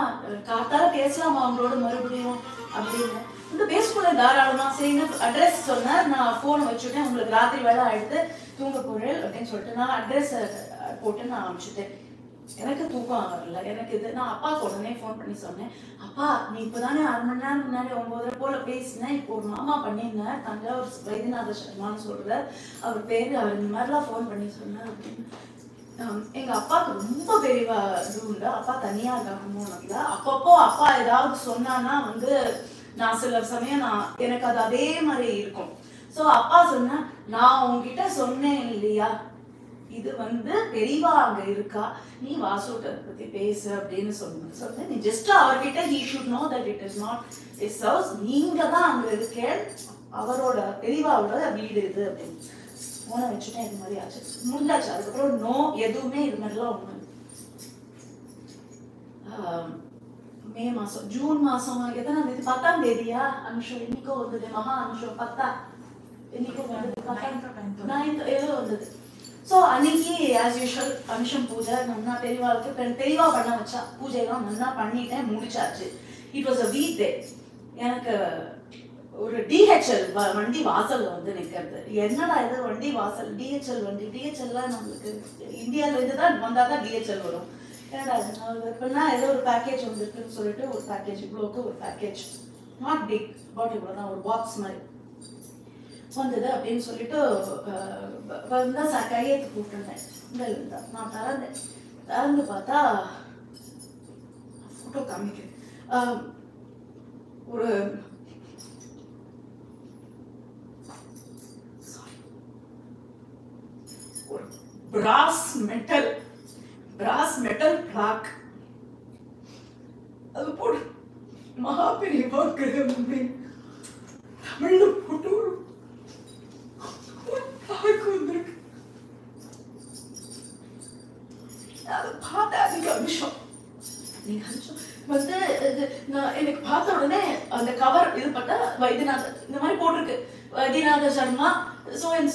காத்தால பேசலாமா அவங்களோட மறுபடியும் அப்படின்னு. இந்த பேசக்கூட தாராளமா சரிங்க அட்ரஸ் சொன்னார். நான் போனை வச்சுட்டேன், உங்களுக்கு ராத்திரி வேலை ஆயிடுத்து தூங்க போறேன் அப்படின்னு சொல்லிட்டு நான் அட்ரஸ் போட்டு நான் அனுப்பிச்சுட்டேன். எனக்கு தூக்கம் வரல. எனக்கு இது நான் அப்பாவுக்கு உடனே ஃபோன் பண்ணி சொன்னேன், அப்பா நீ இப்போதானே அரை மணி நேரம் முன்னாடி 9:30 போல பேசினேன், இப்போ ஒரு மாமா பண்ணியிருந்தேன், தஞ்சாவூர் வைத்தியநாத சர்மான்னு சொல்றார் அவர் பேரு, அவர் இந்த மாதிரிலாம் ஃபோன் பண்ணி சொன்னார் அப்படின்னு. எங்க அப்பாவுக்கு ரொம்ப பெரியவா இது உண்டு. அப்பா தனியா இருக்காங்க. அப்பப்போ அப்பா ஏதாவது சொன்னான்னா வந்து நான் சில சமயம் எனக்கு அது அதே மாதிரி இருக்கும். ஸோ அப்பா சொன்னா, நான் உங்ககிட்ட சொன்னேன் இல்லையா, இது வந்து பெரியவா அங்க இருக்கா, நீ வாசுட்ட பத்தி பேசு அப்படின்னு சொன்னேன். நீ ஜஸ்ட் அவர்கிட்ட he should know that it is not his house, நீங்க தான் அங்க இருக்க, அவரோட பெரியவாவோட வீடு இது அப்படின்னு போன வச்சுட்டேன். இது மாதிரி ஆச்சு, முடிஞ்சாச்சு. அதுக்கப்புறம் நோ எதுவுமே இது மாதிரிலாம் ஒண்ணு. மே மாசம் ஜூன் மாசம் எத்தனாம் தேதி? 10ஆம் தேதியா அனுஷம் இன்னைக்கோ வந்தது, மகா அனுஷம் 10 இன்னைக்கோ வந்தது, 9th ஏதோ வந்தது. ஸோ அன்னைக்கு ஆஸ் யூஷுவல் அனுஷம் பூஜை நல்லா பெரியவாளுக்கு பெரியவா பண்ண வச்சா பூஜைலாம் நல்லா பண்ணிட்டேன், முடிச்சாச்சு. It was a week day. எனக்கு ஒரு டிஹெச்எல் வண்டி வாசல்ல வந்து நிற்கிறது. என்னடா இது வண்டி வாசல், டிஹெச்எல் வண்டி, டிஹெச்எல்லாம் நம்மளுக்கு இந்தியாவில இருந்து தான் வந்தால் தான் டிஹெச்எல் வரும். என்னடா எப்படின்னா ஏதோ ஒரு பேக்கேஜ் வந்துருக்குன்னு சொல்லிட்டு ஒரு பேக்கேஜ், இவ்வளோக்கு ஒரு பேக்கேஜ், நாட் பிக், பட் இவ்வளோ தான், ஒரு பாக்ஸ் மாதிரி வந்தது அப்படின்னு சொல்லிட்டு வந்தா கையெழுத்து கூப்பிட்டுருந்தேன். இருந்தா நான் திறந்து பார்த்தா போட்டோ காமிக்கிறேன். ஒரு பிராஸ் மெட்டல் பிளாக் அது போட்டு மகா பெரிய தமிழ்ல போட்டு வந்திருக்கு. அது பார்த்த அதிக அனுஷம் வந்து நான் எனக்கு பார்த்த உடனே அந்த கவர் இது பண்ண வைத்தியநாதர் இந்த மாதிரி போட்டிருக்கு, Vaidyanatha Sharma so and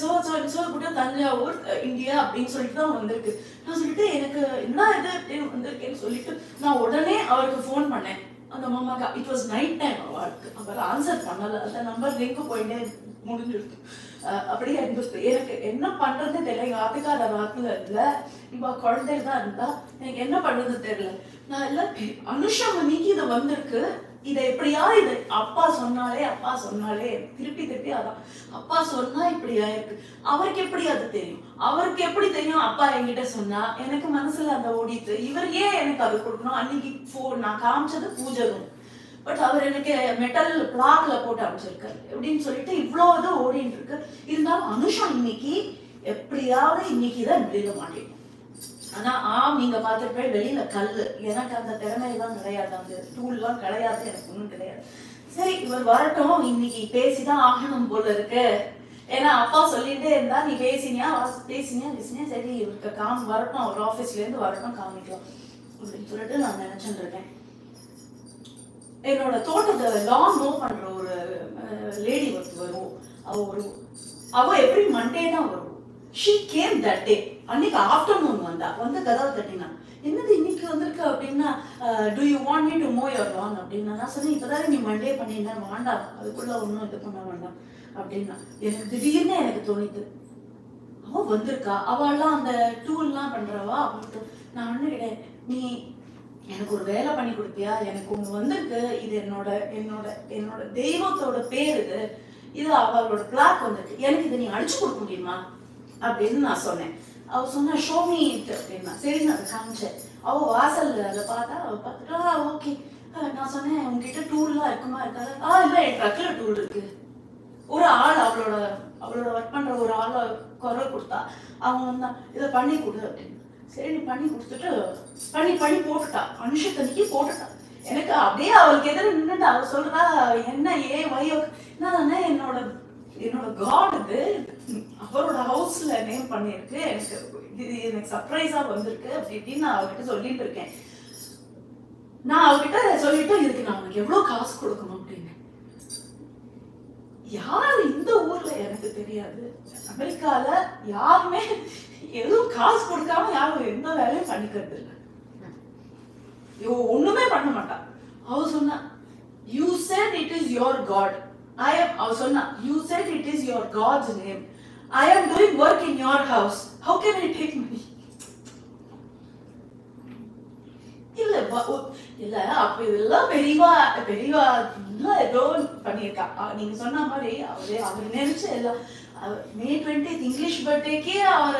so கூட தஞ்சாவூர் இந்தியா அப்படின்னு சொல்லிட்டு தான் வந்திருக்கு. நான் சொல்லிட்டு எனக்கு என்ன இது வந்திருக்கேன்னு சொல்லிட்டு நான் உடனே அவருக்கு ஃபோன் பண்ணேன். அந்த மாமாக்கு இட் வாஸ் நைட் டைம், அவர் ஆன்சர் பண்ணல. அந்த நம்பர் லிங்க் போயிட்டே முடிஞ்சிருக்கு. அப்படியே இருந்துச்சு. எனக்கு என்ன பண்றதுன்னு தெரியல. எங்க ஆத்துக்கார ராத்துல இல்ல, இவ குழந்தைகள் தான் இருந்தா, எனக்கு என்ன பண்றதுன்னு தெரியல. நான் இல்ல அனுஷம் அன்னைக்கு இது வந்திருக்கு, இதை எப்படியா இது அப்பா சொன்னாலே திருப்பி அதான் அப்பா சொன்னா இப்படி ஆயிருக்கு. அவருக்கு எப்படி அது தெரியும்? அவருக்கு எப்படி தெரியும்? அப்பா என்கிட்ட சொன்னா எனக்கு மனசுல அந்த ஓடிட்டு இவர் ஏன் எனக்கு அது கொடுக்கணும்? அன்னைக்கு நான் காமிச்சது பூஜை ரூம், பட் அவர் எனக்கு மெட்டல் பிளாக்ல போட்டு அமைச்சிருக்காரு எப்படின்னு சொல்லிட்டு இவ்வளோ இது ஓடிட்டு இருக்கு. இருந்தாலும் அனுஷம் இன்னைக்கு எப்படியாவது இன்னைக்கு தான் வெளியில மாட்டேன். ஆனா நீங்க பார்த்துட்டு வெளியில கல்லு, எனக்கு அந்த திறமையெல்லாம் கிடையாது, அந்த டூல்லாம் கிடையாது, எனக்கு ஒன்றும் கிடையாது. சரி இவர் வரட்டும், இன்னைக்கு பேசிதான் ஆகணும் போல இருக்கு. ஏன்னா அப்பா சொல்லிட்டே இருந்தா நீ பேசினியா சரி இவருக்கு வரட்டும், அவர் ஆஃபீஸ்ல இருந்து வரட்டும், காமிக்கலாம் அப்படின்னு சொல்லிட்டு நான் நினைச்சுட்டு இருக்கேன். என்னோட தோட்டத்தை லாங் மூவ் பண்ற ஒரு லேடி வரும். அவ எப்படி மண்டே தான் வரும். She came that day. அன்னைக்கு ஆஃப்டர்நூன் வந்து கதவை தட்டினா, என்னது இன்னைக்கு வந்திருக்க அப்படின்னா, do you want me to mow your lawn அப்படின்னா, நான் சொன்னேன் இப்பதான் நீ மண்டே பண்ணினா வேண்டாம், அதுக்குள்ள ஒன்றும் இது பண்ண வேண்டாம் அப்படின்னா. எனக்கு திடீர்னு எனக்கு தோணிது அவ வந்திருக்கா, அவெல்லாம் அந்த டூல்லாம் பண்றவா அப்படின்ட்டு. நான் ஒண்ணு கிடையாது, நீ எனக்கு ஒரு வேலை பண்ணி கொடுப்பியா, எனக்கு ஒண்ணு வந்திருக்கு, இது என்னோட என்னோட என்னோட தெய்வத்தோட பேர், இது அவளோட பிளாக் வந்திருக்கு, எனக்கு இதை நீ அடிச்சு கொடுக்க முடியுமா அப்படின்னு நான் சொன்னேன். அவ சொன்னா ஷோ மீ இட் அப்படின்னா. சரி நான் அதை காமிச்சேன். அவ வாசல்ல அதை பார்த்தா, அவ பார்த்துட்டா ஓகே. நான் சொன்னேன் உங்ககிட்ட டூல்லாம் இருக்குமா இருக்காது? இல்லை என் ட்ரக்ல டூல் இருக்கு. ஒரு ஆள் அவளோட ஒர்க் பண்ற ஒரு ஆளை குரல் கொடுத்தா, அவங்க வந்தா இதை பண்ணி கொடு அப்படின்னு. சரி நீ பண்ணி கொடுத்துட்டு பண்ணி போட்டுட்டா, அனுஷத்தன்னைக்கு போட்டுட்டா. எனக்கு அப்படியே அவளுக்கு எதிர நின்றுட்டு அவ சொல்றா என்ன வயோ நான் என்னோட காட் இது அவரோட ஹவுஸ்ல நேம் பண்ணிருக்கு, எனக்கு சர்ப்ரைஸா வந்திருக்கு அப்படி இப்படின்னு நான் அவகிட்ட சொல்லிட்டு இருக்கேன். நான் அவகிட்ட சொல்லிட்டு இதுக்கு நான் உனக்கு எவ்வளவு காசு கொடுக்கணும் அப்படின்னு. யாரு இந்த ஊர்ல எனக்கு தெரியாது, அமெரிக்கால யாருமே எதுவும் காசு கொடுக்காம யாரும் எந்த வேலையும் பண்ணிக்கிறது இல்லை, ஒண்ணுமே பண்ண மாட்டான். அவ சொன்னா you said it is your God. அவ சொன்னா you said it is your God's name. I am doing work in your house. How can I take money? இல்ல அப்ப இதெல்லாம் பெரியவா ஏதோ பண்ணிருக்கா. நீங்க சொன்ன மாதிரி அவர் நினைச்ச எல்லாம் May 20th இங்கிலீஷ் பர்த்டேக்கே அவர்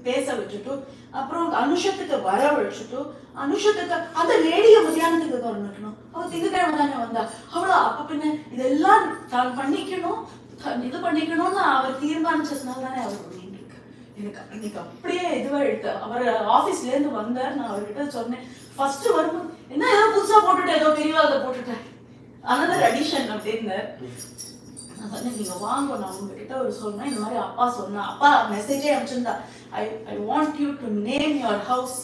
பேச வச்சுட்டு, அப்புறம் அனுஷத்துக்கு வர வச்சுட்டு, அனுஷத்துக்கு அந்த லேடிய மத்தியானத்துக்கு வரணும். அவ திங்கக்கிழமை தானே வந்தா, அவ்வளோ அப்ப பின்ன இதெல்லாம் தான் பண்ணிக்கணும் இது பண்ணிக்கணும்னு அவர் தீர்மானிச்சதுனால தானே அவர் பண்ணிட்டு இருக்கு. எனக்கு அன்னைக்கு அப்படியே இதுவா எடுத்து அவர் ஆபீஸ்ல இருந்து வந்தார். நான் அவர்கிட்ட சொன்னேன் ஃபர்ஸ்ட் வரும்போது என்ன ஏதோ புதுசா போட்டுட்டேன், ஏதோ பெரியவா அதை போட்டுட்டேன், அனதர் அடிஷன் அப்படின்னு. நான் சொன்னேன் நீங்க வாங்க, நான் உங்ககிட்ட ஒரு சொன்னேன் இந்த மாதிரி அப்பா சொன்னா, அப்பா மெசேஜே அனுப்பிச்சிருந்தா, I want you to name your house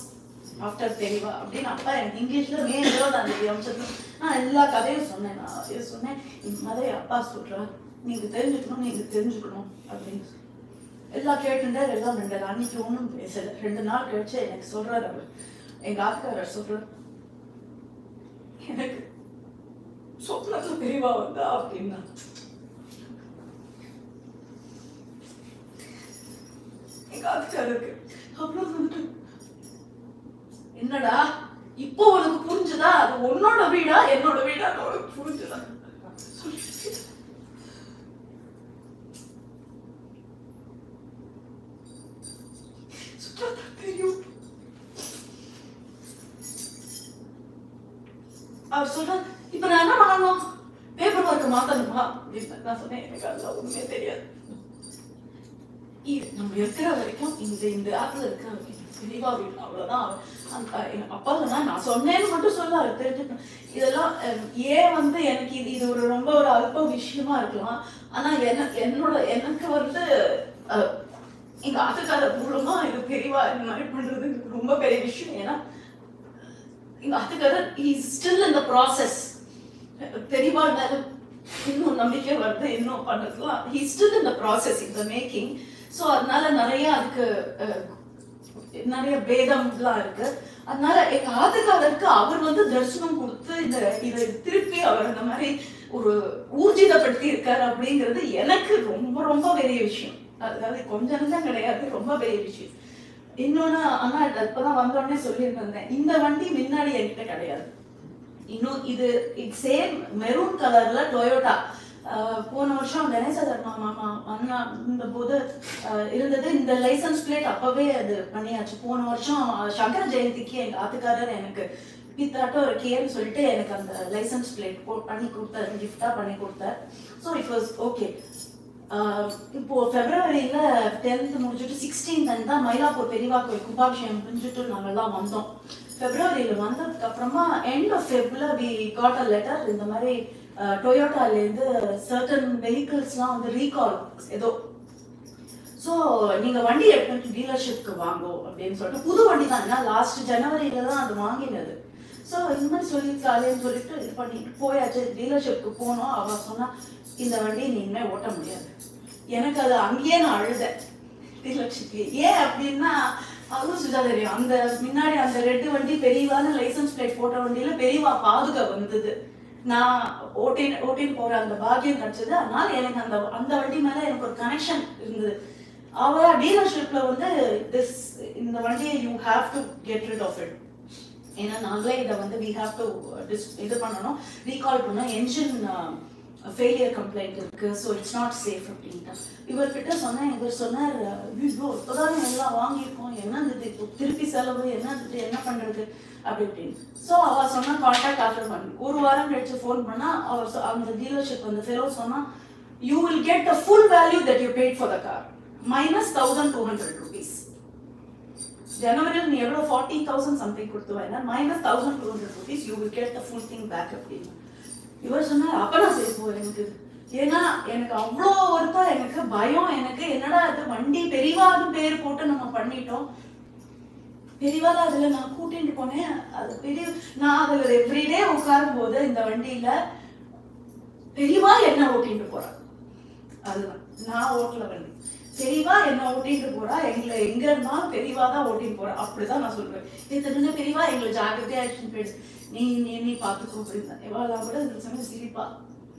after Periyava அப்படின்னு. அப்பா எனக்கு இங்கிலீஷ்ல மே 20ஆம் தேதி அனுப்பிச்சிருந்தேன். நான் எல்லா கதையும் சொன்னேன். நான் சொன்னேன் இந்த மாதிரி அப்பா சொல்றாரு, நீங்க தெரிஞ்சுக்கணும் அப்படின்னு எல்லாம் கேட்டுட்டார். எல்லாம் 2 அன்னைக்கு ஒன்றும் பேசல. 2 நாள் கழிச்சு எனக்கு சொல்றாரு, அவர் எங்க ஆக்காரர் சொல்றாரு, எனக்கு சொப்னத்துல பெரியவா வந்தா அப்படின்னா. எங்க ஆக்காரருக்கு அப்புறம் வந்துட்டு என்னடா இப்போ உனக்கு புரிஞ்சுதா, அது உன்னோட வீடா என்னோட வீடா உனக்கு புரிஞ்சுதா தெரியும். அவர் சொல்ற இப்ப நான் என்ன பண்ணணும், பேப்பர் ஒர்க் மாத்தணுமா அப்படின்னு. நான் சொன்னேன் எனக்கு அதெல்லாம் ஒண்ணுமே தெரியாது, நம்ம இருக்கிற வரைக்கும் இந்த ஆத்துல இருக்கிற வரைக்கும் தெளிவா வீடு அவ்வளவுதான். அப்பா சொன்னா நான் சொன்னேன்னு மட்டும் சொல்ல அவர் தெரிஞ்சுக்கணும். இதெல்லாம் ஏன் வந்து எனக்கு இது ஒரு ரொம்ப ஒரு அல்ப விஷயமா இருக்கலாம், ஆனா எனக்கு வந்து எங்க ஆத்துக்காரர் மூலமா இது பெரியவா இந்த மாதிரி பண்றது ரொம்ப பெரிய விஷயம். ஏன்னா எங்க ஆத்துக்காரர் is still in the process. Periyava மேல இன்னும் நம்பிக்கை வருது, இன்னும் பண்றதுலாம் he still in the process in the making. So அதனால நிறைய அதுக்கு நிறைய பேதம்லாம் இருக்கு. அதனால எங்க ஆத்துக்காரருக்கு அவர் வந்து தரிசனம் கொடுத்து இதை திருப்பி அவர் அந்த மாதிரி ஒரு ஊர்ஜிதப்படுத்தி இருக்காரு அப்படிங்கிறது எனக்கு ரொம்ப ரொம்ப பெரிய விஷயம். அதாவது கொஞ்சம் தான் கிடையாது, ரொம்ப பெரிய விஷயம். இன்னொன்னு ஆனா இப்பதான் வந்தோடனே சொல்லியிருந்தேன், இந்த வண்டி முன்னாடி என்கிட்ட கிடையாது. இன்னும் இது சேம் மெரூன் கலர்ல டொயோட்டா. போன வருஷம் கணேச மாமா வந்த போது இருந்தது. இந்த லைசன்ஸ் பிளேட் அப்பவே அது பண்ணியாச்சு. போன வருஷம் சங்கர ஜெயந்திக்கு எங்க ஆத்துக்காரர் எனக்கு பித்தாட்டம் ஒரு கேன்னு சொல்லிட்டு எனக்கு அந்த லைசன்ஸ் பிளேட் பண்ணி கொடுத்தாரு, கிஃப்டா பண்ணி கொடுத்தாரு. So it was okay. இப்போ பிப்ரவரியில 10th முடிஞ்சுட்டு 16th தான் மயிலாப்பூர் பெரியவா கோயில் கும்பாபிஷேகம் முடிஞ்சுட்டு நாங்கெல்லாம் வந்தோம். பிப்ரவரியில வந்ததுக்கு அப்புறமா எண்ட் ஆஃப் ஃபெப்ல வி காட் அ லெட்டர். இந்த மாதிரி டொயோட்டாலேருந்து சர்டன் வெஹிக்கிள்ஸ்லாம் வந்து ரீகால் ஏதோ. ஸோ நீங்க வண்டி எடுத்துட்டு டீலர்ஷிப்க்கு வாங்கும் அப்படின்னு சொல்லிட்டு, புது வண்டி தான், ஏன்னா லாஸ்ட் ஜனவரியில தான் அது வாங்கினது. ஸோ இந்த மாதிரி சொல்லியிருக்காளேன்னு சொல்லிட்டு இது பண்ணிட்டு போயாச்சு. டீலர்ஷிப்க்கு போனோம். அவ சொன்னா இந்த வண்டியை நீ இனிமே ஓட்ட முடியாது. எனக்கு அது அங்கேயே நான் அழுதேன் டீலர்ஷிப்க்கு. ஏன் அப்படின்னா அதுவும் சுஜா தெரியும், அந்த முன்னாடி அந்த ரெட்டு வண்டி பெரியவான லைசன்ஸ் பிளேட் போட்ட வண்டியில பெரியவா பாதுகா வந்தது. நான் ஓட்டின்னு போற அந்த பாக்கியம் கிடைச்சது. அதனால எனக்கு அந்த வண்டி மேல எனக்கு ஒரு கனெக்ஷன் இருந்தது. அவ டீலர்ஷிப்ல வந்து இந்த வண்டியை you have to get rid of it. ஏன்னா நாங்களே இதை வந்து வி ஹாவ் டு இது பண்ணணும், ரீகால் பண்ணணும். என்ஜின் ஃபெயிலியர் கம்ப்ளைண்ட் இருக்கு, ஸோ இட்ஸ் நாட் சேஃப் அப்படின்ட்டு இவர்கிட்ட சொன்னேன். இவர் சொன்னார், ஐயோ இப்போதான் எல்லாம் வாங்கியிருக்கோம், என்னது இப்போ திருப்பி செலவு, என்னது என்ன பண்றது அப்படி இப்படின்னு. ஸோ அவ சொன்னா கான்டாக்ட் ஆஃபர் பண்ணி ஒரு வாரம் கழிச்சு ஃபோன் பண்ணா அவர் அந்த டீலர்ஷிப் அந்த ஃபெலோ சொன்னா, you will get the full value that you paid for the car minus 1,200 rupees. ஜனவரியில் நீ எவ்வளோ 40,000 something கொடுத்துவாங்க, minus 1,200 rupees you will get the full thing back அப்படின்னு இவர் சொன்னார். அப்ப நான் சரி போ எனக்கு, ஏன்னா எனக்கு அவ்வளோ வருத்தம், எனக்கு பயம், எனக்கு என்னடா அது வண்டி பெரியவான்னு பேர் போட்டு நம்ம பண்ணிட்டோம். பெரியவாத அதுல நான் கூட்டிட்டு போனேன். அது பெரிய நான் அதுல எவ்ரிடே உட்காரும் போது இந்த வண்டியில பெரியவா என்ன ஓட்டிட்டு போறேன், அதுதான் நான் ஓட்டல வண்டி. பெரியவா என்ன ஓட்டிட்டு போறா, எங்களை எங்க இருந்தாலும் பெரியவா தான் ஓட்டிட்டு போறா, அப்படிதான் நான் சொல்றேன். தெரிஞ்ச பெரியவா எங்களை ஜாகிரதையா போயிடுச்சு, நீ பாத்துக்கோ அப்படின்னு. எவ்வளவு கூட இந்த சமயம் சிரிப்பா,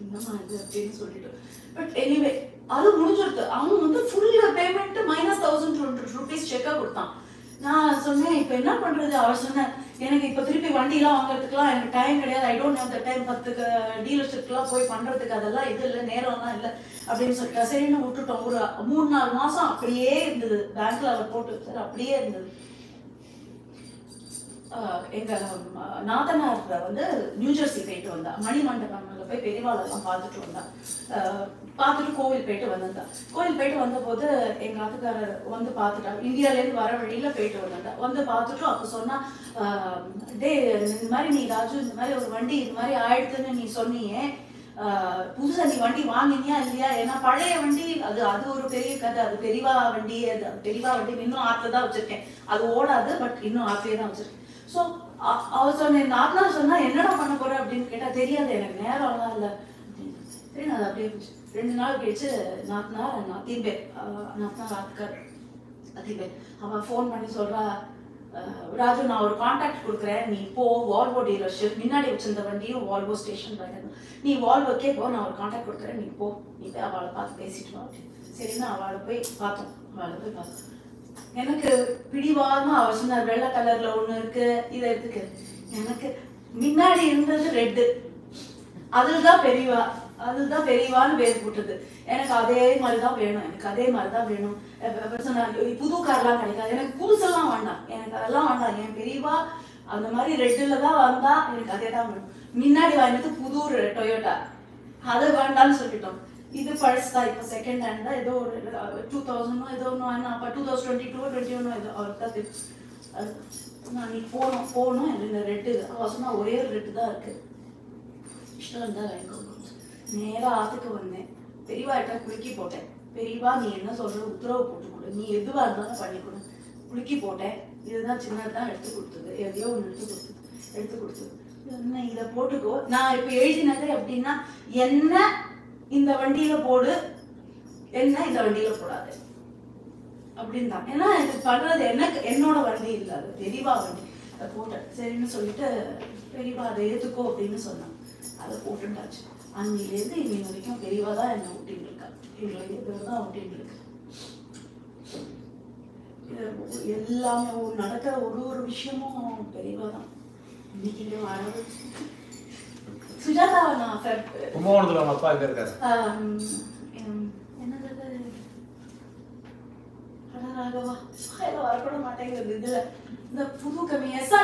என்னமா இது அப்படின்னு சொல்லிட்டு. பட் எனிவே அது முடிஞ்சிருக்கு. அவங்க வந்து ஃபுல் பேமெண்ட் minus 1,200 rupees செக்கா கொடுத்தான். நான் சொன்னேன் இப்ப என்ன பண்றது. அவர் சொன்னேன், எனக்கு இப்ப திருப்பி வண்டி எல்லாம் வாங்குறதுக்குலாம் எனக்கு டைம் கிடையாது, I don't have the time, 10 டீலர்ஷிப்லாம் போய் பண்றதுக்கு அதெல்லாம் இது இல்லை, நேரம்லாம் இல்லை அப்படின்னு சொல்லிட்டு சரின்னு விட்டுட்டோம். ஒரு 3-4 மாசம் அப்படியே இருந்தது. பேங்க்ல அவர் போட்டு வச்சாரு, அப்படியே இருந்தது. எங்க நாத்தனார் வந்து நியூஜெர்சி போயிட்டு வந்தா, மணிமண்டபம்ல போய் பெரியவாளெல்லாம் பார்த்துட்டு வந்தா. பார்த்துட்டு கோவில் போயிட்டு வந்தா. கோவில் போயிட்டு வந்த போது எங்க ஆத்துக்காரர் வந்து பார்த்துட்டா, இந்தியால இருந்து வர வழியில போயிட்டு வந்தா. வந்து பார்த்துட்டு அப்ப சொன்னா, டே இந்த மாதிரி நீ ராஜு இந்த மாதிரி ஒரு வண்டி இந்த மாதிரி ஆயிடுதுன்னு நீ சொன்னியே, புதுசா நீ வண்டி வாங்கினியா இல்லையா? ஏன்னா பழைய வண்டி அது ஒரு பெரிய கதை. அது பெரியவா வண்டி, பெரியவா வண்டி இன்னும் ஆத்துல தான் வச்சிருக்கேன், அது ஓடாது, பட் இன்னும் ஆத்துலயே தான் வச்சிருக்கேன். ஸோ அவர் சொன்ன நாத்தனார் சொன்னா என்னடா பண்ண போற அப்படின்னு கேட்டா, தெரியாது எனக்கு நேரம்லாம் இல்லை அப்படின்னு. சரி நான் அப்படியே 2 நாள் கழிச்சு நாத்தனார் நாத்தின்பேர் ஆத்துக்கார் அதிபேர் அவன் ஃபோன் பண்ணி சொல்றா, ராஜு நான் ஒரு கான்டாக்ட் கொடுக்குறேன், நீ போ வால்வோ டீலர்ஷிப், முன்னாடி வச்சிருந்த வண்டியும் வால்வோ ஸ்டேஷன் வரணும், நீ வால்வோக்கே போ, நான் ஒரு கான்டாக்ட் கொடுக்குறேன், நீ போ, நீ போய் அவளை பார்த்து பேசிட்டு வா அப்படின்னு. சரின்னா அவளை போய் பார்த்தோம். எனக்கு பிடிவாதமா அவர் சொன்னார், வெள்ளை கலர்ல ஒண்ணு இருக்கு, இதை எடுத்துக்கு. எனக்கு முன்னாடி இருந்தது ரெட்டு, அதுதான் பெரியவான்னு பேர் போட்டது. எனக்கு அதே மாதிரிதான் வேணும், எனக்கு அதே மாதிரிதான் வேணும். புது கார்லாம் கிடைக்காது, எனக்கு புதுசெல்லாம் வேண்டாம், எனக்கு அதெல்லாம் வேண்டாம், என் பெரியவா அந்த மாதிரி ரெட்டுல தான் வந்தா எனக்கு அதே தான் வேணும். முன்னாடி வாங்கினது புது டொயோட்டா, அதை வேண்டாம்னு சொல்லிட்டோம். இது பழசுதான், இப்போ செகண்ட் ஹேண்ட் தான், ஏதோ ஒரு 2000 ஏதோ ஒன்று, அப்போ 2022-21 ஏதோ அவருக்கு தான். நான் நீ போகணும் இந்த ரெட்டு. அவ சொன்னா ஒரே ஒரு ரெட்டு தான் இருக்கு, இஷ்டம் இருந்தா வாங்கிக்கோங்க. நேரா ஆத்துக்கு வந்தேன், பெரியவாட்ட குலுக்கி போட்டேன். பெரியவா நீ என்ன சொல்ற, உத்தரவு போட்டு கொடு, நீ எதுவா இருந்தாலும் பண்ணி கொடு. குலுக்கி போட்டேன். இதுதான் சின்னதான் எடுத்து கொடுத்தது, எதையோ ஒன்று எடுத்து கொடுத்தது. என்ன இதை போட்டுக்கோ, நான் இப்ப எழுதினது அப்படின்னா, என்ன இந்த வண்டியில போடு, என்ன இந்த வண்டியில போடாது அப்படின்னு தான். ஏன்னா இது பண்றது எனக்கு என்னோட வண்டி இல்லை, அது பெரியவா வண்டி. அதை போட்டேன். சரின்னு சொல்லிட்டு பெரியவா அதை ஏத்துக்கோ அப்படின்னு சொன்னான். அதை போட்டுட்டாச்சு. அன்னிலேருந்து இன்னி வரைக்கும் பெரியவா தான் என்ன ஓட்டிட்டு இருக்கா, இவங்களை தான் ஓட்டிட்டு இருக்கு. எல்லாமே நடக்கிற ஒரு விஷயமும் பெரியவா தான். இன்னைக்கு வரது சுஜாதாவை நான் கும்பகோணத்துல அவங்க அப்பா எங்க இருக்காரு? என்னது ராகவா வரப்பட மாட்டேங்குது. இதுல இந்த புது கம்மி SRP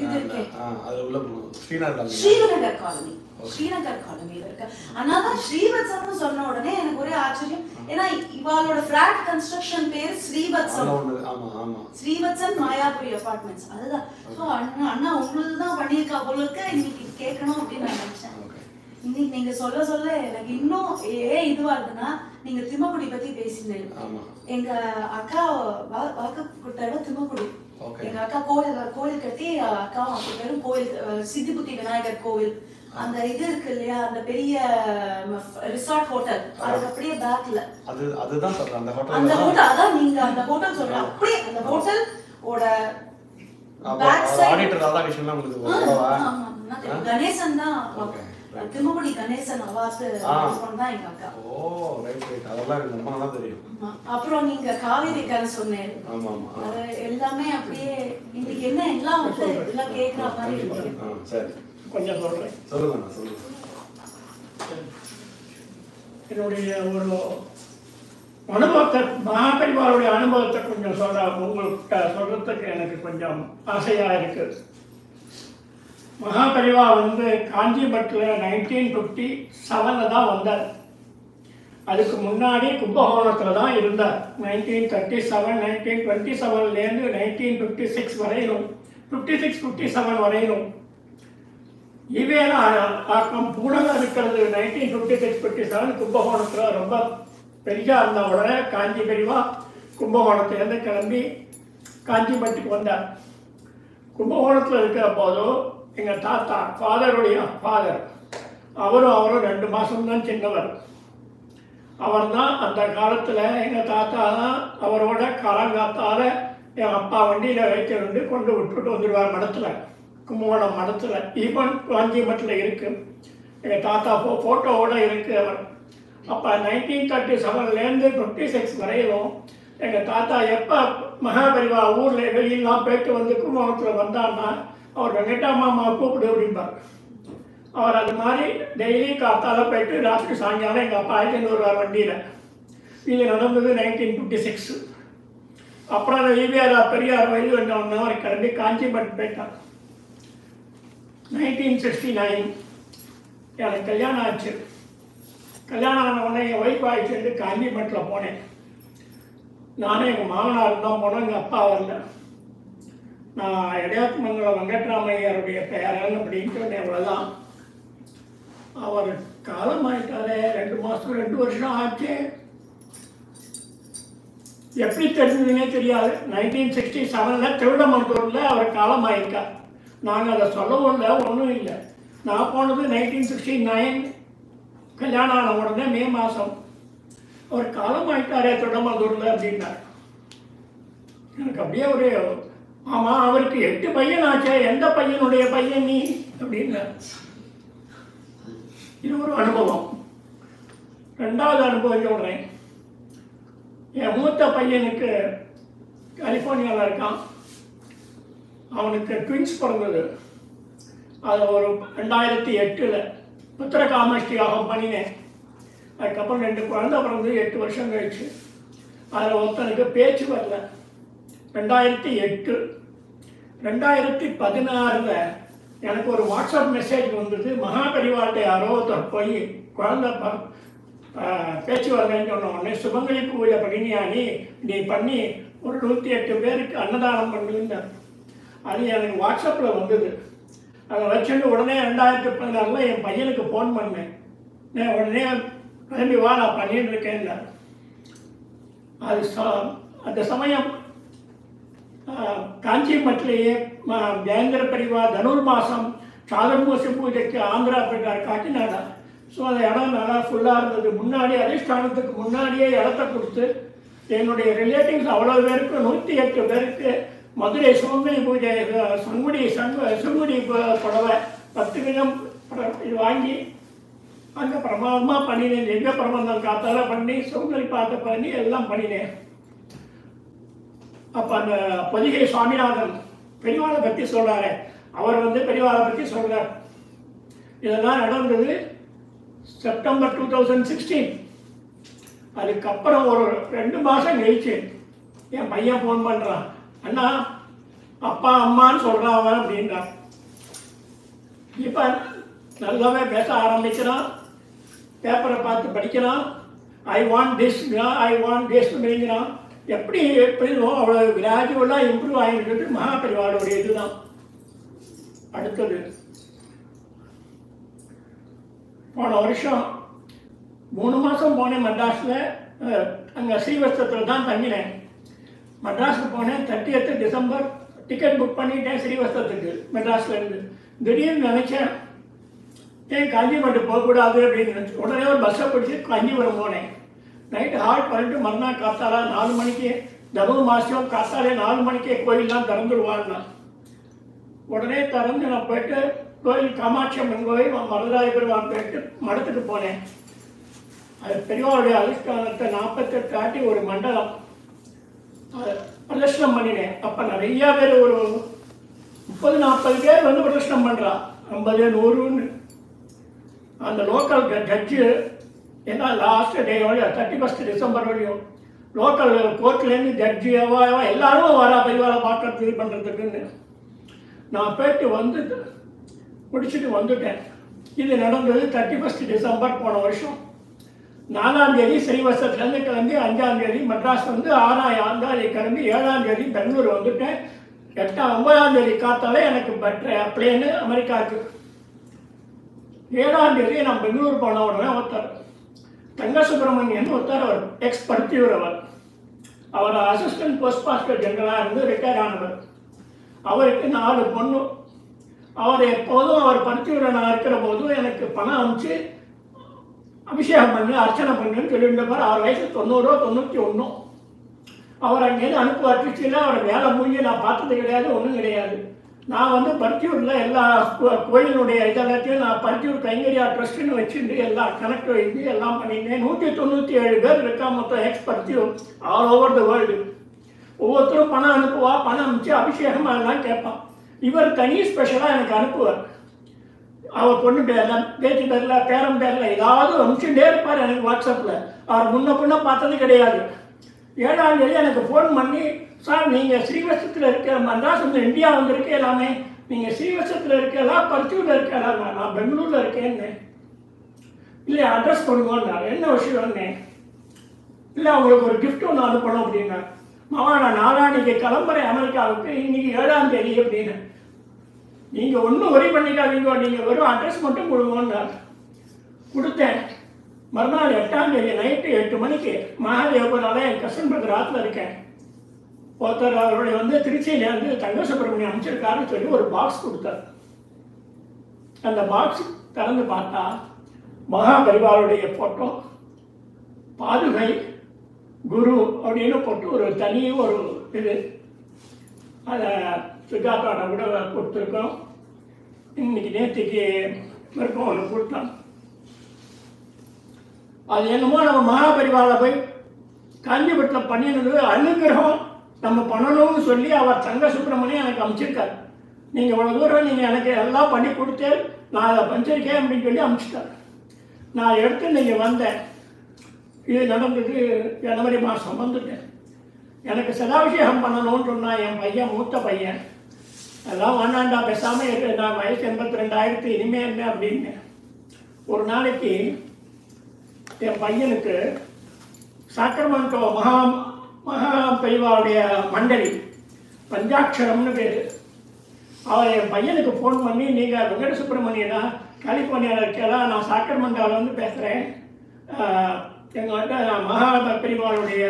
இது இருக்கு. அது உள்ள ஸ்ரீநகர் காலனி. ஸ்ரீநகர் காலனியில இருக்கு. ஆனாதான் ஸ்ரீவத்சம்னு சொன்ன உடனே எனக்கு ஒரே ஆச்சரியம். ஏன்னா இவாளோட பிளாட் கன்ஸ்ட்ரக்ஷன் பேர் ஸ்ரீவத்சம். ஸ்ரீவத்சம் மாயாபுரி அபார்ட்மெண்ட்ஸ். அதுதான். ஸோ அண்ணா உங்களுக்கு தான் பண்ணியிருக்கா போல இருக்க. இன்னைக்கு கேட்கணும் அப்படின்னு நான் நினைச்சேன். இன்னைக்கு நீங்க சொல்ல சொல்ல எனக்கு இன்னும் இதுவா இருக்குன்னா, நீங்க திம்மக்குடி பத்தி பேசினேன். எங்க அக்கா வாக்கப்பட்ட இடம் திம்மக்குடி. எங்க அக்கா கோயில் கட்டி அக்காவும் அப்படி பேரும் கோயில் சித்திபுத்தி விநாயகர் கோவில் அந்த இது இருக்கு இல்லையா, அந்த பெரிய ரிசார்ட் ஹோட்டல், அதுக்கு அப்படியே பேக்ல அதுதான் சொல்றேன். அந்த ஹோட்டல் அதான் நீங்க அந்த ஹோட்டல் சொல்றீங்க. அப்படியே அந்த ஹோட்டல் ஓட பேக் சைடு ஆடிட்டர் ராதாகிருஷ்ணன் உங்களுக்கு கணேசன் தான். திமுகுடி கணேசன் அவாத்து தான் எங்க அக்கா. ஓ ரைட் ரைட். அதெல்லாம் எனக்கு ரொம்ப நல்லா தெரியும். அப்புறம் நீங்க காவேரி கரை சொன்னேன். ஆமா ஆமா. அது எல்லாமே அப்படியே இன்னைக்கு என்ன எல்லாம் வந்து எல்லாம் கேக்குற மாதிரி இருக்கு. சரி கொஞ்சம் சொல்றேன். சொல்லுங்க சொல்லுங்க. என்னுடைய ஒரு அனுபவத்தை, மகாபரிவாருடைய அனுபவத்தை கொஞ்சம் உங்களுக்கு சொல்றதுக்கு எனக்கு கொஞ்சம் ஆசையா இருக்கு. மகாபரிவா வந்து காஞ்சிபட்டில் 1957 தான் வந்தார். அதுக்கு முன்னாடி கும்பகோணத்தில் தான் இருந்தார். 1937 1927லேருந்து 1956 வரையிலும் 56-57 வரையிலும் ஈவேரா ஆக்கம் பூனக இருக்கிறது. 1956-57 கும்பகோணத்தில் ரொம்ப பெரியா இருந்த உடனே காஞ்சி பெரிவா கும்பகோணத்துலேருந்து கிளம்பி காஞ்சிபட்டுக்கு வந்தார். கும்பகோணத்தில் இருக்கிற போதும் எங்கள் தாத்தா ஃபாதருடைய ஃபாதர் அவரும் 2 மாதம்தான் சின்னவர். அவர் தான் அந்த காலத்தில் எங்கள் தாத்தா தான் அவரோட காலங்காத்தால் என் அப்பா வண்டியில் வைத்து கொண்டு விட்டுட்டு வந்துடுவார் மடத்தில், கும்பகோணம் மடத்தில். ஈவன் காஞ்சிபட்டில் இருக்குது. எங்கள் தாத்தா ஃபோட்டோவோடு இருக்குது அவர். அப்போ 1937லேருந்து 56 வரையிலும் எங்கள் தாத்தா எப்போ மகாபரிவா ஊரில் வெளியெல்லாம் போயிட்டு வந்து கும்பகோணத்தில் வந்தார்னா அவர் வெங்கடா மாமா கூப்பிடு அப்படிம்பார். அவர் அது மாதிரி டெய்லி காத்தால போயிட்டு ராத்திரி சாயங்காலம் எங்கள் அப்பா ஆயிரத்தி வருவார் வண்டியில். இது நடந்தது 1956. அப்புறம் அந்த ஈவேரா பெரியார் வயது வந்தவொடனே அவர் கிளம்பி காஞ்சிபட்டு போயிட்டார். 1969 எனக்கு கல்யாணம் ஆச்சு. கல்யாணம் ஆன உடனே என் ஒய்ஃப் ஆயிடுச்சுட்டு காஞ்சிபட்டில் போனேன். நானும் எங்கள் மாமனார் தான் போனோம், எங்கள் அப்பா வரல. நான் இடையாத்துமங்கலம் வெங்கட்ராமையருடைய பேரன் அப்படின்னு சொன்னேன். அவ்வளோதான். அவர் காலமாயிட்டாரே. 2 மாதம் 2 வருஷம் ஆச்சு. எப்படி தெரிஞ்சதுன்னே தெரியாது. 1967 திருவிடமருத்தூரில் அவர் காலமாயிருக்கார். நாங்கள் அதை சொல்லவும் இல்லை, ஒன்றும் இல்லை. நான் போனது 1969. கல்யாணம் ஆன உடனே மே மாதம் அவர் காலமாயிட்டாரே திருவிடமருத்தூரில் அப்படின்னார். எனக்கு அப்படியே ஒரு ஆமாம், அவருக்கு 8 பையன் ஆச்சே, எந்த பையனுடைய பையன் நீ அப்படின்னு. இது ஒரு அனுபவம். 2வது அனுபவம் சொல்கிறேன். என் மூத்த பையனுக்கு கலிஃபோர்னியாவில் இருக்கான். அவனுக்கு ட்வின்ஸ் பிறந்தது. அது ஒரு 2008 புத்திரகாமஷ்டியாக பண்ணினேன். அதுக்கப்புறம் 2 குழந்தை பிறந்து 8 வருஷம் கழிச்சு. அதில் ஒருத்தனுக்கு பேச்சு வரல. 2008 2016 எனக்கு ஒரு வாட்ஸ்அப் மெசேஜ் வந்தது. மகாபரிவார்ட்ட யாரோ ஒருத்தர் போய் குழந்தை பேச்சு வரலன்னு சொன்ன உடனே சுபங்கலி பூஜை பண்ணினியானி நீ பண்ணி ஒரு 108 பேருக்கு அன்னதானம் பண்ணுங்க. அது எனக்கு வாட்ஸ்அப்பில் வந்தது. அதை வச்சுட்டு உடனே 2016 என் பையனுக்கு ஃபோன் பண்ணேன். நான் உடனே கிளம்பி வா, நான் பண்ணிட்டு இருக்கேன். அது அந்த சமயம் காஞ்சிபட்டிலேயே ஜெயந்திர பரிவா தனுர்மாசம் சாதர்மூசி பூஜைக்கு ஆந்திரா போயிட்டார், காக்கிநாடா. ஸோ அந்த இடம் நல்லா ஃபுல்லாக இருந்தது. முன்னாடி அதிஷ்டானத்துக்கு முன்னாடியே இடத்த கொடுத்து என்னுடைய ரிலேட்டிவ்ஸ் அவ்வளோ பேருக்கு 108 பேருக்கு மதுரை சுமங்கலி பூஜை சுங்குடி புடவை 10 கிலோ இது வாங்கி அங்கே பிரமாதமாக பண்ணினேன். எங்கே பிரபந்தம் காத்தால பண்ணி சுமங்கலி பார்த்து பண்ணி எல்லாம் பண்ணினேன். அப்போ அந்த பொதிகை சுவாமிநாதன் பெரியவாளை பற்றி சொல்கிறாரு. அவர் வந்து பெரியவாளை பற்றி சொல்கிறார். இதெல்லாம் நடந்தது செப்டம்பர் 2016. அதுக்கப்புறம் ஒரு 2 மாதம் கழிச்சு என் பையன் ஃபோன் பண்ணுறான், அண்ணா அப்பா அம்மான்னு சொல்கிறான் அவன் அப்படின்றான். இப்போ நல்லாவே பேச ஆரம்பிக்கிறான், பேப்பரை பார்த்து படிக்கிறான். ஐ வாண்ட் திஸ் அப்படிங்கிறான். எப்படியோ அவ்வளோ கிராஜுவலாக இம்ப்ரூவ் ஆகிட்டு மகாபரிவாளுடைய இதுதான். அடுத்தது போன வருஷம் 3 மாதம் போனேன் மெட்ராஸில். அங்கே ஸ்ரீவஸ்தத்தில் தான் தங்கினேன். மெட்ராஸுக்கு போனேன் 30th டிசம்பர். டிக்கெட் புக் பண்ணிட்டேன் ஸ்ரீவஸ்தத்துக்கு மெட்ராஸ்லேருந்து. திடீர்னு நினச்சேன் ஏன் காஞ்சிபுரம் போகக்கூடாது அப்படின்னு நினச்சி உடனே ஒரு பஸ்ஸை பிடிச்சி காஞ்சிபுரம் போனேன். நைட்டு ஹால்ட் பண்ணிட்டு மறுநாள் காத்தாலா 4 மணிக்கு தர்ம மாதம் காத்தாலே 4 மணிக்கே கோயிலெலாம் திறந்துடுவான்னா. உடனே திறந்து நான் போயிட்டு கோயில் காமாட்சி அம்மன் கோயில் மருதாய பெருமான் போயிட்டு மடத்துக்கு போனேன். அது பெரியவாளுடைய அதிஷ்டானத்தை 48 ஆட்டி ஒரு மண்டலம் அதை பிரதர்ஷனம் பண்ணினேன். அப்போ நிறையா பேர் ஒரு 30-40 பேர் வந்து பிரதர்ஷனம் பண்ணுறா. 50 100ன்னு. அந்த லோக்கல் ஜட்ஜு ஏன்னா லாஸ்ட் டே வரையும் 31 டிசம்பர் வரையும் லோக்கல் கோர்ட்லேருந்து ஜட்ஜு எல்லாரும் வரா பரிவாரை பார்க்கறது இது பண்ணுறதுக்குன்னு. நான் போயிட்டு வந்து முடிச்சுட்டு வந்துட்டேன். இது நடந்தது 31 டிசம்பர் போன வருஷம். 4ஆம் தேதி ஸ்ரீவஸ்தத்துலேருந்து கிளம்பி 5ஆம் தேதி மெட்ராஸ் வந்து 6ஆம் தேதி கிளம்பி 7ஆம் தேதி பெங்களூர் வந்துட்டேன். 9ஆம் தேதி காத்தாலே எனக்கு பிளேனு அமெரிக்காவுக்கு. 7ஆம் தேதி நான் பெங்களூர் போன உடனே ஒருத்தர் தங்க சுப்பிரமணியன் ஒருத்தர், அவர் எக்ஸ் பருத்தியூர். அவர் அசிஸ்டன்ட் போஸ்ட் மாஸ்டர் ஜெனரலாக இருந்து ரிட்டையர் ஆனவர். அவருக்கு 4 பொண்ணு. அவர் எப்போதும் அவர் பருத்தியூரனாக இருக்கிற போதும் எனக்கு பணம் அனுப்பிச்சு அபிஷேகம் பண்ணு அர்ச்சனை பண்ணுன்னு சொல்லியிருந்தப்பார். அவர் வயசு 90 91. அவர் அங்கேருந்து அனுப்புவார். திருச்சியில் அவர் வேலை மூஞ்சி நான் பார்த்தது கிடையாது, ஒன்றும் கிடையாது. நான் வந்து பருத்தியூரில் எல்லா கோயிலுடைய இதெல்லாத்தையும் நான் பருத்தியூர் கைங்கரியா ட்ரஸ்ட்டுன்னு வச்சுட்டு எல்லாம் கனெக்ட் வைத்து எல்லாம் பண்ணியிருந்தேன். 197 பேர் இருக்கா மொத்தம் X Paruthiyur all over the world. ஒவ்வொருத்தரும் பணம் அனுப்புவா, பணம் அனுப்பிச்சு அபிஷேகம் அதெல்லாம் கேட்பான். இவர் தனி ஸ்பெஷலாக எனக்கு அனுப்புவார். அவர் பொண்ணு பேரில் பேச்சு பேரில் பேரன் பேரில் ஏதாவது அனுப்பிச்சுட்டே இருப்பார் எனக்கு வாட்ஸ்அப்பில். அவர் முன்ன பார்த்தது கிடையாது. 7ஆம் தேதி எனக்கு ஃபோன் பண்ணி, சார் நீங்கள் ஸ்ரீவஸ்தத்தில் இருக்க மெட்ராஸ் வந்து இந்தியா வந்திருக்க எல்லாமே, நீங்கள் ஸ்ரீவஸ்தத்தில் இருக்கலா பருத்தியூரில் இருக்கலா? நான் பெங்களூரில் இருக்கேன்னு. இல்லை அட்ரஸ் கொடுங்கன்னார். என்ன விஷயம்னு? இல்லை அவங்களுக்கு ஒரு கிஃப்ட் ஒன்று அனுப்பணும் அப்படின்னா. மாமா நான் நாளான்னைக்கு கிளம்புறேன் அமெரிக்காவுக்கு, இன்னைக்கு 7ஆம் தேதி அப்படின்னு. நீங்கள் ஒன்றும் ஒரி பண்ணிக்காதீங்க, நீங்கள் வெறும் அட்ரஸ் மட்டும் கொடுங்கன்னார். கொடுத்தேன். மறுநாள் 8ஆம் தேதி நைட்டு 8 மணிக்கு மகாதேவபுரால என் கசன் பிரதர் ஆற்றுல இருக்கேன். ஒருத்தர் அவருடைய வந்து திருச்சியிலேருந்து தங்க சுப்பிரமணியம் அமைச்சிருக்காருன்னு சொல்லி ஒரு பாக்ஸ் கொடுத்தார். அந்த பாக்ஸ் திறந்து பார்த்தா மகாபரிவாளுடைய ஃபோட்டோ, பாதுகை, குரு அப்படின்னு போட்டு ஒரு தனி ஒரு இது. அதை சுஜாதாவோட கூட கொடுத்துருக்கோம். இன்னைக்கு நேற்றுக்கு வரைக்கும் ஒன்று கொடுத்தான். அது என்னமோ நம்ம மகாபரிவாளை போய் காஞ்சிபுரத்தில் பண்ணினது அனுகிரகம் நம்ம பண்ணணும்னு சொல்லி அவர் தங்க சுப்பிரமணியம் எனக்கு அமைச்சிருக்கார். நீங்கள் இவ்வளோ தூரம் நீங்கள் எனக்கு எல்லாம் பண்ணி கொடுத்து நான் அதை பஞ்சிருக்கேன் அப்படின்னு சொல்லி அமைச்சிட்டார். நான் எடுத்து நீங்கள் வந்தேன். இது நடந்தது ஜனவரி மாதம் வந்துட்டேன். எனக்கு சதாபிஷேகம் பண்ணணும்னு சொன்னான் என் பையன், மூத்த பையன். அதெல்லாம் வேண்டாண்டா பேசாமல் இருக்கு, நான் வயசு 82 இனிமே என்ன அப்படின்னு. ஒரு நாளைக்கு என் பையனுக்கு சாக்ரமெண்டோ மகா பெரியவாளுடைய மண்டலி பஞ்சாட்சரம்னு பேர். அவர் என் பையனுக்கு ஃபோன் பண்ணி, நீங்கள் வெங்கட சுப்பிரமணியனா கலிஃபோர்னியாவில் இருக்கா? நான் சாக்ரமெண்டோவில் வந்து பேசுகிறேன். எங்கள்கிட்ட மகா பெரியவாளுடைய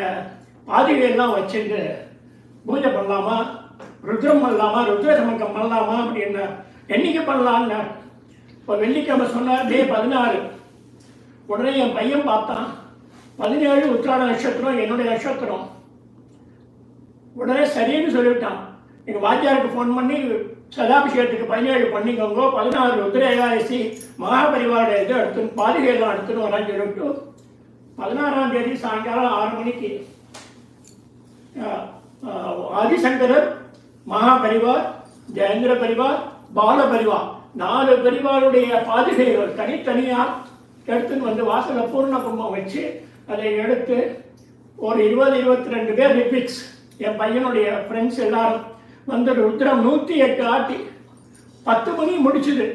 பாதிகையெல்லாம் வச்சுட்டு பூஜை பண்ணலாமா, ருத்ரம் பண்ணலாமா, ருத்ர சமக்கம் பண்ணலாமா அப்படின்னா. என்னைக்கு பண்ணலான்னா இப்போ வெள்ளிக்கிழமை சொன்னார், டே 16. உடனே என் பையன் பார்த்தான், 17 உத்திராட நட்சத்திரம் என்னுடைய நட்சத்திரம். உடனே சரின்னு சொல்லிவிட்டான். எங்கள் வாத்தியாருக்கு ஃபோன் பண்ணி சதாபிஷேகத்துக்கு 17 பண்ணிக்கோங்க, 16 ருத்ர ஏகாதசி மகாபரிவாருடைய இது எடுத்துன்னு பாதிகையெல்லாம் எடுத்துன்னு வரான்னு சொல்லிவிட்டு 16ஆம் தேதி சாயங்காலம் 6 மணிக்கு ஆதிசங்கரர், மகாபரிவார், ஜெயேந்திர பரிவார், பால பரிவா 4 பரிவாருடைய பாதுகைகள் தனித்தனியாக எடுத்துன்னு வந்து வாசலில் பூர்ண கும்பம் வச்சு அதை எடுத்து ஒரு 20-22 பேர் ரிபிக்ஸ் என் பையனுடைய ஃப்ரெண்ட்ஸ் எல்லாரும் வந்து ருத்ரம் 108 ஆட்டி 10 மணி முடிச்சுது.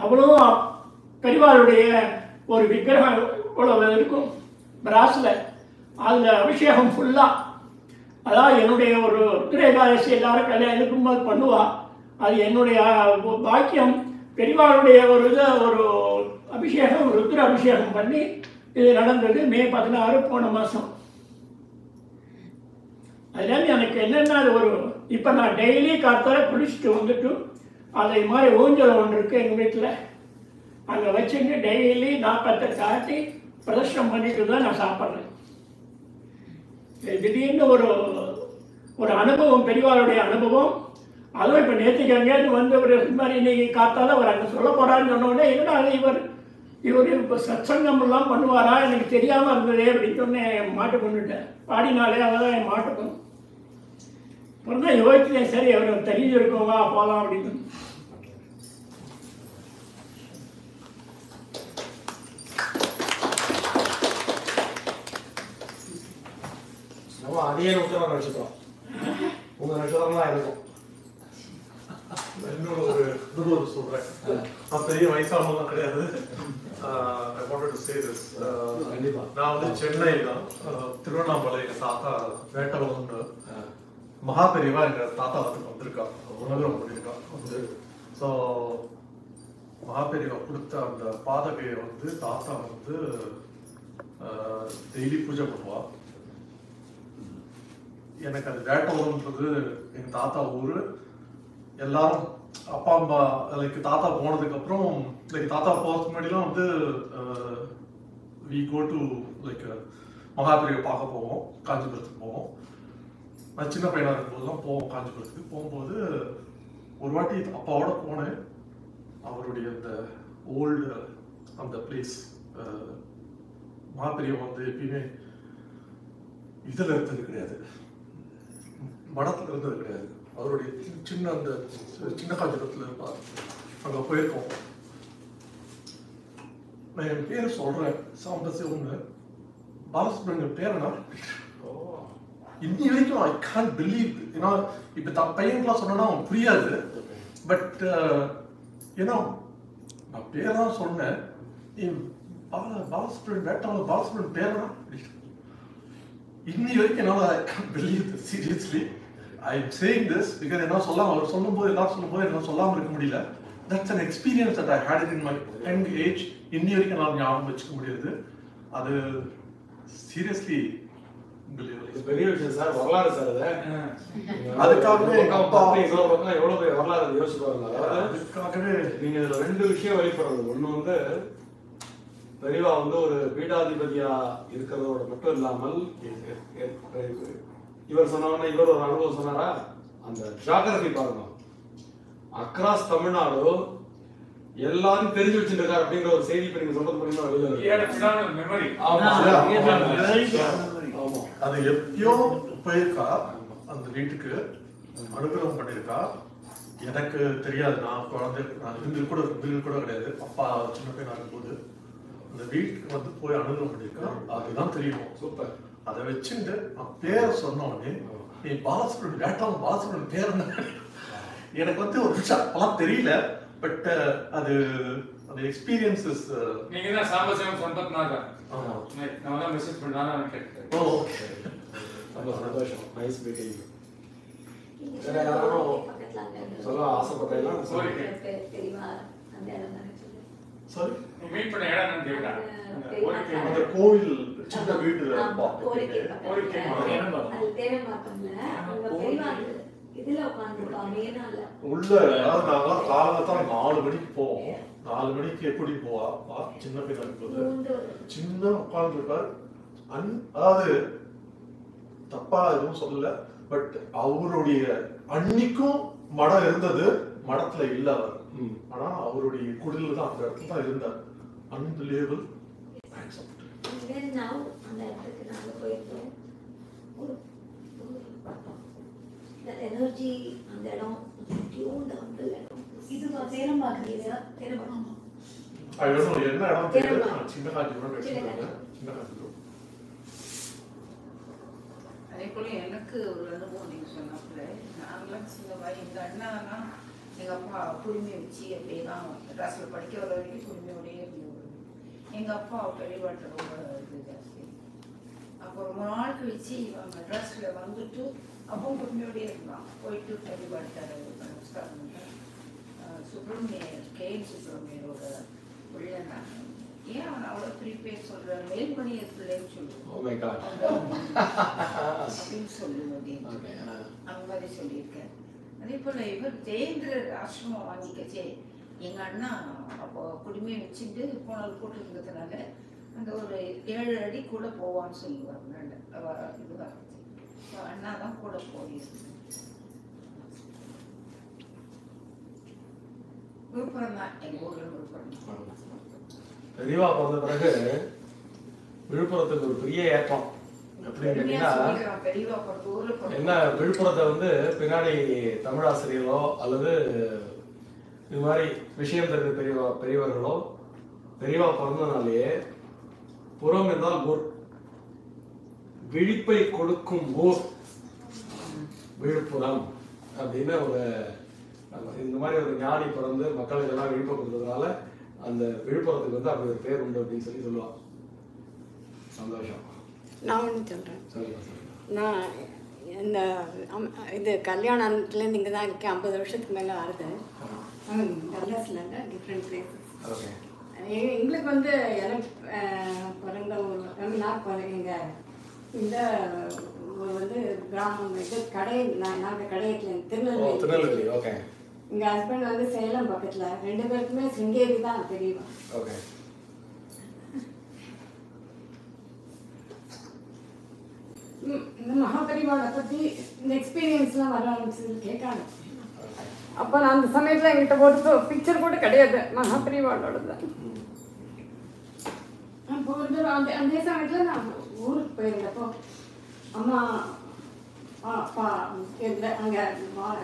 அவ்வளோ பெரிவாருடைய ஒரு விக்கிரகம் இவ்வளவு இருக்கும் பிராஸில், அதில் அபிஷேகம் ஃபுல்லாக. அதான் என்னுடைய ஒரு ருத்ரேகாதசி எல்லாரும் கல்யாணம் இருக்கும்போது பண்ணுவா. அது என்னுடைய பாக்கியம். பெரிவாருடைய ஒரு ஒரு அபிஷேகம், ருத்ர அபிஷேகம் பண்ணி இது நடந்தது மே 16 போன மாதம். அதுலேருந்து எனக்கு என்னென்ன ஒரு இப்போ நான் டெய்லி காத்தால குளிச்சுட்டு வந்துட்டு அதை மாதிரி ஊஞ்சல் ஒன்று இருக்குது எங்கள் வீட்டில், அங்கே வச்சுட்டு டெய்லி 48 ஆட்டி பிரதர்ஷனம் பண்ணிட்டு தான் நான் சாப்பிட்றேன். திடீர்னு ஒரு அனுபவம், பெரியவாளுடைய அனுபவம். அதுவும் இப்போ நேற்றுக்கு அங்கேருந்து வந்து ஒரு மாதிரி இன்னைக்கு காத்தால அவர் அங்கே சொல்ல போகிறான்னு சொன்னோடனே என்னடா இவர் இப்போ சத்சங்கம்லாம் பண்ணுவாரா எனக்கு தெரியாமல் இருந்ததே அப்படின்னு சொன்னேன். மாட்டு கொண்டுட்டேன், பாடினாலே அவதான் என் மாட்டுக்கும். அப்புறம் தான் யோசிச்சேன், சரி அவர் தெரிஞ்சிருக்கோவா போகலாம் அப்படின்னு. நம்ம அதே நட்சத்திரம் நட்சத்திரம் உங்க நட்சத்திரம் தான் இருக்கும். இன்னொரு ஒரு சொல்றேன், நான் பெரிய வயசானலாம் கிடையாது. I wanted to say this. நான் வந்து சென்னை தான், திருவண்ணாமலை எங்க தாத்தா வேட்டவங்க மகாபெரிவா எங்க தாத்தா வந்து வந்திருக்கா, உணவரம் பண்ணியிருக்கா வந்து. ஸோ மகாபெரிவா கொடுத்த அந்த பாதகையை வந்து தாத்தா வந்து டெய்லி பூஜை பண்ணுவா. எனக்கு அது வேட்டவரம்ன்றது எங்க தாத்தா ஊரு. எல்லாரும் அப்பா அம்மா லைக் தாத்தா போனதுக்கு அப்புறம் லைக் தாத்தா போகிறதுக்கு முன்னாடிலாம் வந்து வி கோ டு லைக் மகாபெரிவை பார்க்க போவோம், காஞ்சிபுரத்துக்கு போவோம். நான் சின்ன பையனாக இருக்கும்போதுலாம் போவோம் காஞ்சிபுரத்துக்கு. போகும்போது ஒரு வாட்டி அப்பாவோட போனேன். அவருடைய அந்த ஓல்டு அந்த பிளேஸ் மகாபெரிவை வந்து எப்பயுமே இதில் இருந்தது கிடையாது, மடத்தில் இருந்தது கிடையாது. அவருடைய சின்ன அந்த சின்ன காஞ்சிபுரத்தில் இருப்பார். அங்கே போயிருக்கோம். நான் என் பேர் சொல்கிறேன், சாம்பசிவம்னு. பாலசுப்ரமணியம் பேர் என்ன? இன்னி வரைக்கும் ஐ கான்ட் பிலீவ். ஏன்னா இப்போ பையனுக்குலாம் சொன்னா அவன் புரியாது. பட் ஏன்னா நான் பேரெல்லாம் சொன்னேன், பாலசுப்ரமணியம் வேட்டாளர் பாலசுப்ரமணியம் பேர் என்ன? இன்னி வரைக்கும் என்னால் I can't believe seriously. I'm saying this because என்ன சொல்லாம அவர் சொல்லும்போது எல்லாரும் சொல்லும்போது என்ன சொல்லாமல் இருக்க முடியல. That's an experience that I had in my young age. இன்னி வரைக்கும் நான் ஞாபகம் வச்சுக்க முடியாது. அது சீரியஸ்லி பெரிய விஷயம் சார், வரலாறு சார். அதுக்காகவே அப்பா இன்னொரு பக்கம் எவ்வளவு பெரிய வரலாறு யோசிச்சு பாருங்க. அதுக்காகவே நீங்க இதுல 2 விஷயம் வெளிப்படுறது. ஒண்ணு வந்து பெரியவா வந்து ஒரு பீடாதிபதியா இருக்கிறதோட மட்டும் இல்லாமல் இவர் சொன்னவன இவர் ஒரு அனுபவம் சொன்னாரா, அந்த ஜியோகிராஃபி பாருங்க. அக்ராஸ் தமிழ்நாடு எல்லாரும் தெரிஞ்சு வச்சிருக்காரு அப்படிங்கிற ஒரு செய்தி இப்ப நீங்க சொல்றது அது எப்பயோ போயிருக்கா, அந்த வீட்டுக்கு அனுகிரகம் பண்ணியிருக்கா. எனக்கு தெரியாது, நான் குழந்தை, நான் இருந்து கூட கிடையாது. அப்பா சின்ன பையனா இருக்கும்போது அந்த வீட்டுக்கு வந்து போய் அனுகிரகம் பண்ணியிருக்கா, அதுதான் தெரியும். சூப்பர். அதை வச்சுட்டு நான் பேரை சொன்ன உடனே நீ பாலசுப்ரமணியம் வேட்டாளர் பாலசுப்ரமணியம் பேர் என்ன? எனக்கு வந்து ஒரு விஷயம் அப்பெல்லாம் தெரியல. பட் அது அந்த எக்ஸ்பீரியன்ஸஸ். நீங்க தான் சாம்பசிவம் சம்பத் நாகா. ஆமா, நான் தான் மெசேஜ் பண்ணானே கேட்டேன். ஓ ரொம்ப சந்தோஷம். Nice meeting. வேற யாரும் சொல்ல ஆசைப்பட்டீங்கன்னா தெரியுமா? அந்த இடம் தானே சொல்லு. சாரி, நீ மீட் பண்ண இடம் நான் கேக்குறேன். அந்த கோவில் சின்ன வீடு கோரிக்கை அது தேவைப்பாக்கம்ல அவங்க பெரியவா இதுல உட்காந்துருப்பாங்க. ஏனால உள்ள நாங்களாம் காலத்தான் 4 மணிக்கு போவோம். 4 மணிக்கு எப்படி போவா சின்ன பையனா இருக்கும்போது சின்ன உட்கார்ந்துருப்பார். அதாவது தப்பா எதுவும் சொல்லல, பட் அவருடைய அன்னைக்கும் மடம் இருந்தது, மடத்துல இல்ல அவர். ஆனா அவருடைய குடில தான் அந்த இடத்துல தான் இருந்தார். அன்பிலீவபிள். அந்த இடத்துக்கு நாங்க போயிருக்கோம். எனர்ஜி அந்த இடம் சுற்றி டியூன்ட் அங்கிள் இதுவா சேலம் பார்க்குறீங்க? திரும்ப I don't know, என்ன இடம் தெரியல. சின்ன காஞ்சிபுரம் எடுத்துருக்கேன். சின்ன காஞ்சிபுரம். அதே போல எனக்கு ஒரு அனுபவம் நீங்க சொன்னாப்புல, நாங்களாம் சின்ன வயசு எங்கள் அண்ணாலாம் எங்கள் அப்பா குடுமி வச்சு அப்படியே தான் ட்ரெஸ்ஸில் படிக்க வர வரைக்கும் குடுமையோடையே இருந்து எங்கள் அப்பா பெரியவாட்ட ரொம்ப இது ஜாஸ்தி. அப்போ ரொம்ப நாள் கழிச்சு இவங்க ட்ரெஸ்ஸில் வந்துட்டு அப்போ குடுமையோடையே இருந்தான். போயிட்டு பெரியவாட்ட நமஸ்காரம் சுப்பிரமணியர் கேஎம் சுப்பிரமணியரோட பிள்ளைனாங்க. ஏன் அவன் அவ்வளோ ப்ரீபேர் சொல்கிறான், மேல்மணியர் பிள்ளைன்னு சொல்லுவான் அப்படின்னு சொல்லுவது அந்த மாதிரி சொல்லியிருக்கேன். அதே போல் இவர் ஜெயேந்திரர் ஆசிரமம் வாங்கிக்கச்சே எங்கள் அண்ணா அப்போ குடுமையை வச்சுட்டு போனல் போட்டு இருந்ததுனால அந்த ஒரு 7 அடி கூட போவான்னு சொல்லுவாங்க. இதுவாக அண்ணா தான் கூட போயிருக்கு. விழுப்புரம் தான் எங்கள் ஊரில் விழுப்புரம். பெரியவா பிறந்த பிறகு விழுப்புரத்துக்கு ஒரு பெரிய ஏற்றம். எப்படின்னு கேட்டீங்கன்னா என்ன, விழுப்புரத்தை வந்து பின்னாடி தமிழாசிரியர்களோ அல்லது இது மாதிரி விஷயம் தெரிஞ்ச பெரியவர்களோ பெரியவா பிறந்தனாலேயே புறம் என்றால் ஊர், விழிப்பை கொடுக்கும் ஊர் விழுப்புரம் அப்படின்னு ஒரு இந்த மாதிரி ஒரு ஞானி பிறந்து மக்களுக்கு எல்லாம் விழிப்பை கொடுத்ததுனால அந்த விழுப்புரத்துக்கு வந்து அப்படி ஒரு பேர் உண்டு அப்படின்னு சொல்லுவாங்க. சந்தோஷம். நான் ஒன்று சொல்கிறேன். நான் இந்த இது கல்யாணத்துலேருந்து இங்கே தான் இருக்கேன். 50 வருஷத்துக்கு மேலே ஆகுது. டல்லாஸில் இல்லை, டிஃப்ரெண்ட் பிளேசஸ். எங்களுக்கு வந்து எனக்கு பிறந்த ஒரு எங்கள் இந்த வந்து கிராமம் இது கடை, நாங்கள் கடையத்தில் திருநெல்வேலி. ஓகே. எங்கள் ஹஸ்பண்ட் வந்து சேலம் பக்கத்தில். 2 பேருக்குமே சிங்கேரி தான் தெரியும். ஓகே. இந்த மகாபரிவாளை பற்றி இந்த எக்ஸ்பீரியன்ஸ்லாம் வர ஆரம்பிச்சது கேட்காங்க. அப்போ நான் அந்த சமயத்தில் எங்கிட்ட ஒரு பிக்சர் கூட கிடையாது மகாபரிவாளோட தான். அப்போ வந்து அந்த சமயத்தில் நான் ஊருக்கு போயிருந்தப்போ அம்மா அப்பா அங்கே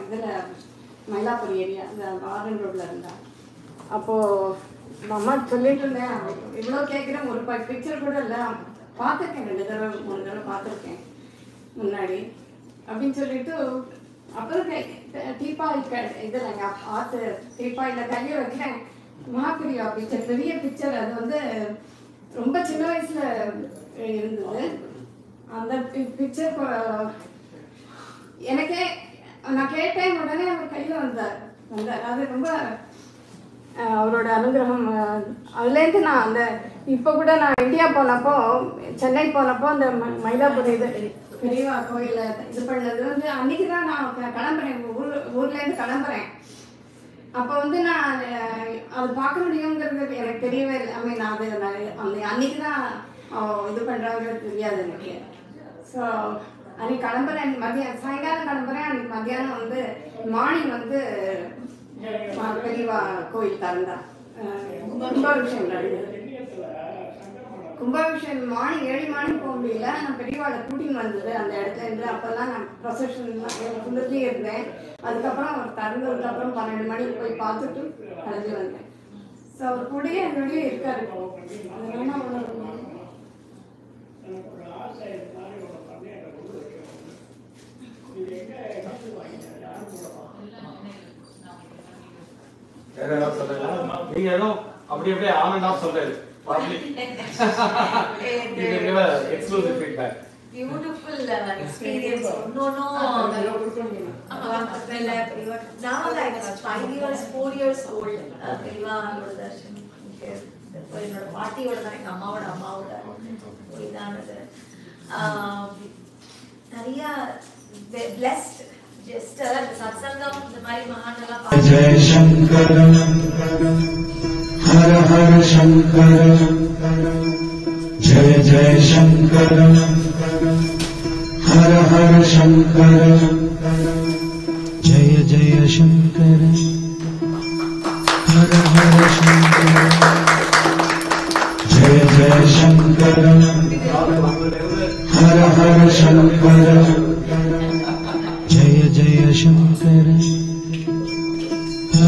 இதில் மயிலாப்பூர் ஏரியா இந்த ஆரன் ரோட்டில் இருந்தான். அப்போது அம்மா சொல்லிட்டு இருந்தேன், இவ்வளோ கேட்குறேன், ஒரு பிக்சர் கூட இல்லை, பார்த்துருக்கேன் 2 தடவை 3 தடவை பார்த்துருக்கேன் முன்னாடி அப்படின்னு சொல்லிட்டு அப்புறம் டீப்பாய் இதில் எங்கள் ஆற்று டீப்பாயில் கையை வைக்கிறேன். மகாபெரிவா பிக்சர், பெரிய பிக்சர். அது வந்து ரொம்ப சின்ன வயசில் இருந்தது அந்த பிக்சர். எனக்கே நான் கேட்டேன், உடனே அவர் கையில் வந்தார். அது ரொம்ப அவரோட அனுகிரகம். அதுலேருந்து நான் அந்த இப்போ கூட நான் இந்தியா போனப்போ, சென்னை போனப்போ அந்த மயிலாப்பூர் இது பெரியவா கோயிலை இது பண்ணது வந்து அன்றைக்கி தான் நான் கிளம்புறேன், ஊர்லேருந்து கிளம்புறேன். அப்போ வந்து நான் அது பார்க்க முடியுங்கிறது எனக்கு தெரியவே இல்லை. நான் அது அந்த அன்றைக்கி தான் இது பண்ணுறாங்கிறது தெரியாது எனக்கு. ஸோ அன்றைக்கி கிளம்புறேன், மதியம் சாயங்காலம் கிளம்புறேன். அன்றைக்கி மத்தியானம் வந்து மார்னிங் வந்து பெரியவா கோயில் திறந்தா கும்பாபிஷேகம் நடந்தது. கும்பாபிஷேகம் மார்னிங் 7 மணிக்கு போக முடியல. நான் பெரியவாளை கூட்டின்னு வந்தது அந்த இடத்துல இருந்து. அப்போல்லாம் நான் ப்ரொசஷன் ஃபுல்லுலேயே இருந்தேன். அதுக்கப்புறம் அவர் திறந்ததுக்கப்புறம் 12 மணிக்கு போய் பார்த்துட்டு கிளம்பி வந்தேன். ஸோ அவர் கூடயே என்னுடைய இருக்காரு. அது வேணா நீங்க ஏதோ அப்படி அப்படியே ஆன் அண்ட் ஆஃப் சொல்றது. Exclusive feedback. Beautiful experience. No. Now like 5 years, 4 years old. Periva Darshan. என்னோட பாட்டியோட தான், எங்க அம்மாவோட இதானது. நிறைய blessed. Just satsangam இந்த மாதிரி மகானெல்லாம் பார்த்து. ஜெய சங்கர ஹர ஹர சங்கர ஜெய ஜெய சங்கர ஹர ஹர சங்கர ஜெய ஜெய சங்கர ஹர ஹர சங்கர ஜெய ஜெய சங்கர ஹர ஹர சங்கர ஜெய ஜெய சங்கர